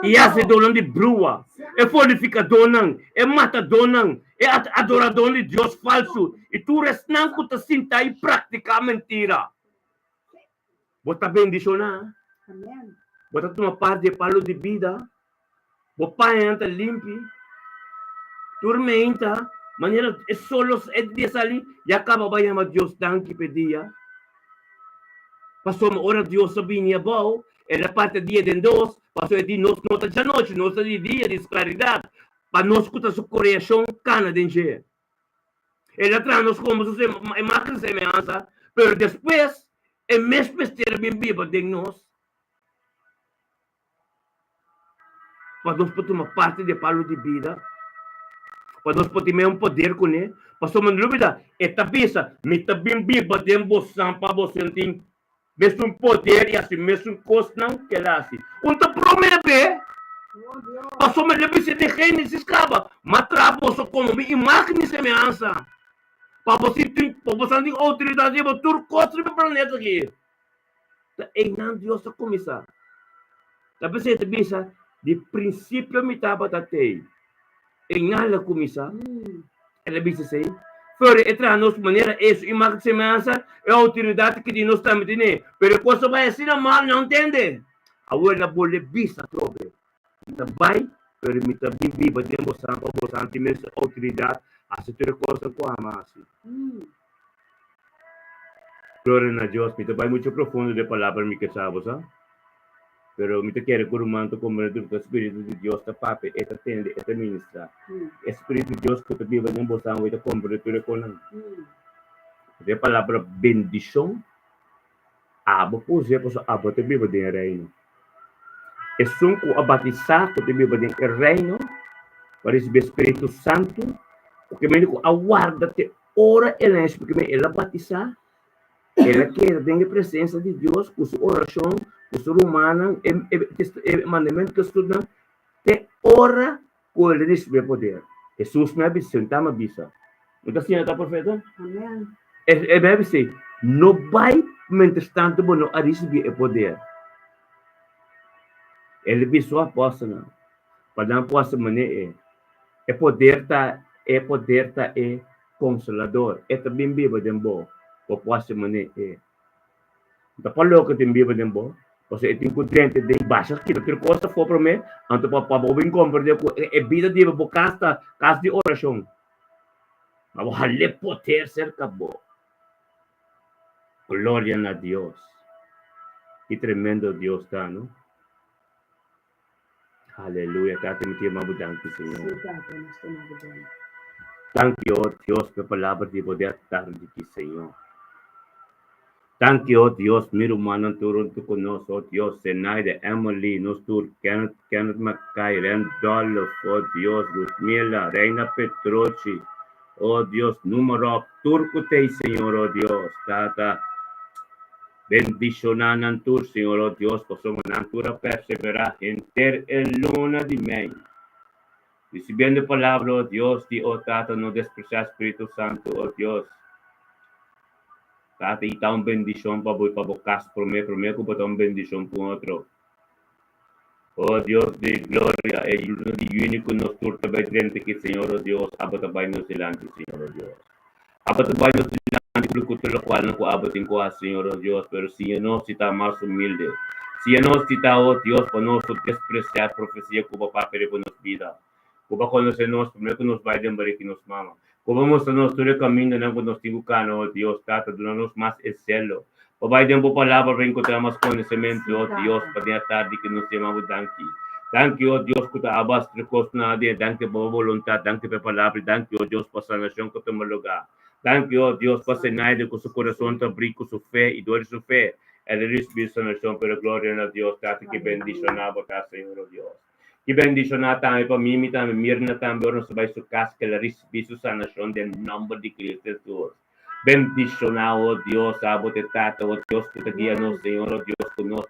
E esse dono de brua, é fortificador, é matador, é adorador de Deus falso. E tu restam com te sinta e praticar mentira. Bota bendicionar. Amém. Bota uma parte de palo de vida. Bota entra limpe. Tormenta. Maneira é solo é de ali e acaba vai chamar Deus tanque pedia. Passou uma hora Deus sabia bom. Era parte dia de dois. Passou de nós nota de noite, nota de dia de claridade. Para nós escutar sua coração cana de encher. Ele atrás nós como se máquina semelhança, pero depois é mesmo ter bem viva de nós. Para nós poder uma parte de palo de vida. Para nós poder ter um poder com ele. Para só uma dúvida, esta peça, me está bem viva de você para você sentir mesmo poder e assim mesmo coisa não que ela assim. Então promete, para só uma dúvida de quem se escapa, mas trabalho como imagem semelhança. Para você ter autoridade para tudo coisa do planeta aqui. E não Deus começar. Tapi saya bisa di prinsipio mitaba tatei. E nala começar. Ela bisa sei. Fora entrar nos maneira isso imagem semelhança é a autoridade que de nós estamos tendo. Pero coisa vai assim mal não entende. Agora bole bisa trobe. Então vai, pero me também viva de emoção para você sentir essa autoridade a se ter coisa com a massa. Glória a Deus, me vai muito profundo de palavra me que sabe, sabe? Pero me quero que o manto como o Espírito de Deus está pape, está tende, está ministra. Espírito de Deus que te vive em você, vai te comprometer com ele. De palavra bendição, abo puse, pois abo te vive em reino. É sunco a batizar que te vive em reino, para esse Espírito Santo, porque me digo, aguarda-te, ora ele, porque ela batizar. Ela quer ter a presença de Deus com sua oração, com sua humana, e mandamento que estuda, te ora com ele recebe poder. Jesus me avisa, está me avisa. Então, assim, está perfeito? Amém. É me avisa, não vai, mientras tanto, não a receber o poder. Ele avisou a apóstola, para dar a apóstola, é poder, é consolador, é também viva de bom. O posso mané da palo que tem biba dembo o se tem contente de baixa que ter costa for para mim anto para bobin compreender é vida de bocasta cas de oração mas vale poder ser cabo glória a Deus que tremendo Deus está no aleluia tá te metia mabudang Senhor thank you Deus pela palavra de poder estar aqui Senhor. Thank you, Dios, mi hermano, turun tu conosco, Dios, Zenaide, Emily, Nostur, Kenneth Mackay, Rendolph, oh Dios, Luzmila, Reina Petrochi, oh Dios, número, Turcutei, Señor, oh Dios, Tata, bendicionan tur, Señor, oh Dios, posso natura perseverar, enter el luna de mei. Recibiendo palabra, oh Dios, di, oh Tata, no despreciar Espíritu Santo, oh Dios. Tata, e uma bendição para vocês, prometo que uma bendição para outro. Oh Deus de glória, é o único nos turta vai dentro que Senhor, oh Deus, abata vai nos delante, Senhor, oh Deus. Abata vai nos delante, porque o qual não abata em qual, Senhor, oh Deus, pero se não se está mais humilde, Si nos cita, oh Dios, para nos despreciar profecía como papel con nos vida. Como conocernos, primero que nos vayan para que nos mama. Como mostrarnos todo el camino en que nos tibucano, oh Dios, trata de darnos más el cielo. Pabaidan po palabra para encontrar más conocimiento, oh Dios, para tarde que nos llamamos Danki. Danke, oh Dios, que te abas recos nadie, danke por voluntad, danke por palabra, danke, oh Dios, por sanación que te lugar. Danke, oh Dios, por cenar con su corazón, te abrir con su fe y duele su fe. El recibir sanación, pero gloria a Dios, date que bendición a vos, Señor, oh Dios. Que bendición también para mí, también Mirna, también, ahora se va a su casa, que la recibir su sanación del nombre de Cristo Jesús. Bendicionado, Dios, abo te tata, oh Dios, que te guía, no Señor, oh Dios, que nos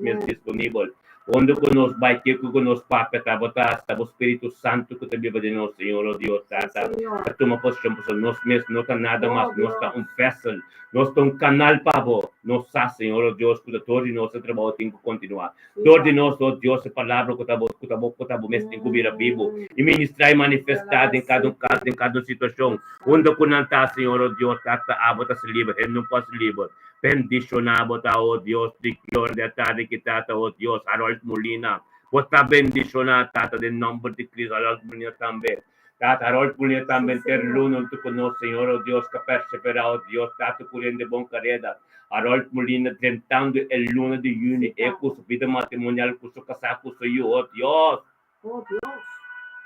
es disponible. Onde que nos vai que nos papa, tá, botar, tá, o Espírito Santo que te vive de nós, Senhor, oh Deus, tá, que toma posição, nós mesmos, não tá nada mais, nós tá vessel, nós tá canal para vós, nós tá, Senhor, oh Deus, que todo de nós trabalho tem que continuar. Todo de nós, oh Deus, a palavra que tá mesmo tem que vir a vivo, e ministrar e manifestar em cada caso, em cada situação, onde que não tá, Senhor, oh Deus, tá, bota se livre, ele não pode se livre. Bendicionado, oh Dios, de gloria, tarde que tata, oh Dios, Harold Molina. Bota bendicionado, tata, de nombre de Cristo, Harold Molina también. Tata, Harold Molina también, ter luno, tu conoces, Señor, oh Dios, que persevera, oh Dios, tata, culiendo de bon carrera. Harold Molina, tentando el lunes de junio, con su vida matrimonial, con su casado, con su hijo, oh Dios. Oh Dios.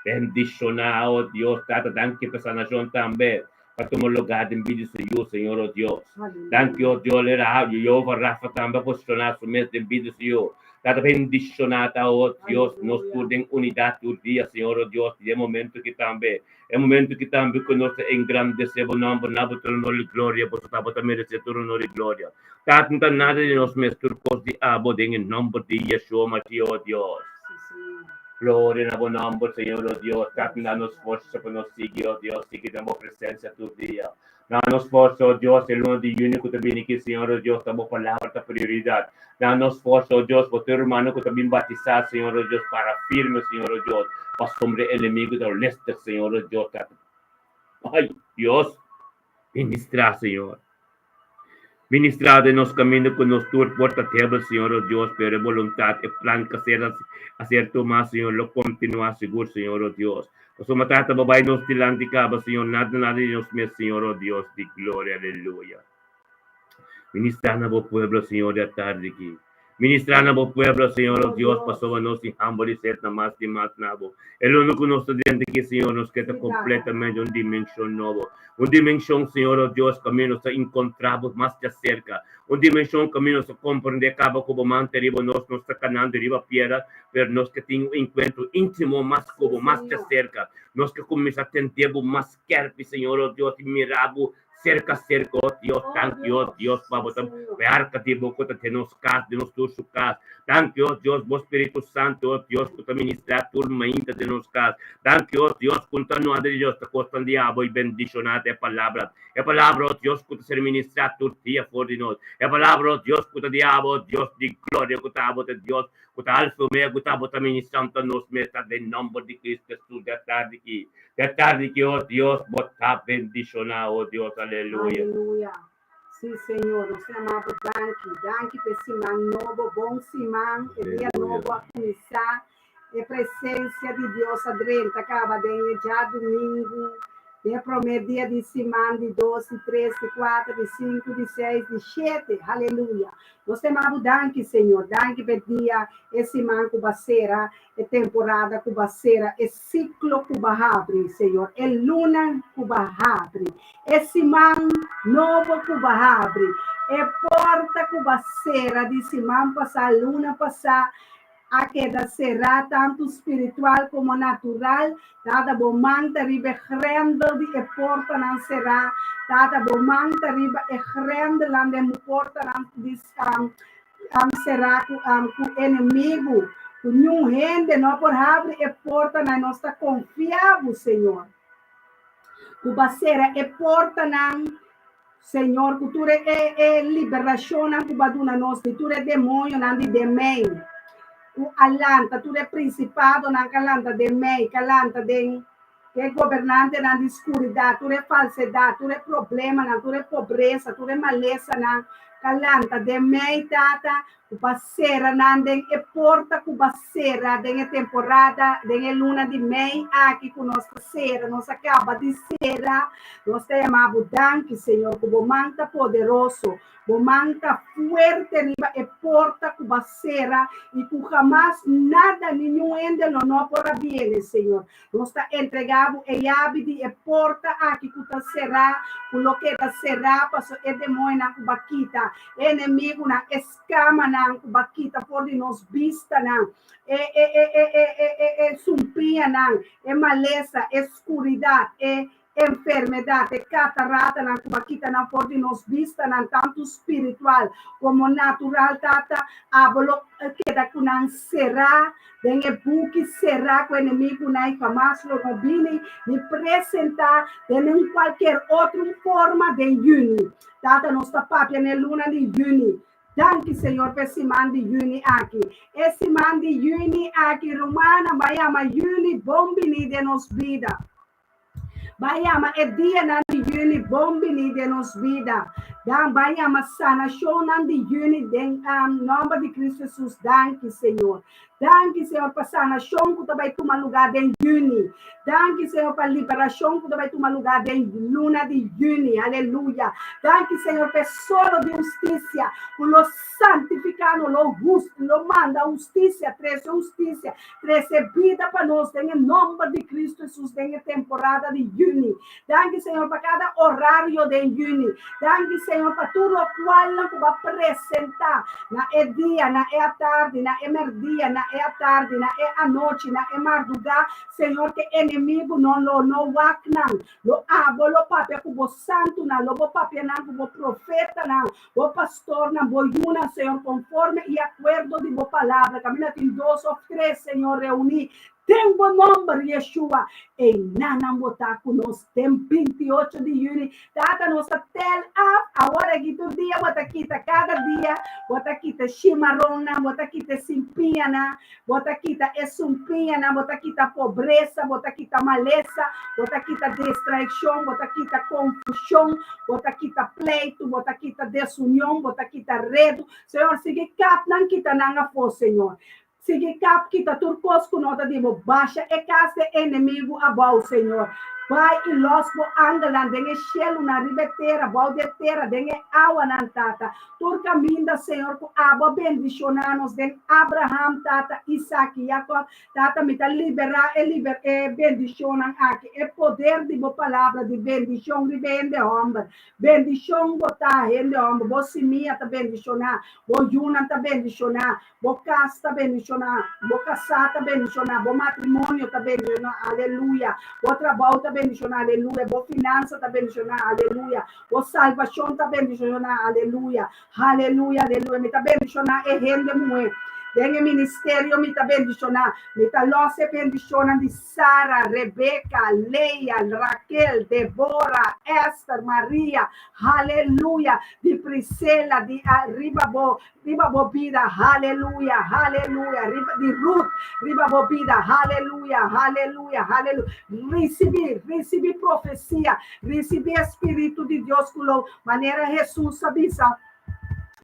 Bendicionado, oh Dios, tata, danke por sanación también. Para tomar lugar en vida de Señor, oh Dios. Danke, oh Dios, le da yo para Rafa también posicionar su mes de vida, Señor. Tata bendicionada, oh Dios, nos en unidad tu día, Señor, oh Dios, y de momento que también, el momento que también conoce en grande se va nombre, nada tu honor y gloria, por su tapo también merece tu honor y gloria. Tata nada de nos mesturcos de abo en el nombre de Yeshua, Mateo, oh Dios. Gloria a buen nombre, Señor, oh Dios, danos fuerza para nos seguir, oh Dios, y que damos presencia tu día. Danos fuerza, oh Dios, el lunes de junio que te viene aquí, Señor, oh Dios, damos palabra de prioridad. Danos fuerza, oh Dios, por tu hermano que también bautizar, Señor, oh Dios, para firme, Señor, oh Dios, para sombra enemigo del este, Señor, oh Dios. Ay, Dios, ministra, Señor. Ministrar de nos camino con nos tour puerta table, Señor, oh Dios, pero voluntad y plan que hacer tu más, Señor, lo continúa seguro, Señor, oh Dios. O su matata, babay, nos tilanticaba, Señor, nada de nos me, Señor, oh Dios, de gloria, aleluya. Ministrar a vos pueblo, Señor, de tarde aquí. Ministrar a vos pueblo, Señor, oh Dios, pasó a nos y humble y ser nada más y más nabo. El único nos estudiante que, Señor, nos queda completamente una dimensión nueva. Una dimensión, Señor, oh Dios, que nos encontramos más de cerca. Una dimensión que nos comprende acaba como mante arriba, nos está canando arriba piedra, pero nos que tiene un encuentro íntimo más como más de cerca. Nos que comienza a tener más carpe, Señor, oh Dios, y mirabo cerca, oh Dios, thank you, oh Dios, Papa, vear que te boco te nos cas, de nos tu su cas, thank you, oh Dios, vos Espíritu Santo, oh Dios, que te ministra tu mente de nos cas, thank you, oh Dios, continua de Dios, te costa el diablo y bendicionate a palabra, oh Dios, que te ser ministra tu día for de nos, palabra, oh Dios, que te diablo, Dios, de gloria, que te abo de Dios, que te alfa, que te abo te ministrando nos meta de nombre de Cristo Jesús, de tarde aquí. De tarde que, oh Dios, bota bendicionado, oh Dios, aleluya. Aleluya. Sí, Señor, nos amamos, danke, por Simán novo, bom Simán, el día novo a começar, a presença de Deus adentro, acaba de já domingo, de primeiro dia de semana, de 12, 13, de 4, de 5, de 6, de 7, aleluia. Nós temamos danke, Senhor, danke por dia, esse man cubaceira, é temporada cubaceira, é ciclo cubahabre, Senhor, é luna cubahabre, esse man novo cubahabre, é porta cubaceira, de semana passar, luna passar, a queda será tanto espiritual como natural, dada bomanta riba grande de porta não será, dada bomanta riba grande lá de porta não será com inimigo, com nenhum rende, não por abrir a porta, não está confiável, Senhor. O baceira é porta não, Senhor, que tu é liberação, não que baduna nós, que tu é demônio, não de demônio. O alanta, tu é principado na calanta de mei, calanta de governante na escuridão, tu é falsidade, tu é problema, tu é pobreza, tu é maleza na calanta de mei, tata, Kupasera nandeng e porta kupasera denge temporada denge luna di Mei aqui com nossa sera, nossa acaba de sera, nós temos danke Senhor, como manta poderoso, manta fuerte riba e porta kupasera e que jamás nada nenhum ende não por viene Senhor, nós está entregado e abidi e porta aqui que está será, com que está será, passo e demônio na kubaquita, inimigo na escama na bakita por de nos vista não sumpia não maleza, escuridade, enfermidade, catarata na bakita na por de nos vista não tanto espiritual como natural tata abolo queda com não será dengue buque será com o inimigo na jamás lo nobile de apresentar de qualquer outra forma de uni tata nossa papia na luna de uni. Danke, Senhor, por esse man de Juni aqui. Esse man de Juni aqui, Romana, Baiama, Juni, bombini de nos vida. Baiama, é dia na de Juni, bombini de nos vida. Dan Baiama, sana, show na de Juni, em nome de Cristo Jesus. Danke, Senhor. Danke, Senhor, para sanação que vai tomar lugar em Juni. Danke, Senhor, para liberação que vai tomar lugar em luna de Juni. Aleluia. Danke, Senhor, para solo de justiça. Por lo santificado, lo justo, lo manda justiça, recebida para nós, em nome de Cristo Jesus, em temporada de Juni. Danke, Senhor, para cada horário de Juni. Danke, Senhor, para tudo o qual não vai apresentar na dia, na tarde, na emerdia, na é a tarde, na é a noite, na é madrugada, Senhor, que inimigo não wak não, lo abo, lo papia como santo não, lo papia não como profeta não, o pastor não, boiuna, Senhor, conforme e acordo de boa palavra, caminha em 2 ou 3, Senhor, reunir. Tem um bom nome, Yeshua. E nana botar conosco. Tem 28 de junho. Tata nossa tel up. Agora aqui todo dia, bota aqui cada dia. Bota aqui chimarrona, bota aqui simpiana, bota aqui esumpiana, bota aqui pobreza, bota aqui maleza, bota aqui distração, bota aqui confusão, bota aqui pleito, bota aqui desunião, bota aqui redo. Senhor, siga cap, não quita nada for, Senhor. Sige cap kita turcos com nota de baixa e casa inimigo abau Senhor. Vai e los bo andalan denge shelu na ribetera, bau de terra, denge awa nan tata. Turca minda Senhor com aba bendicionanos den Abraham tata, Isaac, Jacob, tata mita liberar e bendicionan aqui. E poder de bo palavra de bendição ribende homem. Bendição botar rende homem, bo simia ta bendicionar, bo juna ta bendicionar, bo casta bendicionar, bo casata bendicionar, bo matrimônio ta bendicionar, aleluia. Bo trabalho ta bendicionar, aleluia. Bo finança ta bendicionar, aleluia. Bo salvação ta bendicionar, aleluia. Aleluia, aleluia. Me ta bendicionar e rende muito. Dengue ministério me ta bendicionar. Me ta losse bendicionar de Sara, Rebeca, Leia, Raquel, Débora, Esther, Maria, aleluia. De Priscila, de Riba Bobida, aleluia, aleluia. De Ruth, Riba Bobida, aleluia, aleluia, aleluia. Recebi profecia, recebi Espírito de Deus, com maneira Jesus sabia.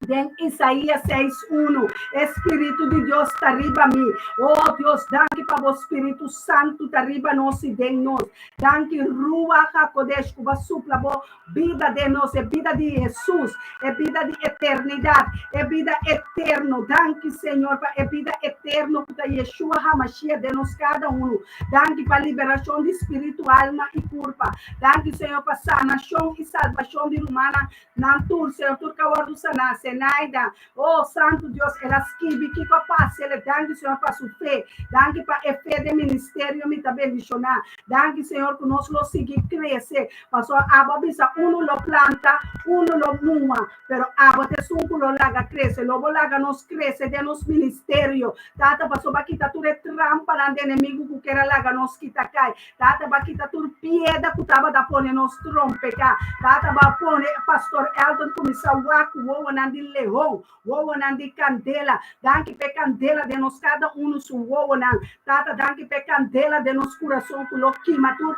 Em Isaías 6:1, Espírito de Deus está arriba a mim. Oh Deus, danke para o Espírito Santo está arriba nós e de nós. Danke Ruach HaKodesh, que vai supla a vida de nós, é vida de Jesus, é vida de eternidade, é vida eterna. Danke Senhor, é vida eterna que está Yeshua HaMashiach de nós cada um. Danke para a liberação de espírito, alma e corpo. Danke Senhor para sanação e salvação de humana. Nantur, Senhor, tu cawardo sanar. Naida, oh Santo Deus, elas que capaz, ele danke Senhor para sua fé, danke para a fé do ministério, me está bendicionar, danke Senhor que nós lo seguir crescer, passou a babisa, uno lo planta, uno lo muma, pero a te sunco lo laga cresce, lo laga nos cresce de nos ministério, tata passou para quitar tu trampa na de inimigo que era laga nos quita cai, tata para quitar tu pieda que tava da pone nos trompe cá, tata para pone pastor Elton começar waku wo na leão, woa nan de candela, danke pe candela de nos cada um su woa nan, tata danke pe candela de nos coração que lo quima tur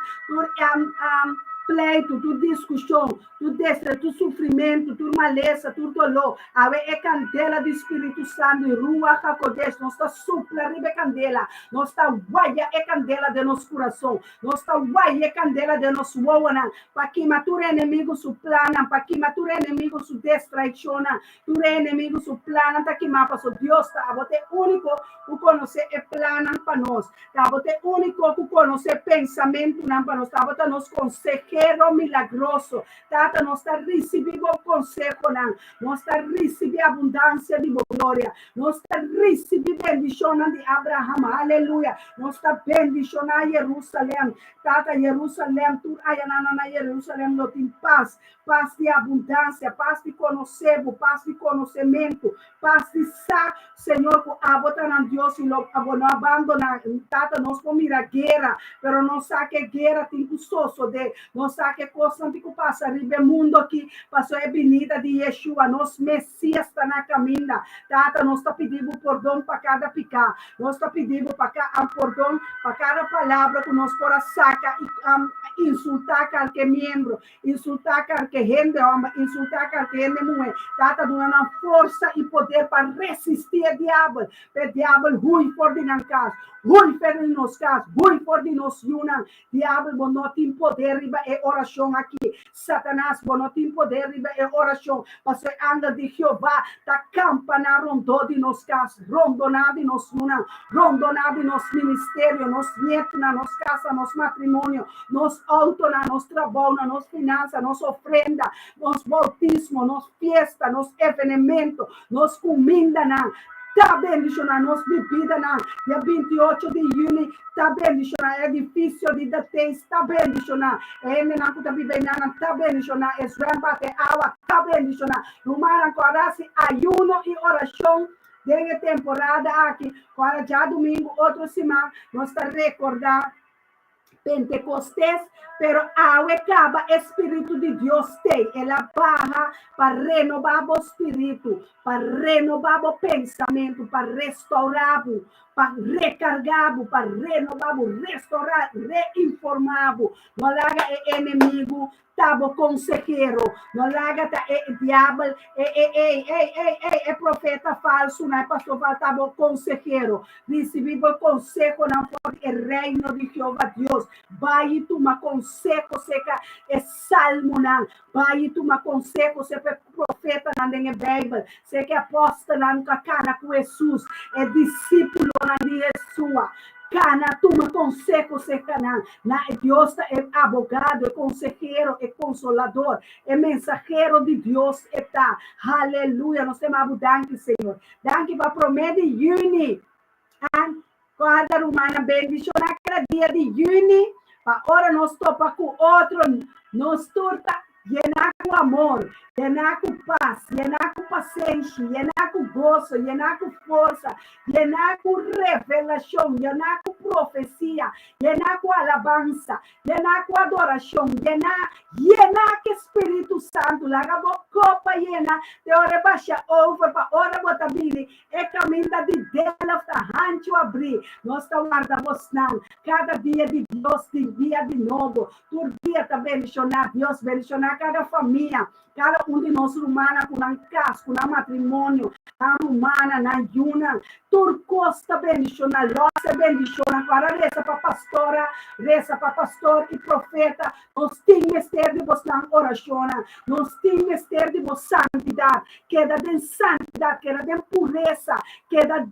pleito, tu discussão, tu destra, tu sofrimento, tu maleza, tu dolor. Ave é candela do Espírito Santo e rua Hakodesh. Nossa supla ribe candela. Nossa guaia é candela de nosso coração. Nossa guaia é candela de nosso woana. Para que mature inimigo su plana, para que mature inimigo su distraiciona, ture inimigo su plana, ta que mapa so Deus tá, abote único o conhecer é plana para nós. Tá, abote único o conhecer pensamento não para nós. Tá, abote nos consejero milagroso. Tá, nós tá recebendo consejo não. Nós tá recebendo abundância de glória. Nós tá recebendo bendição de Abraham. Aleluia. Nós tá bendição a Jerusalém. Tata Jerusalém, tu ayanana Jerusalém, não tem paz, paz de abundância, paz de conhecimento, paz de conhecimento, paz de sa, Senhor, que abota na Deus e não abandona, tata, nós vamos ir à guerra, pero não sabe que guerra tem custoso de, não sabe que coisa tem que passar, ribe mundo aqui, passou a venida de Yeshua, nós Messias está na caminho, tata, nós está pedindo perdão para cada pecado, nós está pedindo para cada perdão, para cada palavra que nós por sacar, insultar qualquer membro, insultar qualquer gente, insultar qualquer gente mulher, tata, dando força e poder para resistir ao diabo, o diabo ruim for de nós casa, ruim for de nós casa, ruim for de nós yuna, diabo não tem poder riba é oração aqui, Satanás não tem poder riba é oração, mas o anda de Jeová tá campana rondou de nós casa, rondona de nós yuna, rondona de nós ministério, nós netos na nossa casa, nos matrimônio, nos auto, na nos trabalho, na nos finança, nos ofrenda, nos bautismo, nos fiesta, nos evenimento, nos comida, na tá bendicionar nos bebida na dia 28 de junho, tá bendicionar edifício de Dateis, tá bendicionar na kuta bibena tá bendicionar esrambate água, tá bendicionar rumara agora se ayuno e oração de temporada aqui, para já domingo, outra semana, nós está recordar Pentecostés, pero acaba Espírito de Deus tem, ela barra para renovar o espírito, para renovar o pensamento, para restaurar, para recargar, para renovar, restaurar, reinformar. Não larga o inimigo, tabo consejero, não larga o diabo, é profeta falso, não é pastor falso, tabo consejero, recebeu consejo não for o reino de Jeová Deus. Vai tomar consejo, seca é salmo não, vai tomar consejo, seca profeta não tem a Bíblia, seca apóstolo não cara com Jesus, é discípulo não de Jesus. Cana, toma consejo, seca não, Deus é abogado, é consejero, é consolador, é mensageiro de Deus, está, aleluia, nós temos abundante, Senhor, danke para prometer juni, cada humana bendição naquele dia de junho, agora nós topa com outro, nós torta llenar com amor, llenar com paz, llenar com paciência, llenar com gozo, llenar com força, llenar com revelação, llenar com profecia, llenar com alabança, llenar com adoração, llenar com Espírito Santo, larga a copa llena, de hora baixa over, para hora bota bili, é caminho de Deus, da rancho abrir, nós guardamos não, cada dia de Deus, dia de novo, por dia também bendicionar Deus, bendicionar cada família, cada um de nós humana com um caso, com um matrimônio, na humana, na yuna, turcosta bendicionar, loja bendicionar, para reza para pastora, reza para pastor e profeta, nós temos ter de vos na oração, nós temos ter de vos santidade, queda de santidade, queda de pureza, queda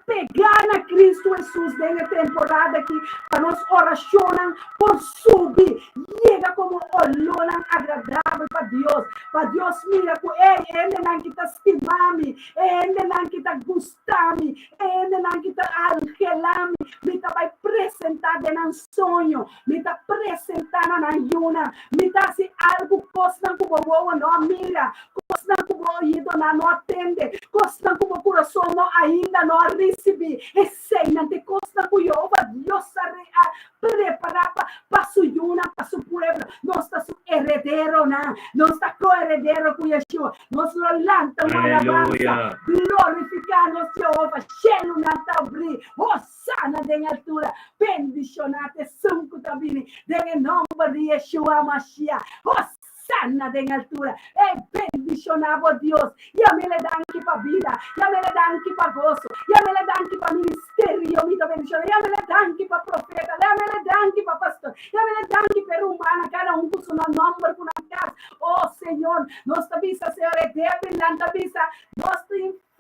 pegar na Cristo Jesus na temporada aqui, para nós oracionar por subir, chega como olor agradável para Deus mira com ele não que está estimando, ele não que está gostando, ele não que está angelando, me está vai apresentar de sonho, me está apresentando na yuna, me está se algo costa como boa não mira, costa como ouvido não atende, costa como coração não ainda não recebe, e sei não te costa com Deus preparar para sua yuna, para seu povo, nós está su heredero, nós está co-heredero com Yeshua, nós lo lanta uma alabança, glorifica cercanos, Jehová, cielo nanta abri, Hosanna den altura, bendicionate sunku tabini, den nombre de Yeshua Mashiach, Hosanna den altura, e bendicionavo Dios, ya me le dan que pa vida, ya me le dan que pa gozo, ya me le dan que pa ministerio, mi bendición, ya me le dan que pa profeta, ya me le dan que pa pastor, ya me le dan que per humana, cada un con su nombre, con una casa, oh Señor, nos avisa, Señor, débil, la avisa, nos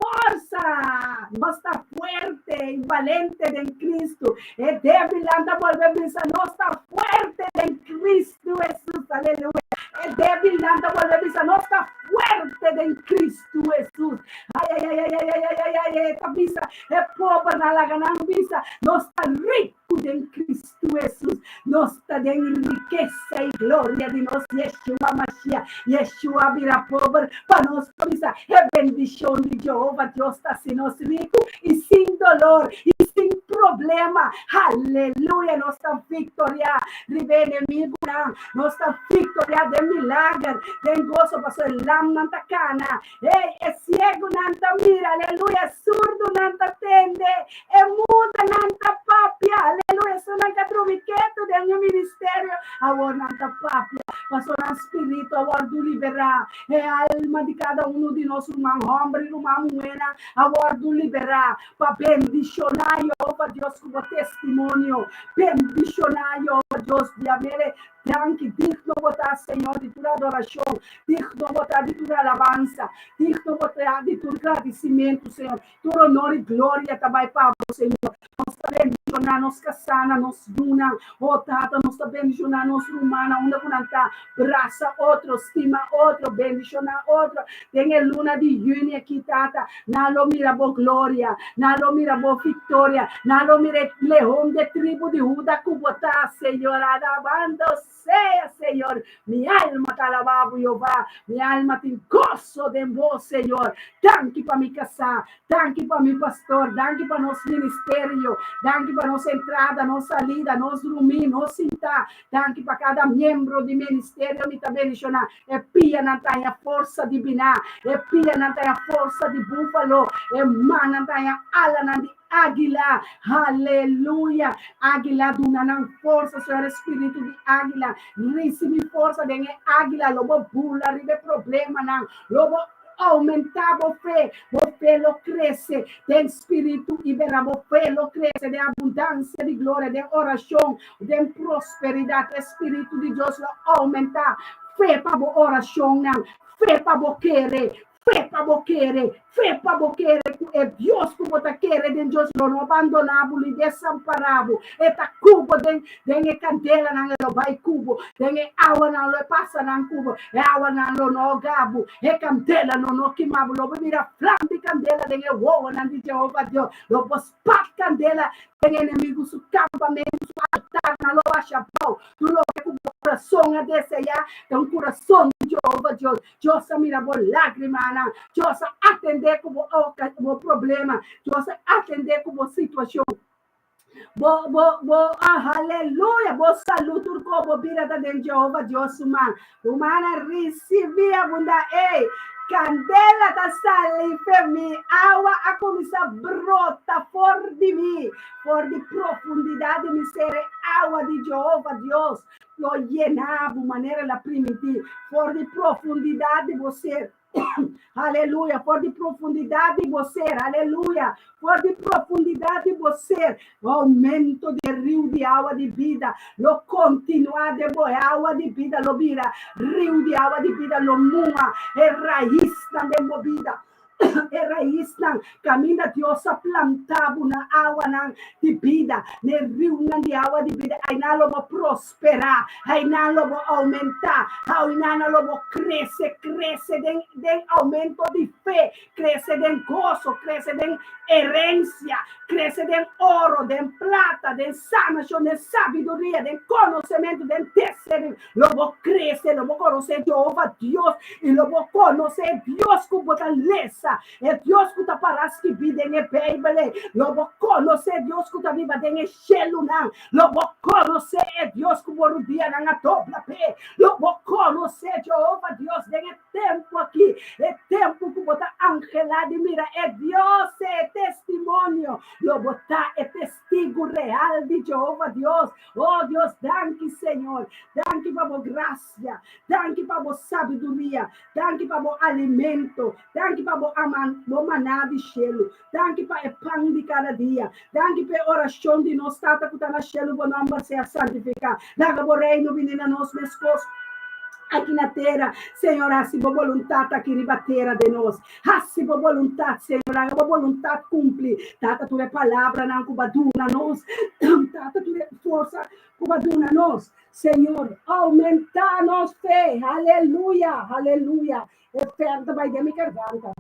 força, nossa fuerte e valente em Cristo. É débil, anda volvemos a nossa fuerte em Cristo Jesus, aleluia. É débil, anda volvemos a nossa fuerte em Cristo Jesus. Ai, tabisa, é pobre na lagana, bisa, nossa rico em Cristo Jesus. Nossa em riqueza e glória de nós, Yeshua Mashiach. Yeshua vira pobre para nós, bisa, é bendição de Jeová. Dios está sin nos rico y sin dolor y sin problema. Aleluya, nuestra victoria de enemigo, nuestra victoria de milagre, de gozo, pasó el lam nanta cana. Es ciego nanta mira, aleluya, surdo nanta tende, muda nanta papia, aleluya, sono anche trovicheto del mio ministerio, ahora nanta papia, pasó el espíritu, ahora tu libera, alma de cada uno de nosotros, hombre, buena, agora liberar para bendicionar, Jeová Deus, como testemunho, bendicionar, Jeová Deus, de amere, tranqui, digno botar, Senhor, de tua adoração, digno botar de tua alabança, digno botar de tua agradecimento, Senhor, tu honor e glória também para o Senhor, nos bendicionar, nos casana, nos duna, oh Tata, nos bendicionar, nos rumana, onde conanta, braça, outro, estima, outro, bendicionar, outro, tem a luna de junho aqui, Tata, nalo mira bo glória, nalo mira bo vitória, nalo mira leão de tribo de Judá, cubotá, Senhor, alabando sea, Senhor, minha alma te alabava, Jeová, minha alma tem gozo de vós, Senhor, danke para me casar, danke para meu pastor, danke para nosso ministério, danke para nossa entrada, nossa salida, nosso dormir, nosso sentar, danke para cada membro do ministério, me também mencionar, é pia na tenha força divina, é pia na tenha força de búfalo, é mana tenha ala na de águila, aleluia, águila do nanang força, Senhor, espírito de águila, recebe força de águila, lobo bula, ribe problema, não, lobo aumentar a fé lo cresce, tem espírito libera, a fé lo cresce, de abundância de glória, de oração, de prosperidade, espírito de Deus lo aumentar, fé para a oração, fé para o querer, fé para o querer, é Deus que você quer, de Deus não abandonado, e desamparado, é ta cubo, de candela não vai cubo, de água não passa não cubo, é água não gabo, é candela não queimado, não vira flama de candela, de uova não de Jeová Deus, não pode pat candela, tem inimigo su campamento, su altar não acha pau, tu não é com o coração a desejar, é um coração de Jeová Deus, Deus mira por lágrima, Deus atender como o problema, Deus atender como situação. Aleluia, bo saluto como bira da Jeová Deus humana recebe abunda, candela da sali fermi, água a começar a brota fora de mim, fora de profundidade, miséria, água de Jeová Deus, lo llenava de maneira la primitiva, fora de profundidade você. Aleluia, for de profundidade você, aleluia, for de profundidade você, aumento de rio de água de vida, lo continuar de boa água de vida, lo vira, rio de água de vida, lo muma, raiz de movida. Raiz não, caminha Deus a plantar na água de vida, no rio de água de vida, aí não vou prosperar, aí não vou aumentar, aí não vou crescer de aumento de fé, crescer de gozo, crescer de herência, crescer de ouro, de prata, de sanação, de sabedoria, de conhecimento, de terceiro, eu vou crescer, eu vou conhecer Jeová Deus, e eu vou conhecer Deus com fortaleza. força. É Deus que tá parece que vida em Bíblia. Lobo conhecer Deus que tá viva em gelo não. Lobo conhecer é Deus que mora dia na topla pé. Lobo conhecer Jeová Deus tem tempo aqui. É tempo que botar angelado mira. É Deus é testemunho. Lobo tá é testigo real de Jeová Deus. Oh Deus, danke Senhor. Danke para a graça. Danke para a sabedoria. Danke para o alimento. Danke para o maná de gelo. Danke para o pão de cada dia. Danke para a oração de nós. Tata que está na gelo, o nome seja santificado. Daga o reino menina nos mescos. Aqui na terra, Senhor, a sua vontade aqui na terra de nós. A sua vontade, Senhor, a sua vontade cumpre. Tata, tu é palavra, não cubaduna nós. Tata, tu é força, cubaduna nós. Senhor, aumenta a nossa fé. Aleluia, aleluia. É perto vai de minha garganta.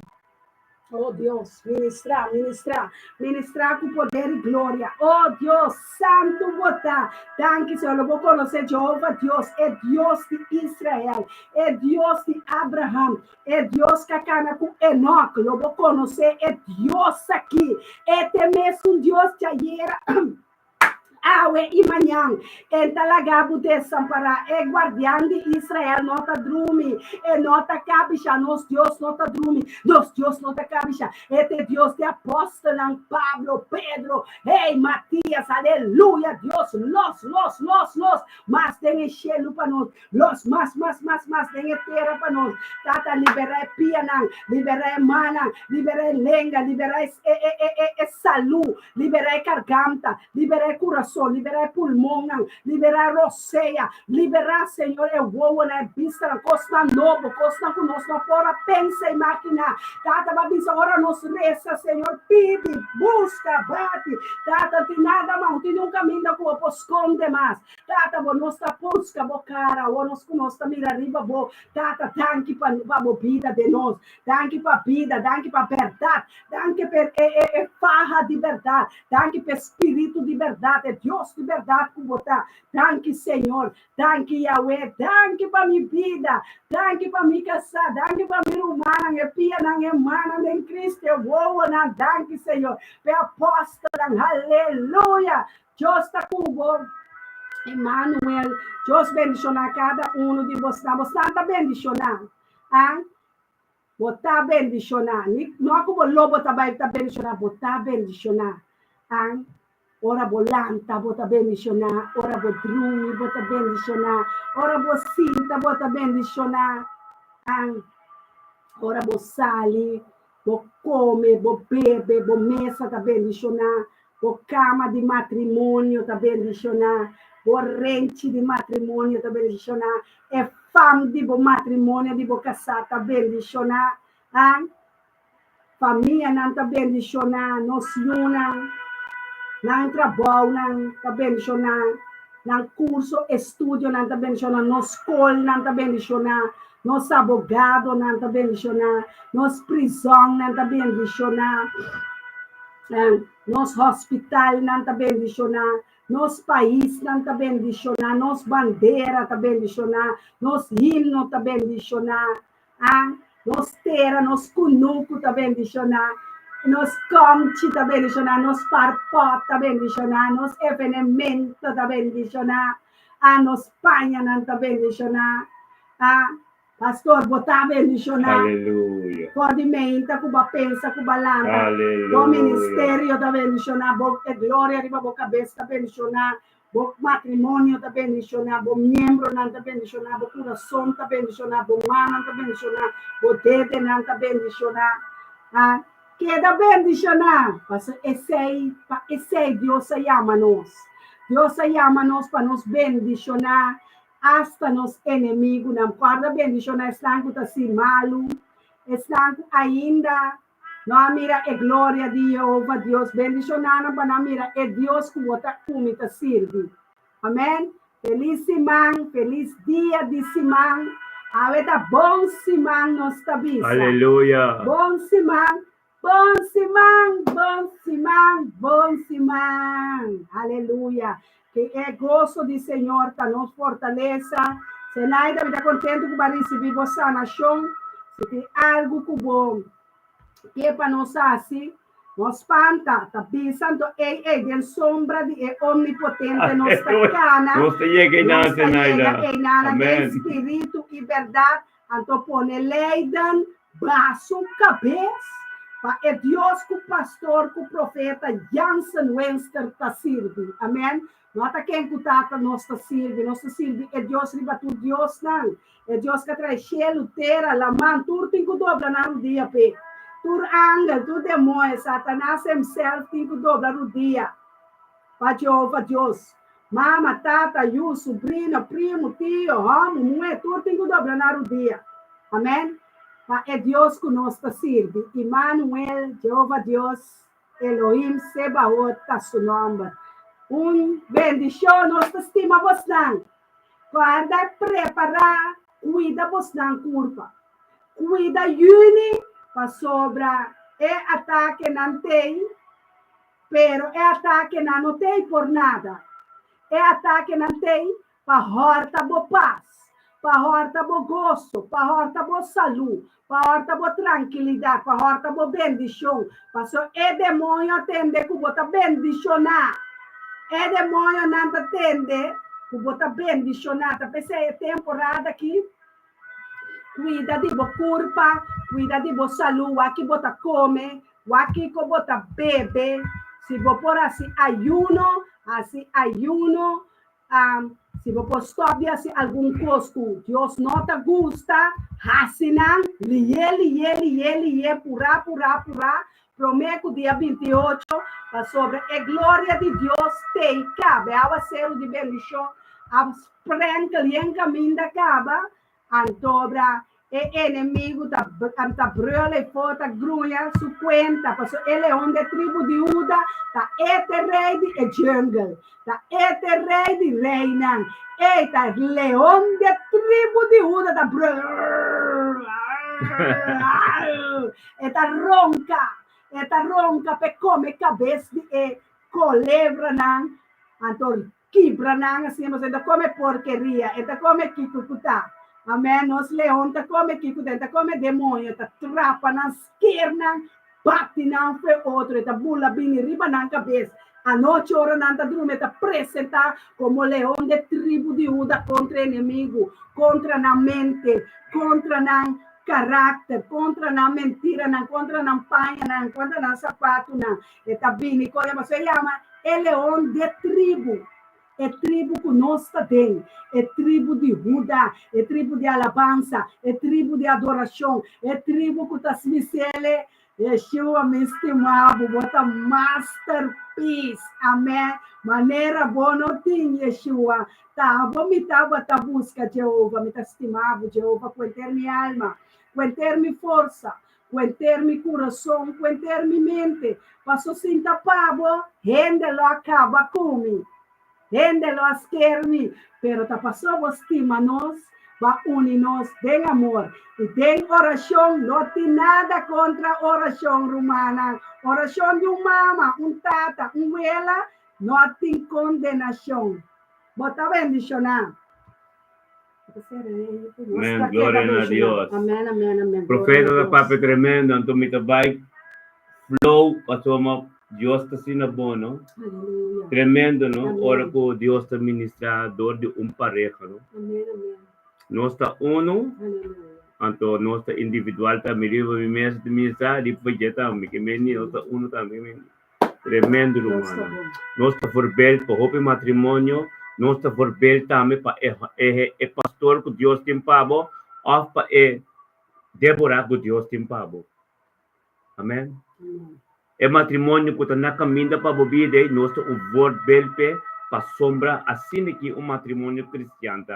Oh Deus, ministrar com poder e glória. Oh Deus, santo botar. Danke, Senhor. Eu vou conhecer Jeová, Deus. É Deus de Israel. É Deus de Abraão. É Deus que acaba com Enoque. Eu vou conhecer. É Deus aqui. É mesmo Deus de ayer. Awe e manhã, entalagabu desamparar, é guardião de Israel, nota drume, é nota cabicha, nos Deus nota drume, nos Deus nota cabicha, é Deus de apóstolo, Pablo, Pedro, ei, Matias, aleluia, Deus, los, mas tem enchendo para nós, los, mas, tem terra para nós, tata, liberar pianão, liberar mana, liberar lenga, liberar saúde, liberar garganta, liberar coração, liberar pulmão, liberar roceia, liberar, Senhor, eu vou na vista, costa novo, costa com nós, não fora, pensa e máquina, tata, babisa, ora nos reza, Senhor, pede, busca, bate, tata, tem nada mal, tem um caminho que eu esconde mais, tata, vou nossa busca, vou cara, vou nos conosco, mira arriba, vou, tata, danke para a vida de nós, danke para a vida, danke para a verdade, danke para farra de verdade, danke para espírito de verdade, Deus de verdade com botar. Danke, Senhor. Danke, Yahweh. Danke para minha vida. Danke para minha casa. Danke para minha humana. Minha pia, minha mana, em Cristo. Eu vou, danke, Senhor. Para apóstolo. Aleluia. Deus está com você. Emmanuel. Deus bendicionar cada um de vocês. Você está bendicionar. Botar bendicionar. Não é como o lobo está bendicionar. Botar bendicionar. Ora volanta, bota bendicionar. Ora bodrumi, bota bendicionar. Ora bocinta, bota bendicionar. Ora bosali, bo come, bo bebe, bo mesa, tá bendicionar. Bo cama de matrimônio, tá bendicionar. Bo rente de matrimônio, tá bendicionar. É fam de bo matrimônio, de bo casar, tá bendicionar. Família não tá bendicionar. Nos una. Nang trabalho, nang bendicionar, nang curso, estudo, nang bendicionar, nos escola, nang bendicionar, nos abogado, nang bendicionar, nos prisão, nang bendicionar, nos hospital, nang bendicionar, nos país, nang bendicionar, nos bandeira, nang bendicionar, nos himno, nang bendicionar, nos terra, nos cunuco, nang bendicionar, nos conci da bendicionar, nos parpot da bendicionar, nos evenimento da bendicionar, nos panha da bendicionar, pastor, botar bendicionar, Aleluia. pode mente, cuba pensa, cuba lanta, Aleluia. bom ministério da bendicionar, bom glória, riba, bom cabeça da bendicionar, bom matrimônio da bendicionar, bom membro da bendicionar, bom coração da bendicionar, bom mano da bendicionar, bom dede da bendicionar, queda bendicionar, esse Deus chama nós. Deus chama nós para nos bendicionar hasta nos inimigos. Não guarda bendicionar, estão assim malo, estão ainda, não mira a glória de Jeová, Deus bendicionar, para mira é Deus que você comita serve. Amém? Feliz semana, feliz dia de semana. Aveta bom semana nos tabisa. Aleluia. Bom semana. Bom semana, aleluia, que é gosto do Senhor, que nos fortaleça, se nada está contente com receber vossa nação, se tem algo que bom, que para nós assim, nós espanta, tá pensando, den sombra de omnipotente, nossa cana, Nossa chega nossa nada. nada, Amen. espírito e verdade, então pone leidan, braço, cabeça, é Deus que o pastor, que o profeta Jansen Wenster está servindo. Amém? Nota quem que está nossa serve é Deus riba tu Deus não. É Deus que traz cielo, terra, la man, tudo tem que dobrar na dia pe. Tur angel, tu demônio, Satanás himself tem que dobrar no dia. Para Jeová Deus. Mama, tata, you, sobrinho, primo, tio, amo, mulher, tudo tem que dobrar no dia. Amém? É Deus que nós serve. Emmanuel, Jeová Deus, Elohim, Sebaot, está seu nome. Bendição, nós estima você. Guarda, preparar, cuida você curva. Cuida, uni, para sobra. É ataque não tem, pero é ataque não tem por nada. É ataque não tem para horta bo paz, para horta bo gozo, para horta bo saúde, para horta bo tranquilidade, para horta bo bendição. Passou é demônio atende que bota bendicionar. É demônio não atende que bota bendicionar. Pensei é temporada aqui. Cuida de bo curva, cuida de bo saúde, aqui bota come, aqui que bota bebe. Se vou por assim ayuno, se vou por stop assim algum custo, Deus não te gusta, assim não, liye, pura, prometo dia 28, para sobre a glória de Deus tem, cabe, a ser de bendição, a prenca, lienca, minda, acaba, antobra, e inimigo da brulha e fota grunha su conta, porque ele é onde tribo de Uda, tá ete rei de jungle, tá ete rei de reina, eita leão de tribo de Uda da brulha, eta ronca pe come cabeça de colebra nan, antor quibra nan, assim, mas ainda come porqueria, eta come kikukuta. Amém. Nós leão tá come Kiko, tá come demônio, tá trapa na esquerda, bate na foi outro, tá bula bem riba na cabeça. A noite hora não tá dormindo, tá apresentar como leão de tribo de Uda contra inimigo, contra na mente, contra na caráter, contra na mentira, contra na panha, contra na sapato, e tá bem, como se chama, é leão de tribo. É tribo que nós temos, é tribo de Judá, é tribo de alabança, é tribo de adoração, é tribo que está se mexendo, Yeshua me estimado, bota masterpiece, amém? Maneira boa não tem, Yeshua, tá, vou me tá busca, Jeová, me tá estimado, Jeová, conter minha alma, conter minha força, conter meu coração, conter minha mente, passou sem tapabo, rende-lo acaba comigo. Gente los quiere, pero te pasó vos estima-nos, va unir-nos, den amor. E den oração, não tem nada contra oração romana. Oração de mama, tata, abuela, não tem condenação. Bota bendição. Amém, glória a Deus. Amém. Profeta da Papa tremendo, então me trabalho, flow, passou Deus está sendo bom, não? Aleluia. Tremendo, não? Amém. Ora que Deus está ministrador de pareja, não? Amém. Nós está uno, então nós está individual também, eu me de ministrar, depois já também, que me nós está uno também, tremendo, irmão. Nós está forbel para o matrimônio, nós está forbel também para é pastor que Deus tem pabo, ou para é Débora que Deus tem pabo. Amém. É matrimônio que está na caminho para a vida, nós está forbel para sombra, assim que matrimônio cristiano.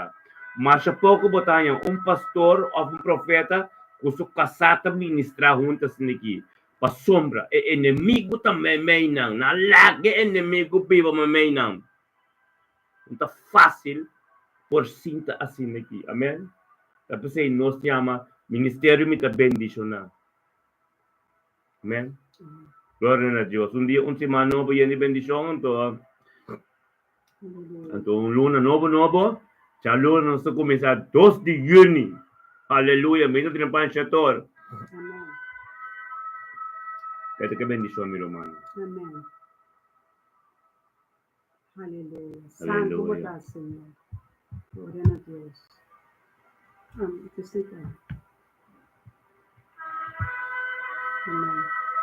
Mas há pouco botanha pastor ou profeta que se casata ministrar juntas aqui. Para sombra, é inimigo também meio não. Na laga é inimigo viva meio não. Então fácil por cinta assim aqui. Amém? Então assim, nós chama ministério me bendicionar. Amém? Glória a Deus. Dia, semana novo e a bendição. Então, luna novo. Já nós começar 2 de junho. Aleluia. Mesmo tem para setor. Pwede que bendición, mi hermano. Amén. Aleluya. Santo Aleluya. estás, Señor. Gloria a Dios. Amén. Amén.